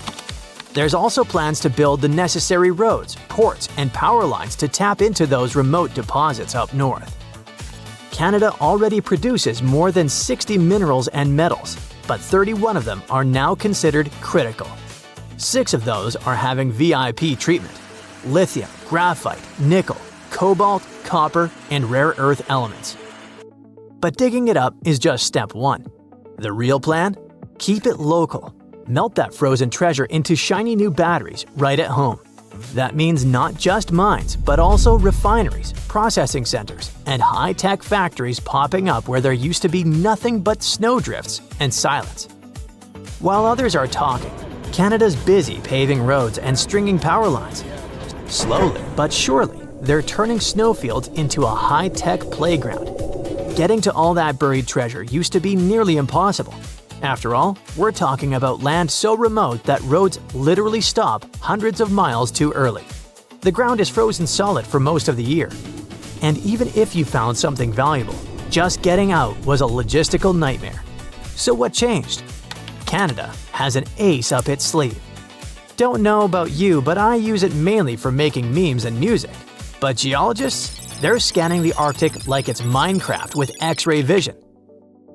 There's also plans to build the necessary roads, ports, and power lines to tap into those remote deposits up north. Canada already produces more than 60 minerals and metals, but 31 of them are now considered critical. 6 of those are having VIP treatment: lithium, graphite, nickel, cobalt, copper, and rare earth elements. But digging it up is just step 1. The real plan? Keep it local. Melt that frozen treasure into shiny new batteries right at home. That means not just mines, but also refineries, processing centers, and high-tech factories popping up where there used to be nothing but snowdrifts and silence. While others are talking, Canada's busy paving roads and stringing power lines. Slowly but surely, they're turning snowfields into a high-tech playground. Getting to all that buried treasure used to be nearly impossible. After all, we're talking about land so remote that roads literally stop hundreds of miles too early. The ground is frozen solid for most of the year. And even if you found something valuable, just getting out was a logistical nightmare. So what changed? Canada has an ace up its sleeve. Don't know about you, but I use it mainly for making memes and music. But geologists? They're scanning the Arctic like it's Minecraft with X-ray vision.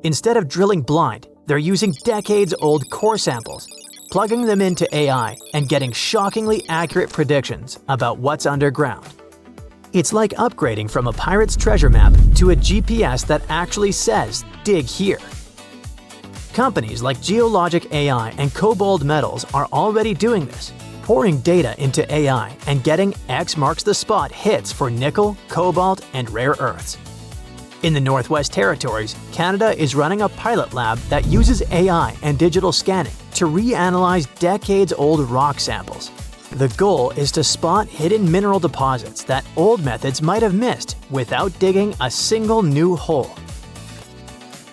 Instead of drilling blind, they're using decades-old core samples, plugging them into AI, and getting shockingly accurate predictions about what's underground. It's like upgrading from a pirate's treasure map to a GPS that actually says, "Dig here." Companies like Geological AI and Cobalt Metals are already doing this, pouring data into AI and getting X marks the spot hits for nickel, cobalt, and rare earths. In the Northwest Territories, Canada is running a pilot lab that uses AI and digital scanning to reanalyze decades-old rock samples. The goal is to spot hidden mineral deposits that old methods might have missed without digging a single new hole.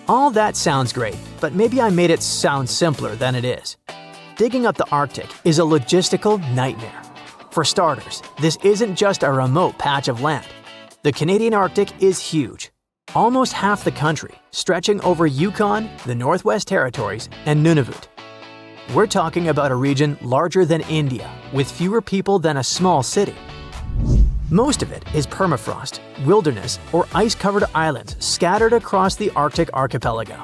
All that sounds great, but maybe I made it sound simpler than it is. Digging up the Arctic is a logistical nightmare. For starters, this isn't just a remote patch of land. The Canadian Arctic is huge. Almost half the country, stretching over Yukon, the Northwest Territories, and Nunavut. We're talking about a region larger than India, with fewer people than a small city. Most of it is permafrost, wilderness, or ice-covered islands scattered across the Arctic archipelago.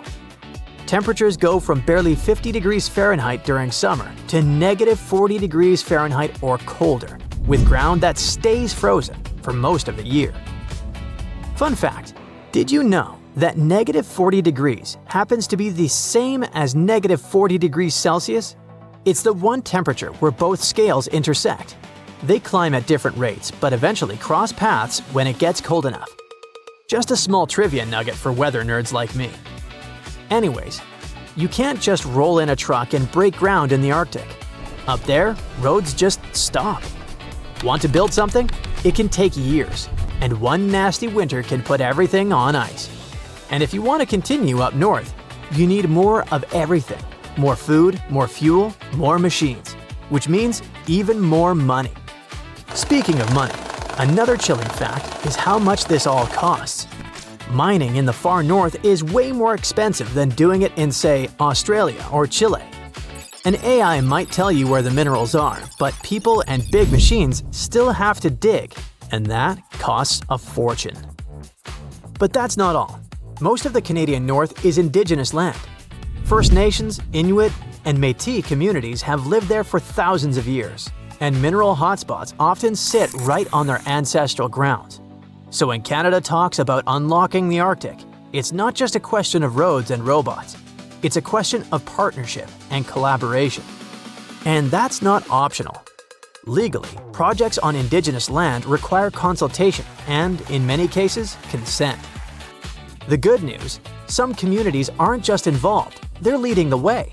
Temperatures go from barely 50 degrees Fahrenheit during summer to negative 40 degrees Fahrenheit or colder, with ground that stays frozen for most of the year. Fun fact, did you know that negative 40 degrees happens to be the same as negative 40 degrees Celsius? It's the one temperature where both scales intersect. They climb at different rates, but eventually cross paths when it gets cold enough. Just a small trivia nugget for weather nerds like me. Anyways, you can't just roll in a truck and break ground in the Arctic. Up there, roads just stop. Want to build something? It can take years, and one nasty winter can put everything on ice. And if you want to continue up north, you need more of everything. More food, more fuel, more machines, which means even more money. Speaking of money, another chilling fact is how much this all costs. Mining in the far north is way more expensive than doing it in, say, Australia or Chile. An AI might tell you where the minerals are, but people and big machines still have to dig, and that costs a fortune. But that's not all. Most of the Canadian North is Indigenous land. First Nations, Inuit, and Métis communities have lived there for thousands of years, and mineral hotspots often sit right on their ancestral grounds. So when Canada talks about unlocking the Arctic, it's not just a question of roads and robots. It's a question of partnership and collaboration. And that's not optional. Legally, projects on Indigenous land require consultation and, in many cases, consent. The good news, some communities aren't just involved, they're leading the way.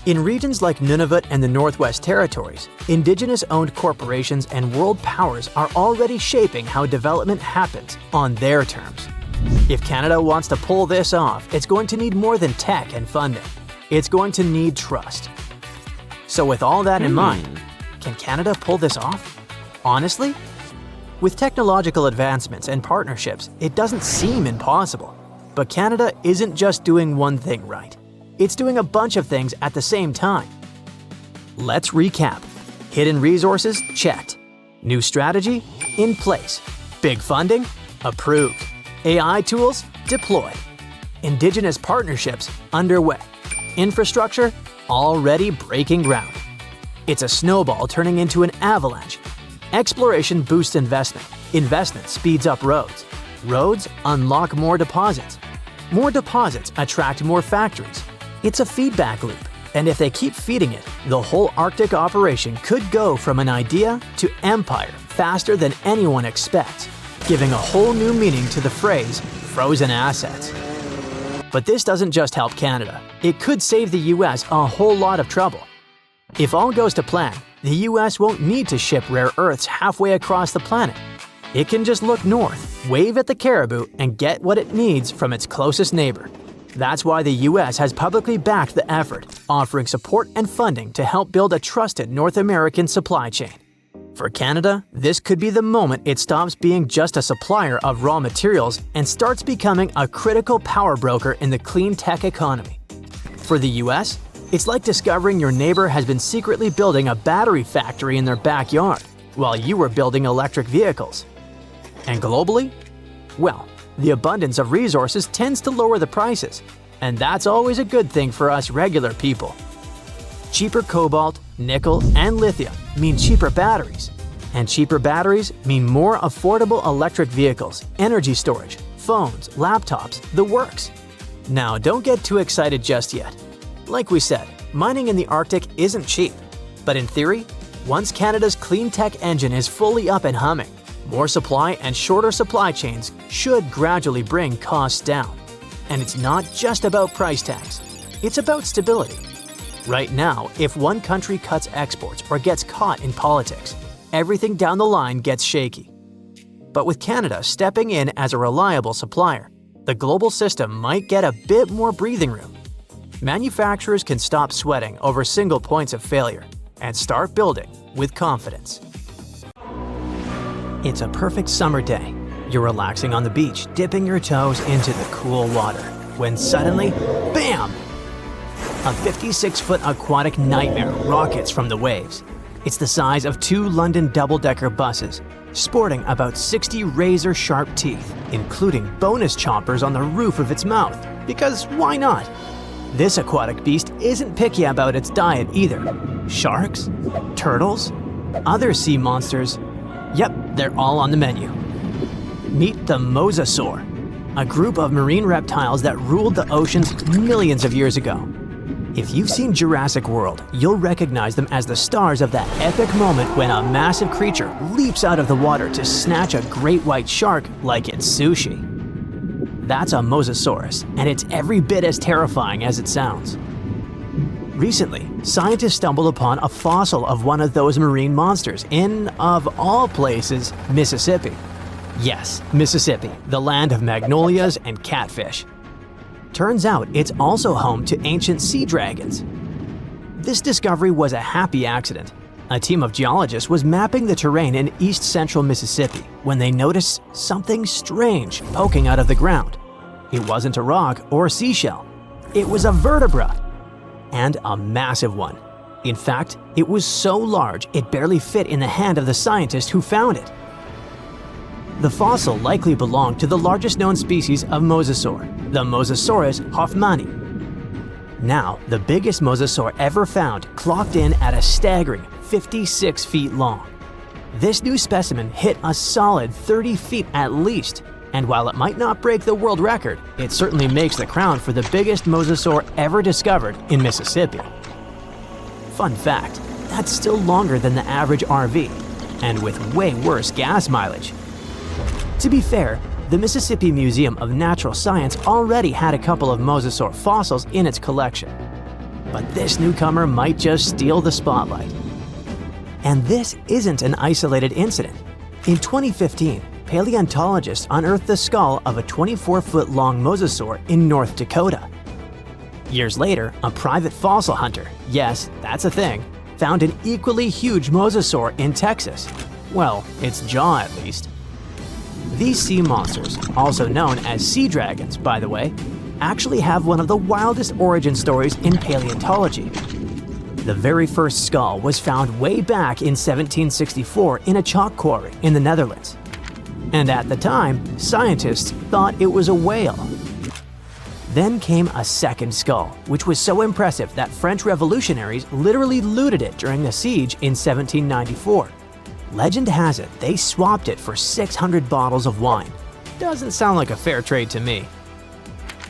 In regions like Nunavut and the Northwest Territories, Indigenous-owned corporations and world powers are already shaping how development happens on their terms. If Canada wants to pull this off, it's going to need more than tech and funding. It's going to need trust. So with all that in mind, can Canada pull this off? Honestly? With technological advancements and partnerships, it doesn't seem impossible. But Canada isn't just doing one thing right. It's doing a bunch of things at the same time. Let's recap. Hidden resources? Checked. New strategy? In place. Big funding? Approved. AI tools? Deployed. Indigenous partnerships? Underway. Infrastructure? Already breaking ground. It's a snowball turning into an avalanche. Exploration boosts investment. Investment speeds up roads. Roads unlock more deposits. More deposits attract more factories. It's a feedback loop, and if they keep feeding it, the whole Arctic operation could go from an idea to empire faster than anyone expects, giving a whole new meaning to the phrase frozen assets. But this doesn't just help Canada. It could save the US a whole lot of trouble. If all goes to plan, the US won't need to ship rare earths halfway across the planet. It can just look north, wave at the caribou, and get what it needs from its closest neighbor. That's why the US has publicly backed the effort, offering support and funding to help build a trusted North American supply chain. For Canada, this could be the moment it stops being just a supplier of raw materials and starts becoming a critical power broker in the clean tech economy. For the US, it's like discovering your neighbor has been secretly building a battery factory in their backyard while you were building electric vehicles. And globally? Well, the abundance of resources tends to lower the prices, and that's always a good thing for us regular people. Cheaper cobalt, nickel, and lithium mean cheaper batteries, and cheaper batteries mean more affordable electric vehicles, energy storage, phones, laptops, the works. Now, don't get too excited just yet. Like we said, mining in the Arctic isn't cheap, but in theory, once Canada's clean tech engine is fully up and humming, more supply and shorter supply chains should gradually bring costs down. And it's not just about price tags, it's about stability. Right now, if one country cuts exports or gets caught in politics, everything down the line gets shaky. But with Canada stepping in as a reliable supplier, the global system might get a bit more breathing room. Manufacturers can stop sweating over single points of failure and start building with confidence. It's a perfect summer day. You're relaxing on the beach, dipping your toes into the cool water, when suddenly, BAM! A 56-foot aquatic nightmare rockets from the waves. It's the size of 2 London double-decker buses, sporting about 60 razor-sharp teeth, including bonus chompers on the roof of its mouth, because why not? This aquatic beast isn't picky about its diet either. Sharks? Turtles? Other sea monsters? Yep, they're all on the menu. Meet the Mosasaur, a group of marine reptiles that ruled the oceans millions of years ago. If you've seen Jurassic World, you'll recognize them as the stars of that epic moment when a massive creature leaps out of the water to snatch a great white shark like it's sushi. That's a Mosasaurus, and it's every bit as terrifying as it sounds. Recently, scientists stumbled upon a fossil of one of those marine monsters in, of all places, Mississippi. Yes, Mississippi, the land of magnolias and catfish. Turns out it's also home to ancient sea dragons. This discovery was a happy accident. A team of geologists was mapping the terrain in east-central Mississippi when they noticed something strange poking out of the ground. It wasn't a rock or a seashell. It was a vertebra, and a massive one. In fact, it was so large it barely fit in the hand of the scientist who found it. The fossil likely belonged to the largest known species of mosasaur, the Mosasaurus hoffmanni. Now, the biggest mosasaur ever found clocked in at a staggering 56 feet long. This new specimen hit a solid 30 feet at least, and while it might not break the world record, it certainly makes the crown for the biggest mosasaur ever discovered in Mississippi. Fun fact, that's still longer than the average RV, and with way worse gas mileage. To be fair, the Mississippi Museum of Natural Science already had a couple of mosasaur fossils in its collection. But this newcomer might just steal the spotlight. And this isn't an isolated incident. In 2015, paleontologists unearthed the skull of a 24-foot-long mosasaur in North Dakota. Years later, a private fossil hunter, yes, that's a thing, found an equally huge mosasaur in Texas. Well, its jaw at least. These sea monsters, also known as sea dragons, by the way, actually have one of the wildest origin stories in paleontology. The very first skull was found way back in 1764 in a chalk quarry in the Netherlands. And at the time, scientists thought it was a whale. Then came a second skull, which was so impressive that French revolutionaries literally looted it during a siege in 1794. Legend has it they swapped it for 600 bottles of wine. Doesn't sound like a fair trade to me.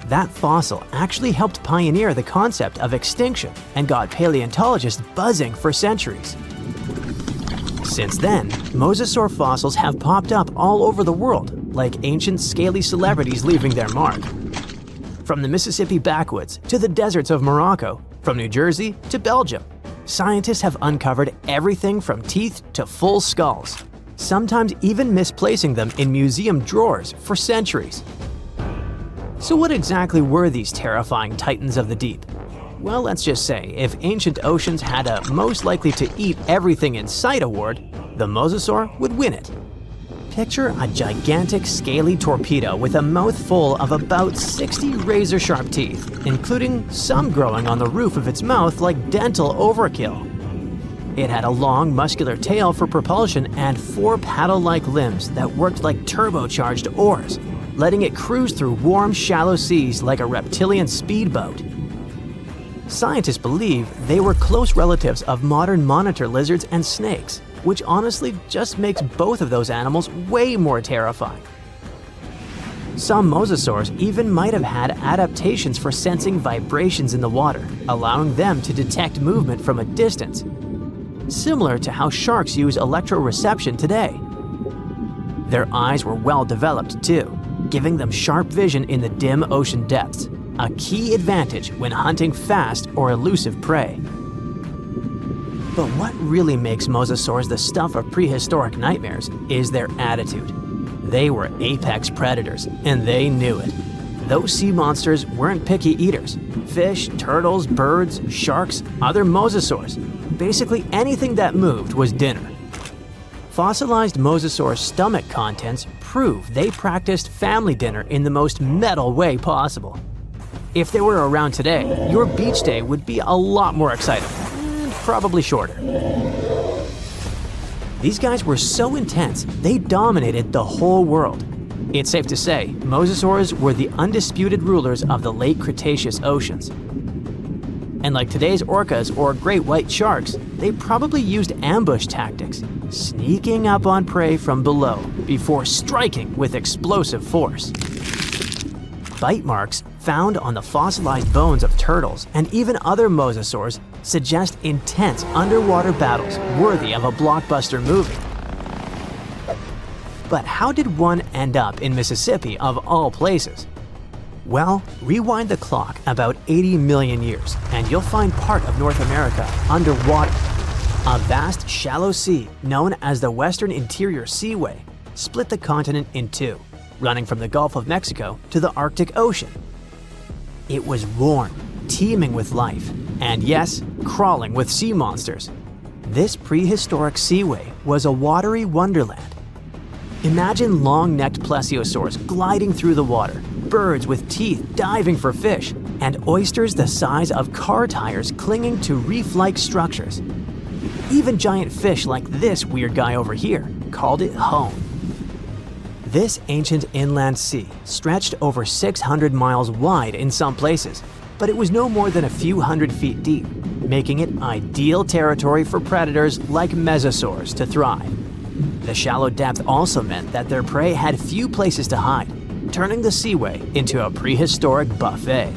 That fossil actually helped pioneer the concept of extinction and got paleontologists buzzing for centuries. Since then, mosasaur fossils have popped up all over the world, like ancient scaly celebrities leaving their mark. From the Mississippi backwoods to the deserts of Morocco, from New Jersey to Belgium, scientists have uncovered everything from teeth to full skulls, sometimes even misplacing them in museum drawers for centuries. So what exactly were these terrifying titans of the deep? Well, let's just say, if ancient oceans had a most likely to eat everything in sight award, the mosasaur would win it. Picture a gigantic scaly torpedo with a mouth full of about 60 razor-sharp teeth, including some growing on the roof of its mouth like dental overkill. It had a long, muscular tail for propulsion and 4 paddle-like limbs that worked like turbocharged oars, letting it cruise through warm, shallow seas like a reptilian speedboat. Scientists believe they were close relatives of modern monitor lizards and snakes, which honestly just makes both of those animals way more terrifying. Some mosasaurs even might have had adaptations for sensing vibrations in the water, allowing them to detect movement from a distance, similar to how sharks use electroreception today. Their eyes were well developed too, giving them sharp vision in the dim ocean depths, a key advantage when hunting fast or elusive prey. But what really makes mosasaurs the stuff of prehistoric nightmares is their attitude. They were apex predators, and they knew it. Those sea monsters weren't picky eaters. Fish, turtles, birds, sharks, other mosasaurs. Basically anything that moved was dinner. Fossilized mosasaur stomach contents prove they practiced family dinner in the most metal way possible. If they were around today, your beach day would be a lot more exciting. Probably shorter. These guys were so intense, they dominated the whole world. It's safe to say, mosasaurs were the undisputed rulers of the late Cretaceous oceans. And like today's orcas or great white sharks, they probably used ambush tactics, sneaking up on prey from below before striking with explosive force. Bite marks found on the fossilized bones of turtles and even other mosasaurs suggest intense underwater battles worthy of a blockbuster movie. But how did one end up in Mississippi of all places? Well, rewind the clock about 80 million years and you'll find part of North America underwater. A vast shallow sea known as the Western Interior Seaway split the continent in two, running from the Gulf of Mexico to the Arctic Ocean. It was warm, teeming with life, and yes, crawling with sea monsters. This prehistoric seaway was a watery wonderland. Imagine long-necked plesiosaurs gliding through the water, birds with teeth diving for fish, and oysters the size of car tires clinging to reef-like structures. Even giant fish like this weird guy over here called it home. This ancient inland sea stretched over 600 miles wide in some places, but it was no more than a few hundred feet deep, making it ideal territory for predators like mesosaurs to thrive. The shallow depth also meant that their prey had few places to hide, turning the seaway into a prehistoric buffet.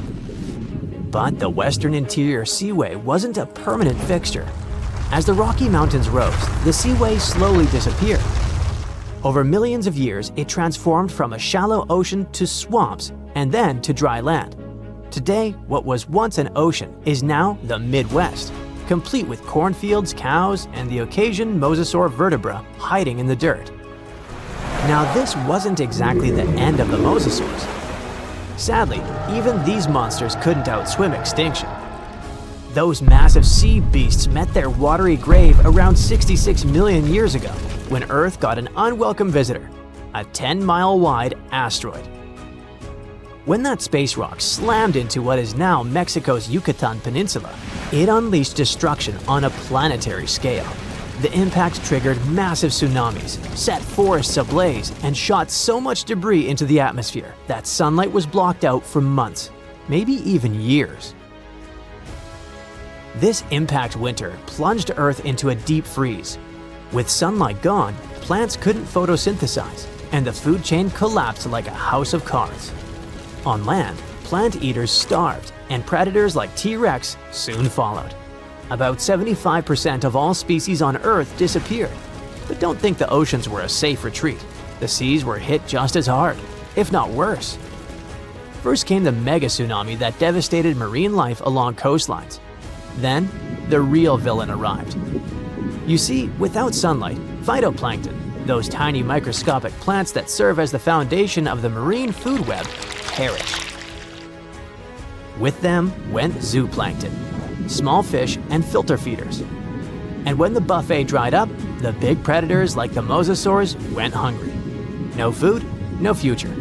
But the Western Interior Seaway wasn't a permanent fixture. As the Rocky Mountains rose, the seaway slowly disappeared. Over millions of years, it transformed from a shallow ocean to swamps and then to dry land. Today, what was once an ocean is now the Midwest, complete with cornfields, cows, and the occasion mosasaur vertebra hiding in the dirt. Now, this wasn't exactly the end of the mosasaurs. Sadly, even these monsters couldn't outswim extinction. Those massive sea beasts met their watery grave around 66 million years ago, when Earth got an unwelcome visitor, a 10-mile-wide asteroid. When that space rock slammed into what is now Mexico's Yucatan Peninsula, it unleashed destruction on a planetary scale. The impact triggered massive tsunamis, set forests ablaze, and shot so much debris into the atmosphere that sunlight was blocked out for months, maybe even years. This impact winter plunged Earth into a deep freeze. With sunlight gone, plants couldn't photosynthesize, and the food chain collapsed like a house of cards. On land, plant eaters starved, and predators like T-Rex soon followed. About 75% of all species on Earth disappeared. But don't think the oceans were a safe retreat. The seas were hit just as hard, if not worse. First came the mega tsunami that devastated marine life along coastlines. Then, the real villain arrived. You see, without sunlight, phytoplankton, those tiny microscopic plants that serve as the foundation of the marine food web, perished. With them went zooplankton, small fish and filter feeders. And when the buffet dried up, the big predators like the mosasaurs went hungry. No food, no future.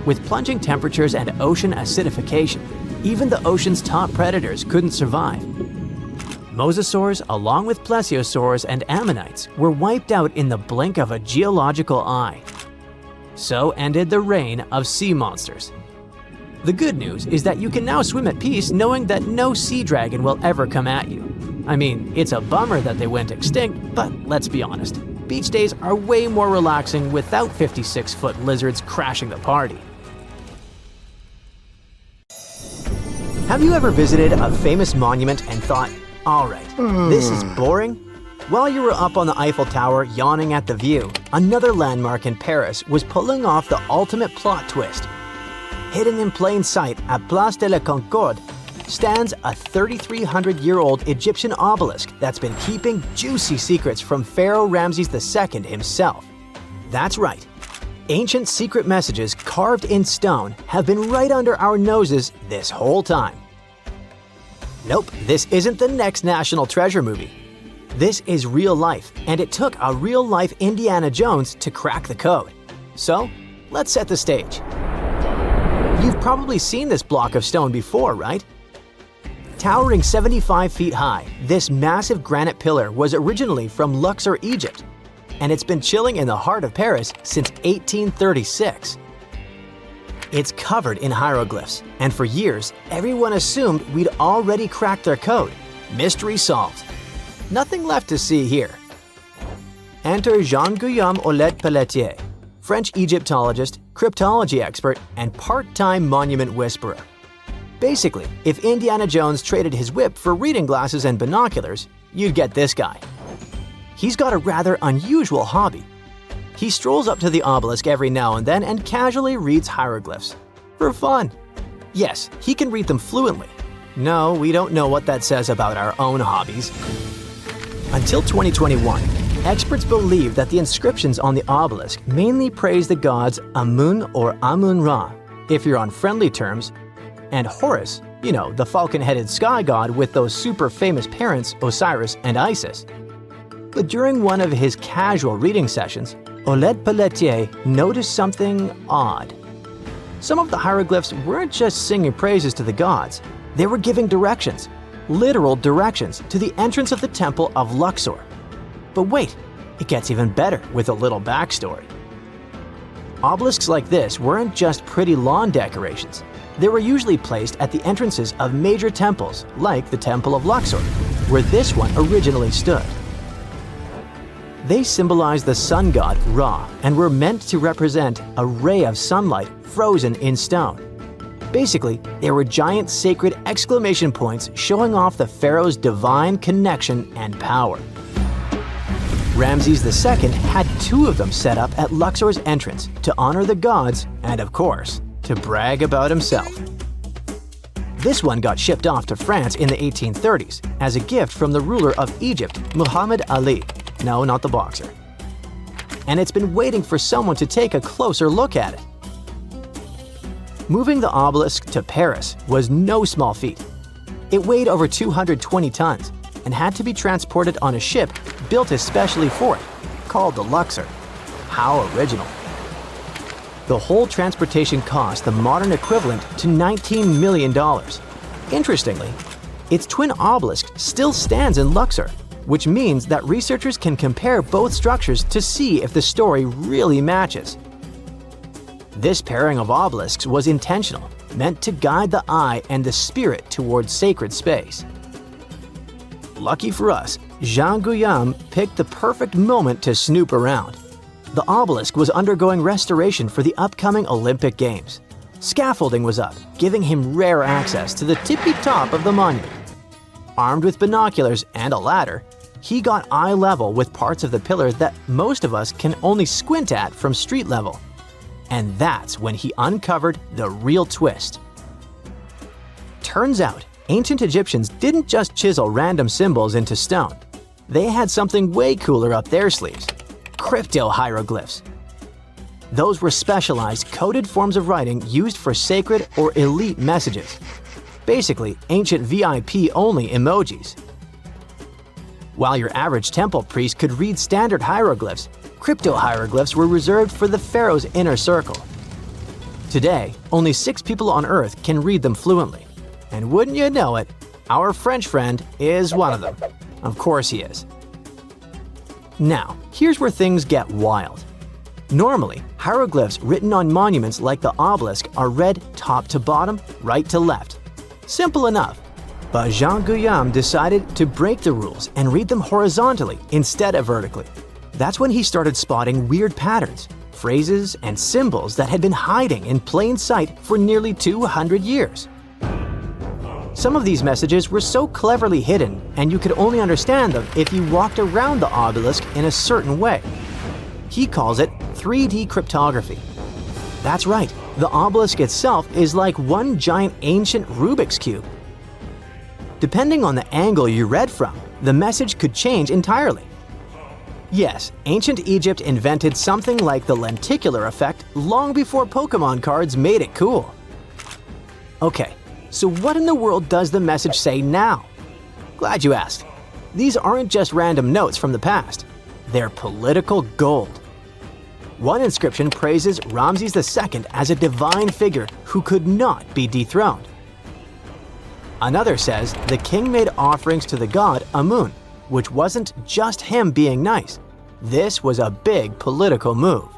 With plunging temperatures and ocean acidification, even the ocean's top predators couldn't survive. Mosasaurs, along with plesiosaurs and ammonites, were wiped out in the blink of a geological eye. So ended the reign of sea monsters. The good news is that you can now swim at peace knowing that no sea dragon will ever come at you. I mean, it's a bummer that they went extinct, but let's be honest, beach days are way more relaxing without 56-foot lizards crashing the party. Have you ever visited a famous monument and thought, all right, this is boring? While you were up on the Eiffel Tower yawning at the view, another landmark in Paris was pulling off the ultimate plot twist. Hidden in plain sight at Place de la Concorde stands a 3,300-year-old Egyptian obelisk that's been keeping juicy secrets from Pharaoh Ramses II himself. That's right. Ancient secret messages carved in stone have been right under our noses this whole time. Nope, this isn't the next National Treasure movie. This is real life, and it took a real-life Indiana Jones to crack the code. So, let's set the stage. You've probably seen this block of stone before, right? Towering 75 feet high, this massive granite pillar was originally from Luxor, Egypt. and it's been chilling in the heart of Paris since 1836. It's covered in hieroglyphs, and for years, everyone assumed we'd already cracked their code. Mystery solved. Nothing left to see here. Enter Jean-Guillaume Olet-Pelletier, French Egyptologist, cryptology expert, and part-time monument whisperer. Basically, if Indiana Jones traded his whip for reading glasses and binoculars, you'd get this guy. He's got a rather unusual hobby. He strolls up to the obelisk every now and then and casually reads hieroglyphs. For fun. Yes, he can read them fluently. No, we don't know what that says about our own hobbies. Until 2021, experts believed that the inscriptions on the obelisk mainly praise the gods Amun or Amun-Ra, if you're on friendly terms, and Horus, you know, the falcon-headed sky god with those super famous parents Osiris and Isis. But during one of his casual reading sessions, Olet-Pelletier noticed something odd. Some of the hieroglyphs weren't just singing praises to the gods, they were giving directions, literal directions, to the entrance of the temple of Luxor. But wait, it gets even better with a little backstory. Obelisks like this weren't just pretty lawn decorations. They were usually placed at the entrances of major temples, like the Temple of Luxor, where this one originally stood. They symbolized the sun god Ra and were meant to represent a ray of sunlight frozen in stone. Basically, they were giant sacred exclamation points showing off the pharaoh's divine connection and power. Ramses II had two of them set up at Luxor's entrance to honor the gods and, of course, to brag about himself. This one got shipped off to France in the 1830s as a gift from the ruler of Egypt, Muhammad Ali. No, not the boxer. And it's been waiting for someone to take a closer look at it. Moving the obelisk to Paris was no small feat. It weighed over 220 tons and had to be transported on a ship built especially for it, called the Luxor. How original. The whole transportation cost the modern equivalent to $19 million. Interestingly, its twin obelisk still stands in Luxor, which means that researchers can compare both structures to see if the story really matches. This pairing of obelisks was intentional, meant to guide the eye and the spirit towards sacred space. Lucky for us, Jean-Guillaume picked the perfect moment to snoop around. The obelisk was undergoing restoration for the upcoming Olympic Games. Scaffolding was up, giving him rare access to the tippy top of the monument. Armed with binoculars and a ladder, he got eye level with parts of the pillar that most of us can only squint at from street level. And that's when he uncovered the real twist. Turns out, ancient Egyptians didn't just chisel random symbols into stone. They had something way cooler up their sleeves: crypto-hieroglyphs. Those were specialized coded forms of writing used for sacred or elite messages. Basically, ancient VIP-only emojis. While your average temple priest could read standard hieroglyphs, crypto-hieroglyphs were reserved for the pharaoh's inner circle. Today, only 6 people on Earth can read them fluently. And wouldn't you know it, our French friend is one of them. Of course he is. Now, here's where things get wild. Normally, hieroglyphs written on monuments like the obelisk are read top to bottom, right to left. Simple enough. But Jean-Guillaume decided to break the rules and read them horizontally instead of vertically. That's when he started spotting weird patterns, phrases, and symbols that had been hiding in plain sight for nearly 200 years. Some of these messages were so cleverly hidden, and you could only understand them if you walked around the obelisk in a certain way. He calls it 3D cryptography. That's right, the obelisk itself is like one giant ancient Rubik's Cube. Depending on the angle you read from, the message could change entirely. Yes, ancient Egypt invented something like the lenticular effect long before Pokemon cards made it cool. Okay, so what in the world does the message say now? Glad you asked. These aren't just random notes from the past. They're political gold. One inscription praises Ramses II as a divine figure who could not be dethroned. Another says the king made offerings to the god Amun, which wasn't just him being nice. This was a big political move.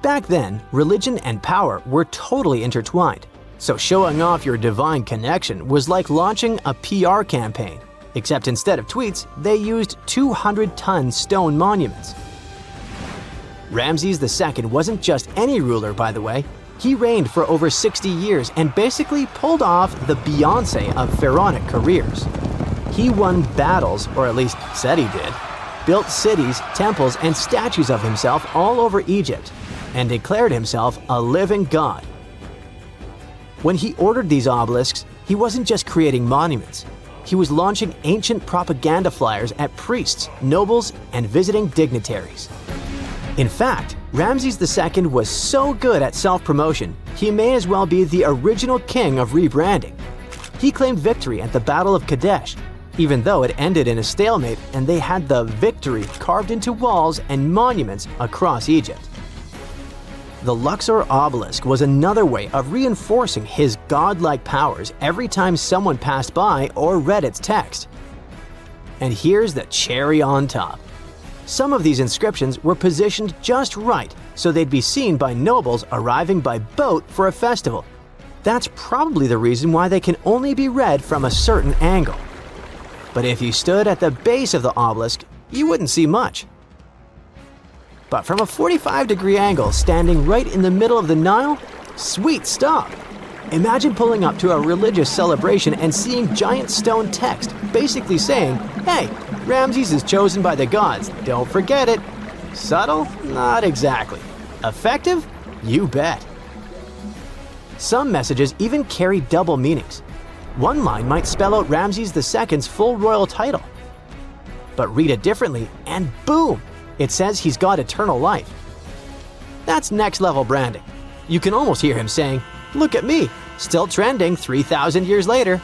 Back then, religion and power were totally intertwined, so showing off your divine connection was like launching a PR campaign, except instead of tweets, they used 200-ton stone monuments. Ramses II wasn't just any ruler, by the way. He reigned for over 60 years and basically pulled off the Beyoncé of pharaonic careers. He won battles, or at least said he did, built cities, temples, and statues of himself all over Egypt, and declared himself a living god. When he ordered these obelisks, he wasn't just creating monuments. He was launching ancient propaganda flyers at priests, nobles, and visiting dignitaries. In fact, Ramses II was so good at self-promotion, he may as well be the original king of rebranding. He claimed victory at the Battle of Kadesh, even though it ended in a stalemate and they had the victory carved into walls and monuments across Egypt. The Luxor obelisk was another way of reinforcing his godlike powers every time someone passed by or read its text. And here's the cherry on top. Some of these inscriptions were positioned just right so they'd be seen by nobles arriving by boat for a festival. That's probably the reason why they can only be read from a certain angle. But if you stood at the base of the obelisk, you wouldn't see much. But from a 45-degree angle standing right in the middle of the Nile, sweet stuff! Imagine pulling up to a religious celebration and seeing giant stone text basically saying, "Hey, Ramses is chosen by the gods, don't forget it." Subtle? Not exactly. Effective? You bet. Some messages even carry double meanings. One line might spell out Ramses II's full royal title. But read it differently and boom! It says he's got eternal life. That's next-level branding. You can almost hear him saying, "Look at me, still trending 3,000 years later."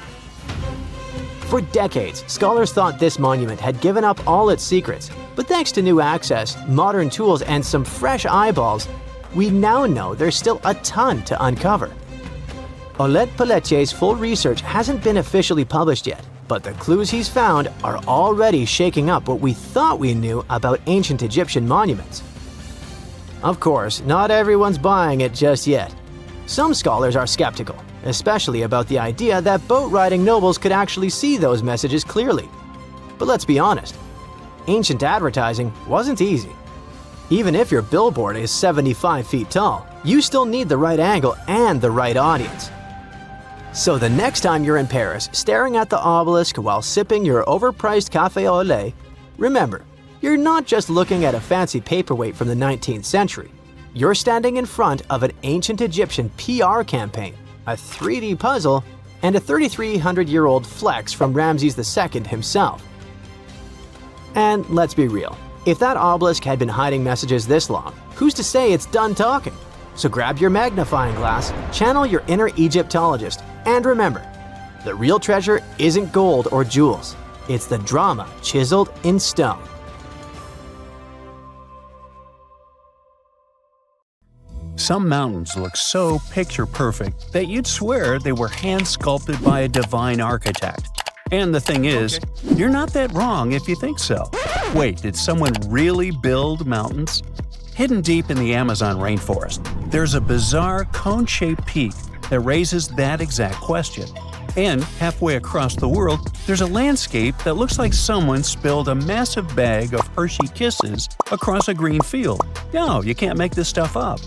For decades, scholars thought this monument had given up all its secrets, but thanks to new access, modern tools, and some fresh eyeballs, we now know there's still a ton to uncover. Oleg Pelletier's full research hasn't been officially published yet, but the clues he's found are already shaking up what we thought we knew about ancient Egyptian monuments. Of course, not everyone's buying it just yet. Some scholars are skeptical, especially about the idea that boat-riding nobles could actually see those messages clearly. But let's be honest, ancient advertising wasn't easy. Even if your billboard is 75 feet tall, you still need the right angle and the right audience. So the next time you're in Paris staring at the obelisk while sipping your overpriced café au lait, remember, you're not just looking at a fancy paperweight from the 19th century. You're standing in front of an ancient Egyptian PR campaign, a 3D puzzle, and a 3,300-year-old flex from Ramses II himself. And let's be real, if that obelisk had been hiding messages this long, who's to say it's done talking? So grab your magnifying glass, channel your inner Egyptologist, and remember, the real treasure isn't gold or jewels, it's the drama chiseled in stone. Some mountains look so picture-perfect that you'd swear they were hand-sculpted by a divine architect. And the thing is, you're not that wrong if you think so. Wait, did someone really build mountains? Hidden deep in the Amazon rainforest, there's a bizarre cone-shaped peak that raises that exact question. And halfway across the world, there's a landscape that looks like someone spilled a massive bag of Hershey Kisses across a green field. No, you can't make this stuff up.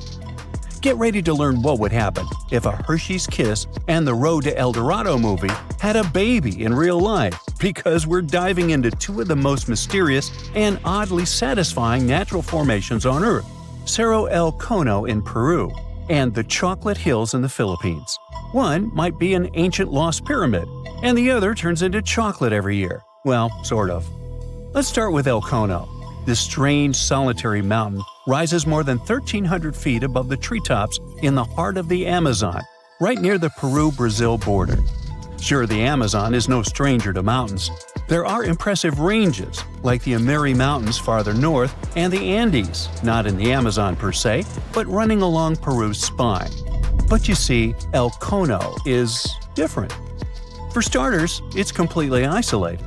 Get ready to learn what would happen if a Hershey's Kiss and the Road to El Dorado movie had a baby in real life, because we're diving into two of the most mysterious and oddly satisfying natural formations on Earth, Cerro El Cono in Peru and the Chocolate Hills in the Philippines. One might be an ancient lost pyramid, and the other turns into chocolate every year. Well, sort of. Let's start with El Cono. This strange, solitary mountain rises more than 1,300 feet above the treetops in the heart of the Amazon, right near the Peru-Brazil border. Sure, the Amazon is no stranger to mountains. There are impressive ranges, like the Ameri Mountains farther north and the Andes, not in the Amazon per se, but running along Peru's spine. But you see, El Cono is different. For starters, it's completely isolated.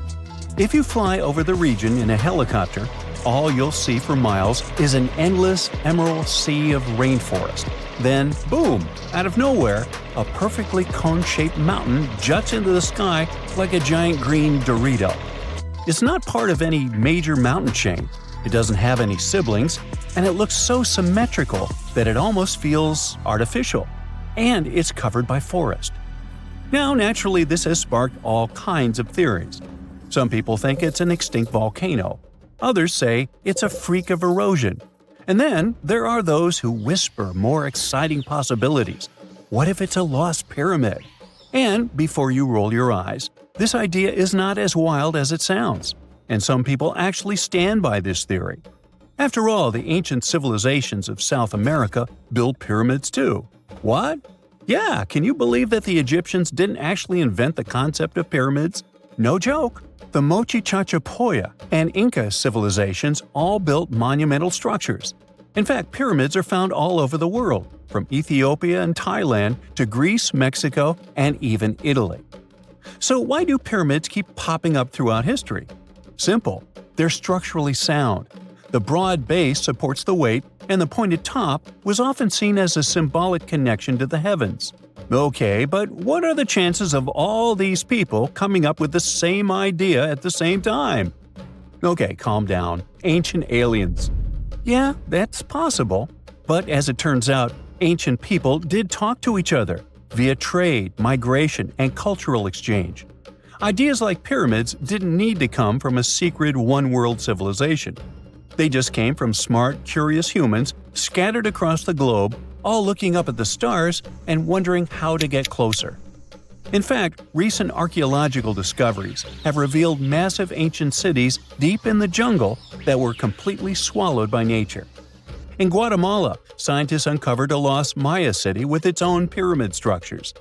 If you fly over the region in a helicopter, all you'll see for miles is an endless emerald sea of rainforest. Then, boom, out of nowhere, a perfectly cone-shaped mountain juts into the sky like a giant green Dorito. It's not part of any major mountain chain, it doesn't have any siblings, and it looks so symmetrical that it almost feels artificial. And it's covered by forest. Now, naturally, this has sparked all kinds of theories. Some people think it's an extinct volcano. Others say it's a freak of erosion. And then there are those who whisper more exciting possibilities. What if it's a lost pyramid? And before you roll your eyes, this idea is not as wild as it sounds. And some people actually stand by this theory. After all, the ancient civilizations of South America built pyramids too. What? Yeah, can you believe that the Egyptians didn't actually invent the concept of pyramids? No joke. The Mochichachapoya and Inca civilizations all built monumental structures. In fact, pyramids are found all over the world, from Ethiopia and Thailand to Greece, Mexico, and even Italy. So why do pyramids keep popping up throughout history? Simple. They're structurally sound. The broad base supports the weight, and the pointed top was often seen as a symbolic connection to the heavens. Okay, but what are the chances of all these people coming up with the same idea at the same time? Okay, calm down. Ancient aliens. Yeah, that's possible. But as it turns out, ancient people did talk to each other via trade, migration, and cultural exchange. Ideas like pyramids didn't need to come from a secret one-world civilization. They just came from smart, curious humans scattered across the globe, all looking up at the stars and wondering how to get closer. In fact, recent archaeological discoveries have revealed massive ancient cities deep in the jungle that were completely swallowed by nature. In Guatemala, scientists uncovered a lost Maya city with its own pyramid structures.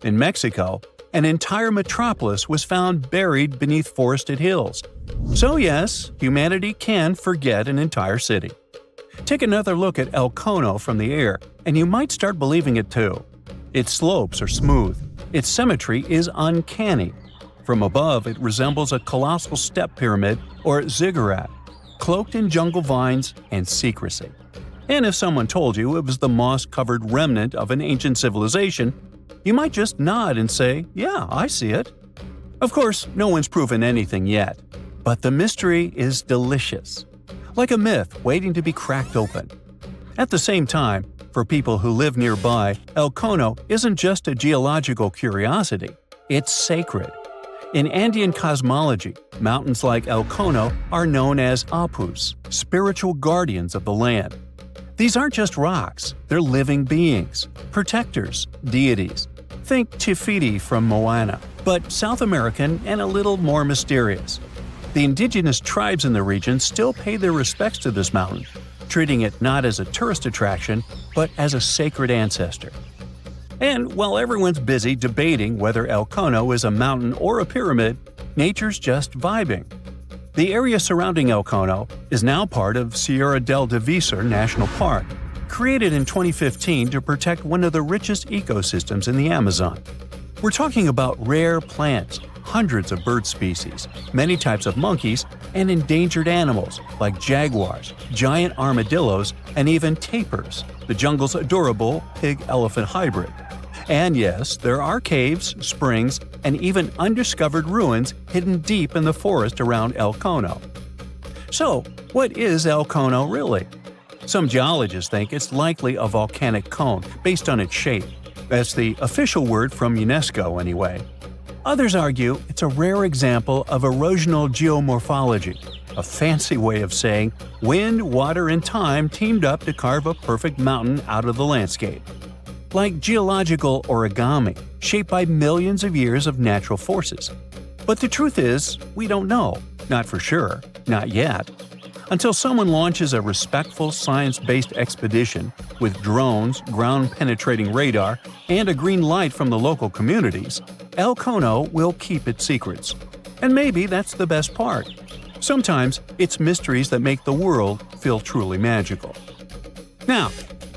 In Mexico, an entire metropolis was found buried beneath forested hills. So yes, humanity can forget an entire city. Take another look at El Cono from the air, and you might start believing it too. Its slopes are smooth. Its symmetry is uncanny. From above, it resembles a colossal step pyramid or ziggurat, cloaked in jungle vines and secrecy. And if someone told you it was the moss-covered remnant of an ancient civilization, you might just nod and say, "Yeah, I see it." Of course, no one's proven anything yet. But the mystery is delicious. Like a myth waiting to be cracked open. At the same time, for people who live nearby, El Cono isn't just a geological curiosity, it's sacred. In Andean cosmology, mountains like El Cono are known as apus, spiritual guardians of the land. These aren't just rocks, they're living beings, protectors, deities. Think Tifiti from Moana, but South American and a little more mysterious. The indigenous tribes in the region still pay their respects to this mountain, treating it not as a tourist attraction, but as a sacred ancestor. And while everyone's busy debating whether El Cono is a mountain or a pyramid, nature's just vibing. The area surrounding El Cono is now part of Sierra del Divisor National Park, created in 2015 to protect one of the richest ecosystems in the Amazon. We're talking about rare plants, hundreds of bird species, many types of monkeys, and endangered animals like jaguars, giant armadillos, and even tapirs, the jungle's adorable pig-elephant hybrid. And yes, there are caves, springs, and even undiscovered ruins hidden deep in the forest around El Cono. So, what is El Cono really? Some geologists think it's likely a volcanic cone based on its shape. That's the official word from UNESCO anyway. Others argue it's a rare example of erosional geomorphology, a fancy way of saying wind, water, and time teamed up to carve a perfect mountain out of the landscape. Like geological origami, shaped by millions of years of natural forces. But the truth is, we don't know. Not for sure. Not yet. Until someone launches a respectful science-based expedition with drones, ground-penetrating radar, and a green light from the local communities, El Cono will keep its secrets. And maybe that's the best part. Sometimes it's mysteries that make the world feel truly magical. Now,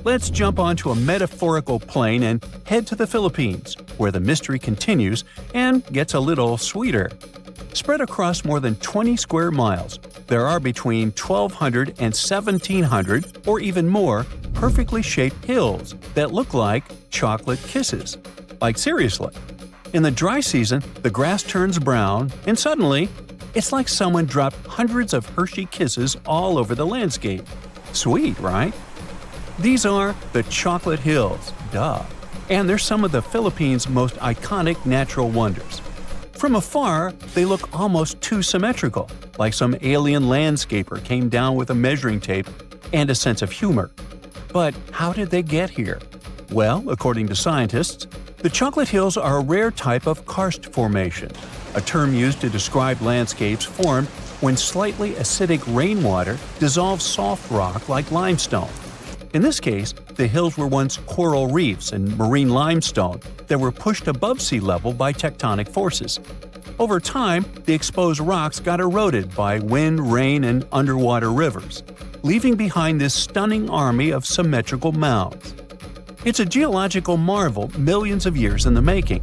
let's jump onto a metaphorical plane and head to the Philippines, where the mystery continues and gets a little sweeter. Spread across more than 20 square miles, there are between 1,200 and 1,700, or even more, perfectly shaped hills that look like chocolate kisses. Like seriously. In the dry season, the grass turns brown, and suddenly, it's like someone dropped hundreds of Hershey kisses all over the landscape. Sweet, right? These are the Chocolate Hills, duh. And they're some of the Philippines' most iconic natural wonders. From afar, they look almost too symmetrical, like some alien landscaper came down with a measuring tape and a sense of humor. But how did they get here? Well, according to scientists, the Chocolate Hills are a rare type of karst formation, a term used to describe landscapes formed when slightly acidic rainwater dissolves soft rock like limestone. In this case, the hills were once coral reefs and marine limestone that were pushed above sea level by tectonic forces. Over time, the exposed rocks got eroded by wind, rain, and underwater rivers, leaving behind this stunning army of symmetrical mounds. It's a geological marvel millions of years in the making.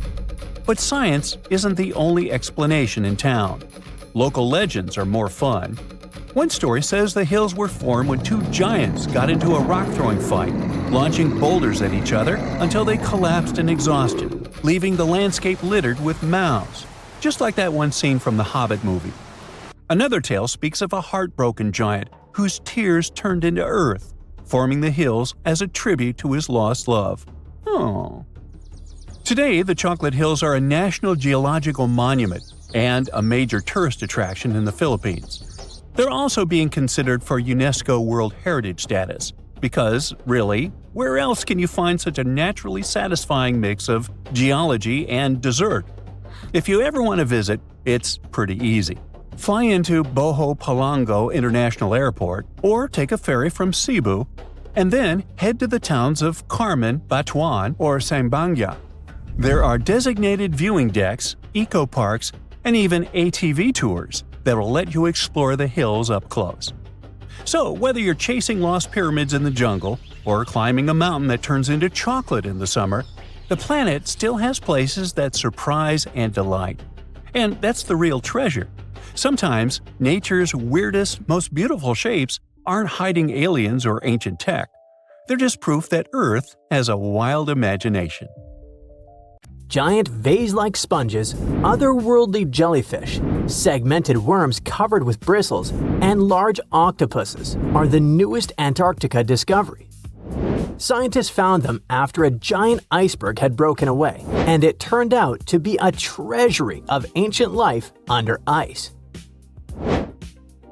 But science isn't the only explanation in town. Local legends are more fun. One story says the hills were formed when two giants got into a rock-throwing fight, launching boulders at each other until they collapsed in exhaustion, leaving the landscape littered with mounds, just like that one scene from the Hobbit movie. Another tale speaks of a heartbroken giant whose tears turned into earth, forming the hills as a tribute to his lost love. Oh. Today, the Chocolate Hills are a National Geological Monument and a major tourist attraction in the Philippines. They're also being considered for UNESCO World Heritage status, because, really, where else can you find such a naturally satisfying mix of geology and dessert? If you ever want to visit, it's pretty easy. Fly into Boho Palango International Airport or take a ferry from Cebu, and then head to the towns of Carmen, Batuan, or Sambanga. There are designated viewing decks, eco-parks, and even ATV tours that will let you explore the hills up close. So, whether you're chasing lost pyramids in the jungle or climbing a mountain that turns into chocolate in the summer, the planet still has places that surprise and delight. And that's the real treasure. Sometimes, nature's weirdest, most beautiful shapes aren't hiding aliens or ancient tech. They're just proof that Earth has a wild imagination. Giant vase-like sponges, otherworldly jellyfish, segmented worms covered with bristles, and large octopuses are the newest Antarctica discovery. Scientists found them after a giant iceberg had broken away, and it turned out to be a treasury of ancient life under ice.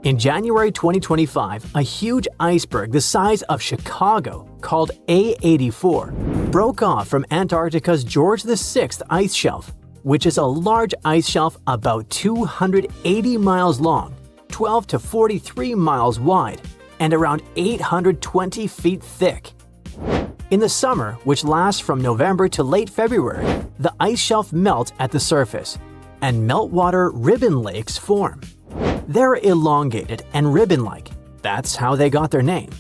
In January 2025, a huge iceberg the size of Chicago, called A84, broke off from Antarctica's George VI ice shelf, which is a large ice shelf about 280 miles long, 12 to 43 miles wide, and around 820 feet thick. In the summer, which lasts from November to late February, the ice shelf melts at the surface, and meltwater ribbon lakes form. They're elongated and ribbon-like. That's how they got their name.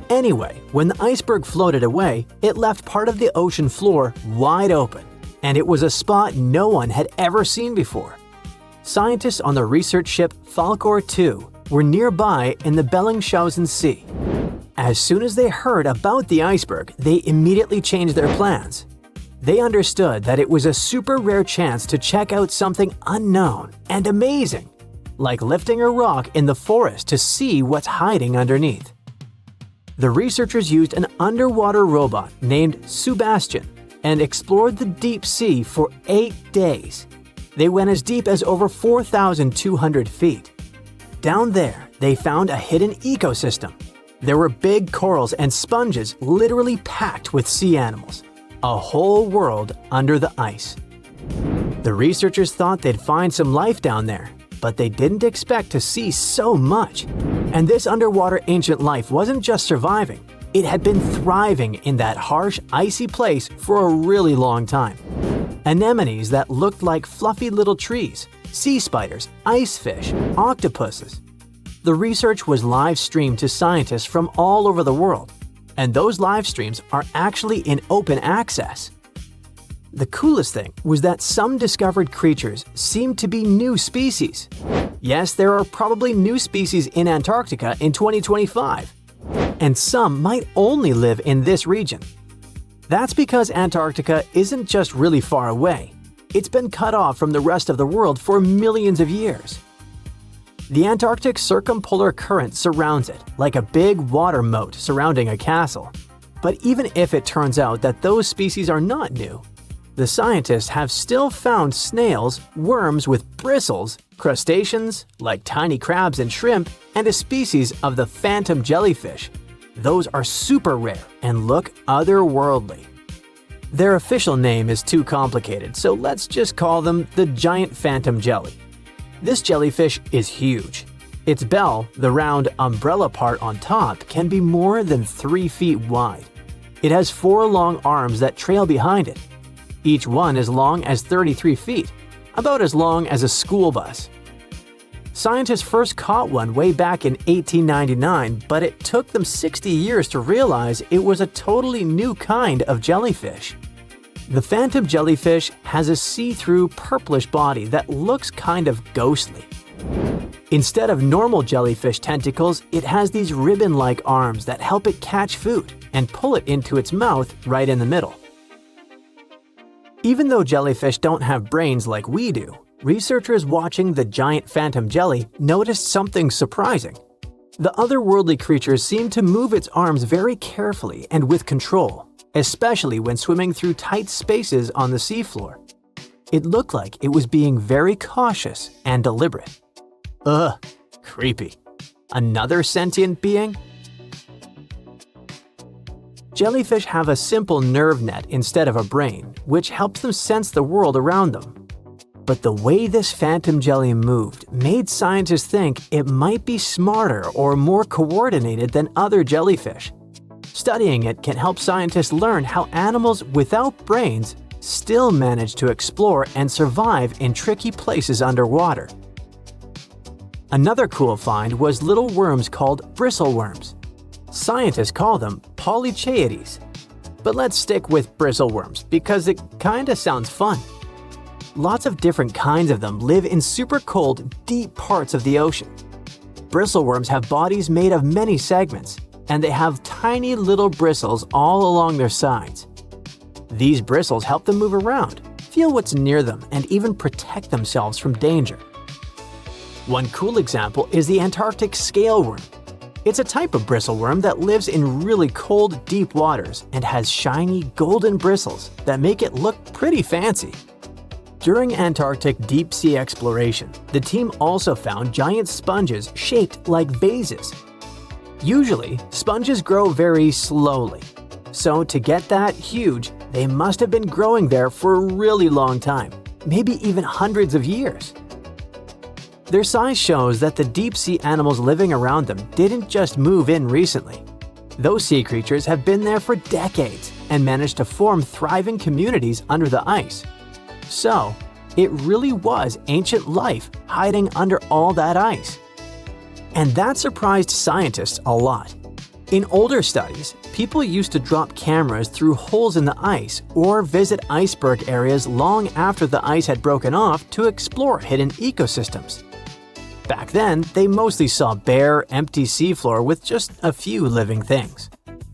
Anyway, when the iceberg floated away, it left part of the ocean floor wide open, and it was a spot no one had ever seen before. Scientists on the research ship Falkor 2 were nearby in the Bellingshausen Sea. As soon as they heard about the iceberg, they immediately changed their plans. They understood that it was a super rare chance to check out something unknown and amazing, like lifting a rock in the forest to see what's hiding underneath. The researchers used an underwater robot named Sebastian and explored the deep sea for 8 days. They went as deep as over 4,200 feet. Down there, they found a hidden ecosystem. There were big corals and sponges literally packed with sea animals. A whole world under the ice. The researchers thought they'd find some life down there, but they didn't expect to see so much. And this underwater ancient life wasn't just surviving, it had been thriving in that harsh, icy place for a really long time. Anemones that looked like fluffy little trees, sea spiders, ice fish, octopuses. The research was live streamed to scientists from all over the world, and those live streams are actually in open access. The coolest thing was that some discovered creatures seemed to be new species. Yes, there are probably new species in Antarctica in 2025, and some might only live in this region. That's because Antarctica isn't just really far away. It's been cut off from the rest of the world for millions of years. The Antarctic circumpolar current surrounds it, like a big water moat surrounding a castle. But even if it turns out that those species are not new, the scientists have still found snails, worms with bristles, crustaceans, like tiny crabs and shrimp, and a species of the phantom jellyfish. Those are super rare and look otherworldly. Their official name is too complicated, so let's just call them the giant phantom jelly. This jellyfish is huge. Its bell, the round umbrella part on top, can be more than 3 feet wide. It has 4 long arms that trail behind it. Each one as long as 33 feet, about as long as a school bus. Scientists first caught one way back in 1899, but it took them 60 years to realize it was a totally new kind of jellyfish. The phantom jellyfish has a see-through purplish body that looks kind of ghostly. Instead of normal jellyfish tentacles, it has these ribbon-like arms that help it catch food and pull it into its mouth right in the middle. Even though jellyfish don't have brains like we do, researchers watching the giant phantom jelly noticed something surprising. The otherworldly creature seemed to move its arms very carefully and with control, especially when swimming through tight spaces on the seafloor. It looked like it was being very cautious and deliberate. Ugh, creepy. Another sentient being? Jellyfish have a simple nerve net instead of a brain, which helps them sense the world around them. But the way this phantom jelly moved made scientists think it might be smarter or more coordinated than other jellyfish. Studying it can help scientists learn how animals without brains still manage to explore and survive in tricky places underwater. Another cool find was little worms called bristleworms. Scientists call them polychaetes. But let's stick with bristleworms because it kinda sounds fun. Lots of different kinds of them live in super cold, deep parts of the ocean. Bristleworms have bodies made of many segments, and they have tiny little bristles all along their sides. These bristles help them move around, feel what's near them, and even protect themselves from danger. One cool example is the Antarctic scaleworm. It's a type of bristleworm that lives in really cold, deep waters and has shiny, golden bristles that make it look pretty fancy. During Antarctic deep-sea exploration, the team also found giant sponges shaped like vases. Usually, sponges grow very slowly. So to get that huge, they must have been growing there for a really long time, maybe even hundreds of years. Their size shows that the deep-sea animals living around them didn't just move in recently. Those sea creatures have been there for decades and managed to form thriving communities under the ice. So, it really was ancient life hiding under all that ice. And that surprised scientists a lot. In older studies, people used to drop cameras through holes in the ice or visit iceberg areas long after the ice had broken off to explore hidden ecosystems. Back then, they mostly saw bare, empty seafloor with just a few living things.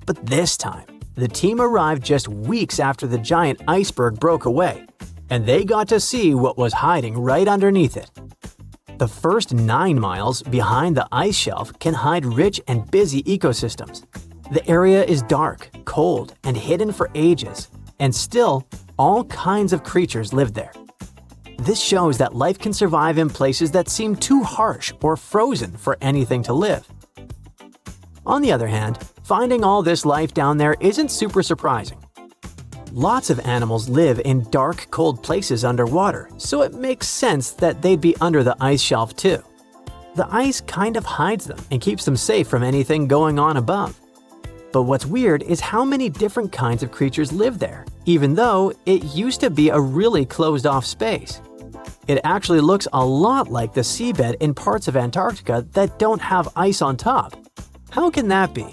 But this time, the team arrived just weeks after the giant iceberg broke away, and they got to see what was hiding right underneath it. The first 9 miles behind the ice shelf can hide rich and busy ecosystems. The area is dark, cold, and hidden for ages, and still, all kinds of creatures live there. This shows that life can survive in places that seem too harsh or frozen for anything to live. On the other hand, finding all this life down there isn't super surprising. Lots of animals live in dark, cold places underwater, so it makes sense that they'd be under the ice shelf too. The ice kind of hides them and keeps them safe from anything going on above. But what's weird is how many different kinds of creatures live there, even though it used to be a really closed-off space. It actually looks a lot like the seabed in parts of Antarctica that don't have ice on top. How can that be?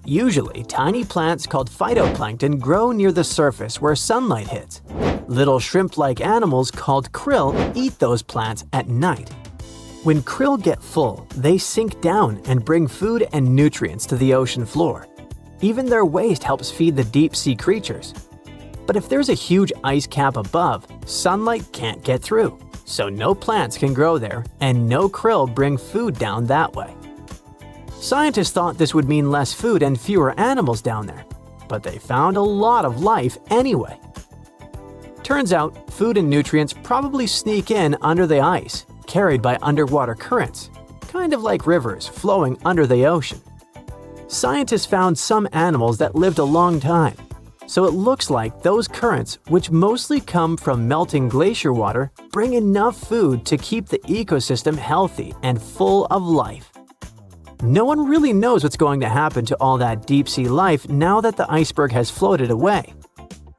Usually, tiny plants called phytoplankton grow near the surface where sunlight hits. Little shrimp-like animals called krill eat those plants at night. When krill get full, they sink down and bring food and nutrients to the ocean floor. Even their waste helps feed the deep-sea creatures. But if there's a huge ice cap above, sunlight can't get through, so no plants can grow there and no krill bring food down that way. Scientists thought this would mean less food and fewer animals down there, but they found a lot of life anyway. Turns out, food and nutrients probably sneak in under the ice, carried by underwater currents, kind of like rivers flowing under the ocean. Scientists found some animals that lived a long time, so it looks like those currents, which mostly come from melting glacier water, bring enough food to keep the ecosystem healthy and full of life. No one really knows what's going to happen to all that deep-sea life now that the iceberg has floated away.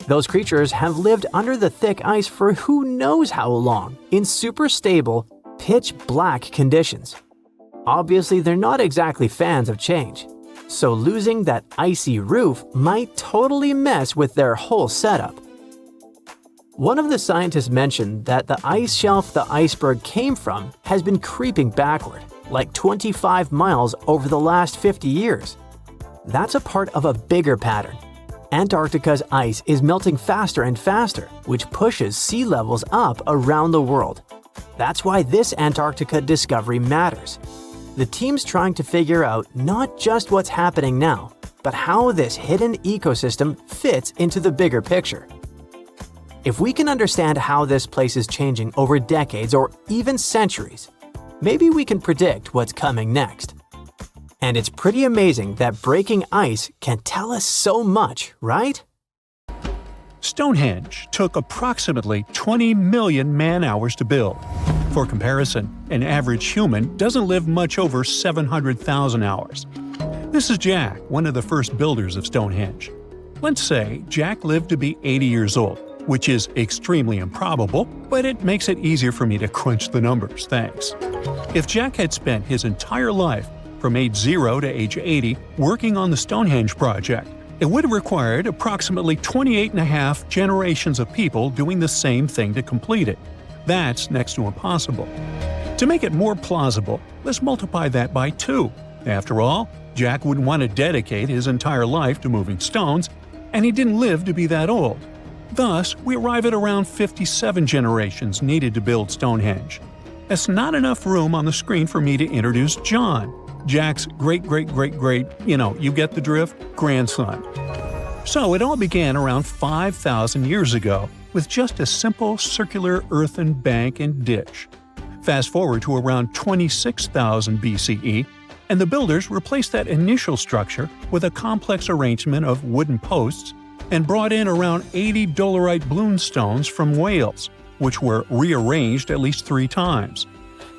Those creatures have lived under the thick ice for who knows how long, in super stable, pitch-black conditions. Obviously, they're not exactly fans of change, so losing that icy roof might totally mess with their whole setup. One of the scientists mentioned that the ice shelf the iceberg came from has been creeping backward, like 25 miles over the last 50 years. That's a part of a bigger pattern. Antarctica's ice is melting faster and faster, which pushes sea levels up around the world. That's why this Antarctica discovery matters. The team's trying to figure out not just what's happening now, but how this hidden ecosystem fits into the bigger picture. If we can understand how this place is changing over decades or even centuries, maybe we can predict what's coming next. And it's pretty amazing that breaking ice can tell us so much, right? Stonehenge took approximately 20 million man-hours to build. For comparison, an average human doesn't live much over 700,000 hours. This is Jack, one of the first builders of Stonehenge. Let's say Jack lived to be 80 years old, which is extremely improbable, but it makes it easier for me to crunch the numbers, thanks. If Jack had spent his entire life, from age 0 to age 80, working on the Stonehenge project, it would have required approximately 28.5 generations of people doing the same thing to complete it. That's next to impossible. To make it more plausible, let's multiply that by 2. After all, Jack wouldn't want to dedicate his entire life to moving stones, and he didn't live to be that old. Thus, we arrive at around 57 generations needed to build Stonehenge. That's not enough room on the screen for me to introduce John, Jack's great-great-great-great, you get the drift, grandson. So it all began around 5,000 years ago with just a simple circular earthen bank and ditch. Fast forward to around 26,000 BCE, and the builders replaced that initial structure with a complex arrangement of wooden posts and brought in around 80 dolerite bloom stones from Wales, which were rearranged at least 3 times.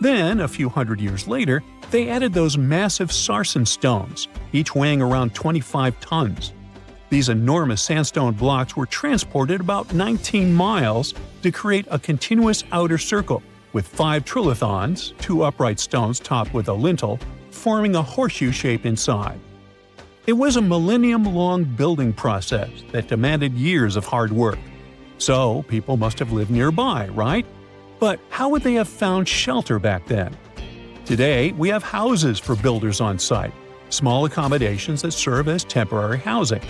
Then, a few hundred years later, they added those massive sarsen stones, each weighing around 25 tons. These enormous sandstone blocks were transported about 19 miles to create a continuous outer circle, with 5 trilithons, 2 upright stones topped with a lintel, forming a horseshoe shape inside. It was a millennium-long building process that demanded years of hard work. So, people must have lived nearby, right? But how would they have found shelter back then? Today, we have houses for builders on site, small accommodations that serve as temporary housing.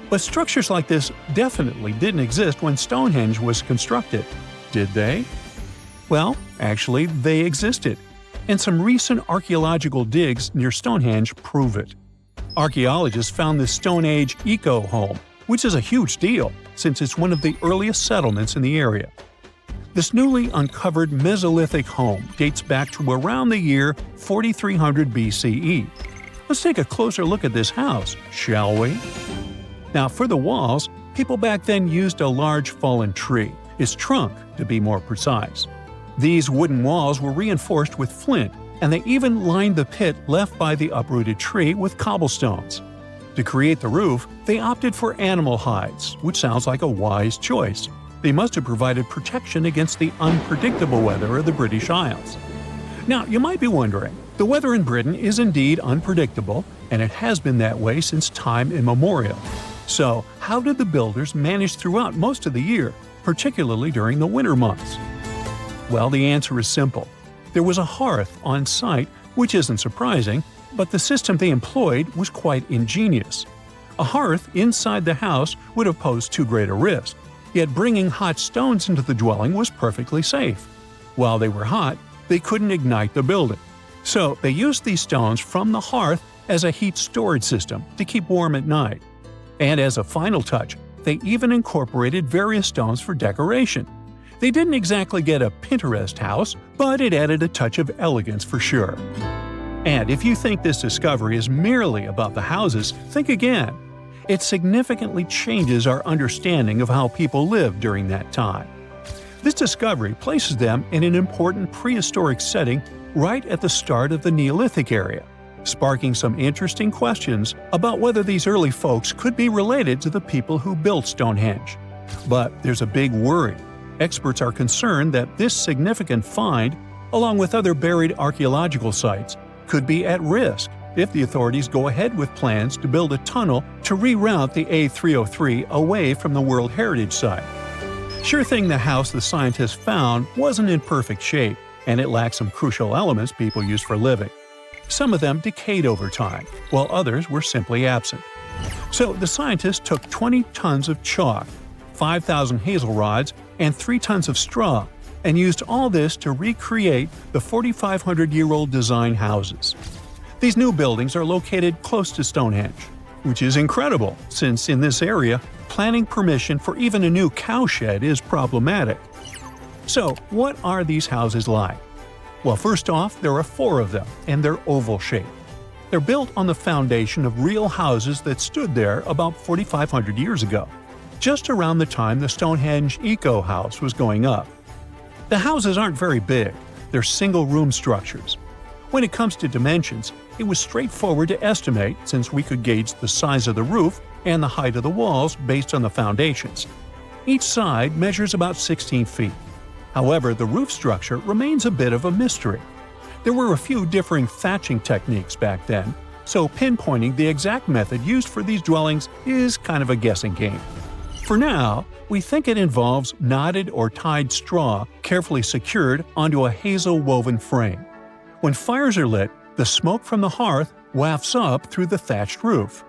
But structures like this definitely didn't exist when Stonehenge was constructed, did they? Well, actually, they existed, and some recent archaeological digs near Stonehenge prove it. Archaeologists found this Stone Age eco-home, which is a huge deal since it's one of the earliest settlements in the area. This newly uncovered Mesolithic home dates back to around the year 4300 BCE. Let's take a closer look at this house, shall we? Now, for the walls, people back then used a large fallen tree, its trunk to be more precise. These wooden walls were reinforced with flint, and they even lined the pit left by the uprooted tree with cobblestones. To create the roof, they opted for animal hides, which sounds like a wise choice. They must have provided protection against the unpredictable weather of the British Isles. Now, you might be wondering, the weather in Britain is indeed unpredictable, and it has been that way since time immemorial. So, how did the builders manage throughout most of the year, particularly during the winter months? Well, the answer is simple. There was a hearth on site, which isn't surprising, but the system they employed was quite ingenious. A hearth inside the house would have posed too great a risk, yet bringing hot stones into the dwelling was perfectly safe. While they were hot, they couldn't ignite the building. So they used these stones from the hearth as a heat storage system to keep warm at night. And as a final touch, they even incorporated various stones for decoration. They didn't exactly get a Pinterest house, but it added a touch of elegance for sure. And if you think this discovery is merely about the houses, think again. It significantly changes our understanding of how people lived during that time. This discovery places them in an important prehistoric setting right at the start of the Neolithic area, sparking some interesting questions about whether these early folks could be related to the people who built Stonehenge. But there's a big worry. Experts are concerned that this significant find, along with other buried archaeological sites, could be at risk if the authorities go ahead with plans to build a tunnel to reroute the A303 away from the World Heritage Site. Sure thing the house the scientists found wasn't in perfect shape, and it lacked some crucial elements people use for living. Some of them decayed over time, while others were simply absent. So the scientists took 20 tons of chalk, 5,000 hazel rods, and 3 tons of straw, and used all this to recreate the 4,500-year-old design houses. These new buildings are located close to Stonehenge, which is incredible since in this area, planning permission for even a new cowshed is problematic. So, what are these houses like? Well, first off, there are 4 of them, and they're oval-shaped. They're built on the foundation of real houses that stood there about 4,500 years ago, just around the time the Stonehenge Eco House was going up. The houses aren't very big, they're single-room structures. When it comes to dimensions, it was straightforward to estimate since we could gauge the size of the roof and the height of the walls based on the foundations. Each side measures about 16 feet. However, the roof structure remains a bit of a mystery. There were a few differing thatching techniques back then, so pinpointing the exact method used for these dwellings is kind of a guessing game. For now, we think it involves knotted or tied straw carefully secured onto a hazel-woven frame. When fires are lit, the smoke from the hearth wafts up through the thatched roof.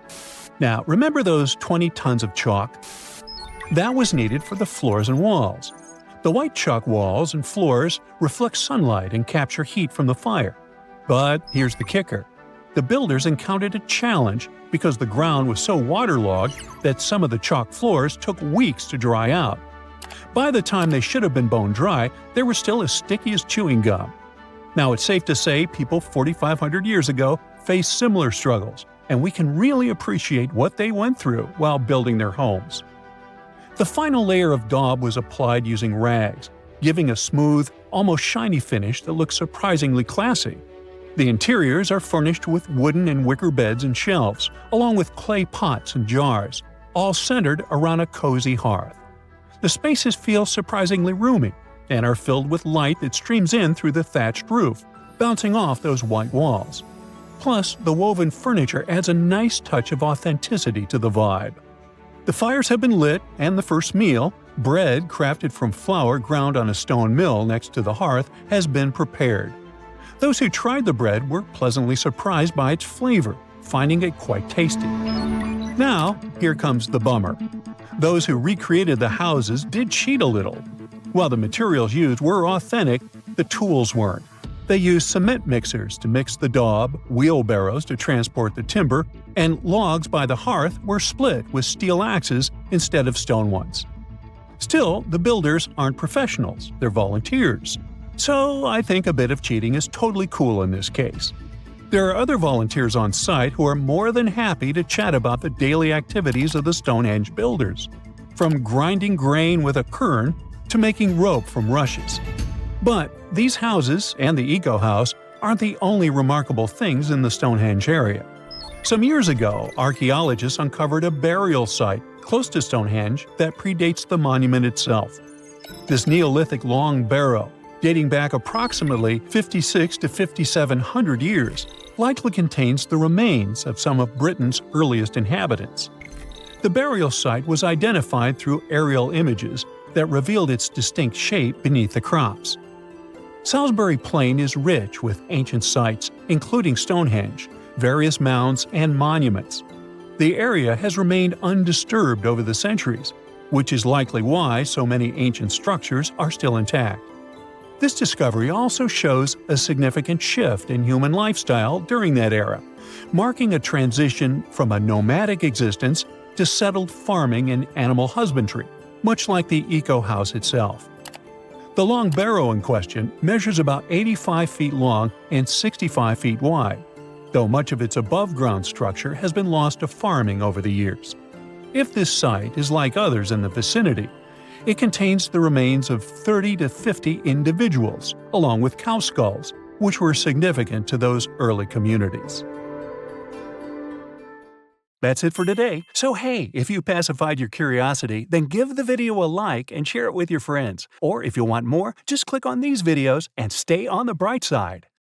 Now, remember those 20 tons of chalk? That was needed for the floors and walls. The white chalk walls and floors reflect sunlight and capture heat from the fire. But here's the kicker. The builders encountered a challenge because the ground was so waterlogged that some of the chalk floors took weeks to dry out. By the time they should have been bone dry, they were still as sticky as chewing gum. Now, it's safe to say people 4,500 years ago faced similar struggles, and we can really appreciate what they went through while building their homes. The final layer of daub was applied using rags, giving a smooth, almost shiny finish that looks surprisingly classy. The interiors are furnished with wooden and wicker beds and shelves, along with clay pots and jars, all centered around a cozy hearth. The spaces feel surprisingly roomy, and are filled with light that streams in through the thatched roof, bouncing off those white walls. Plus, the woven furniture adds a nice touch of authenticity to the vibe. The fires have been lit, and the first meal, bread crafted from flour ground on a stone mill next to the hearth, has been prepared. Those who tried the bread were pleasantly surprised by its flavor, finding it quite tasty. Now, here comes the bummer. Those who recreated the houses did cheat a little. While the materials used were authentic, the tools weren't. They used cement mixers to mix the daub, wheelbarrows to transport the timber, and logs by the hearth were split with steel axes instead of stone ones. Still, the builders aren't professionals, they're volunteers. So I think a bit of cheating is totally cool in this case. There are other volunteers on site who are more than happy to chat about the daily activities of the Stonehenge builders, from grinding grain with a quern to making rope from rushes. But these houses and the Eco House aren't the only remarkable things in the Stonehenge area. Some years ago, archaeologists uncovered a burial site close to Stonehenge that predates the monument itself. This Neolithic long barrow, dating back approximately 56 to 5,700 years, likely contains the remains of some of Britain's earliest inhabitants. The burial site was identified through aerial images that revealed its distinct shape beneath the crops. Salisbury Plain is rich with ancient sites, including Stonehenge, various mounds, and monuments. The area has remained undisturbed over the centuries, which is likely why so many ancient structures are still intact. This discovery also shows a significant shift in human lifestyle during that era, marking a transition from a nomadic existence to settled farming and animal husbandry, much like the eco-house itself. The long barrow in question measures about 85 feet long and 65 feet wide, though much of its above-ground structure has been lost to farming over the years. If this site is like others in the vicinity, it contains the remains of 30 to 50 individuals, along with cow skulls, which were significant to those early communities. That's it for today. So hey, if you pacified your curiosity, then give the video a like and share it with your friends. Or if you want more, just click on these videos and stay on the bright side.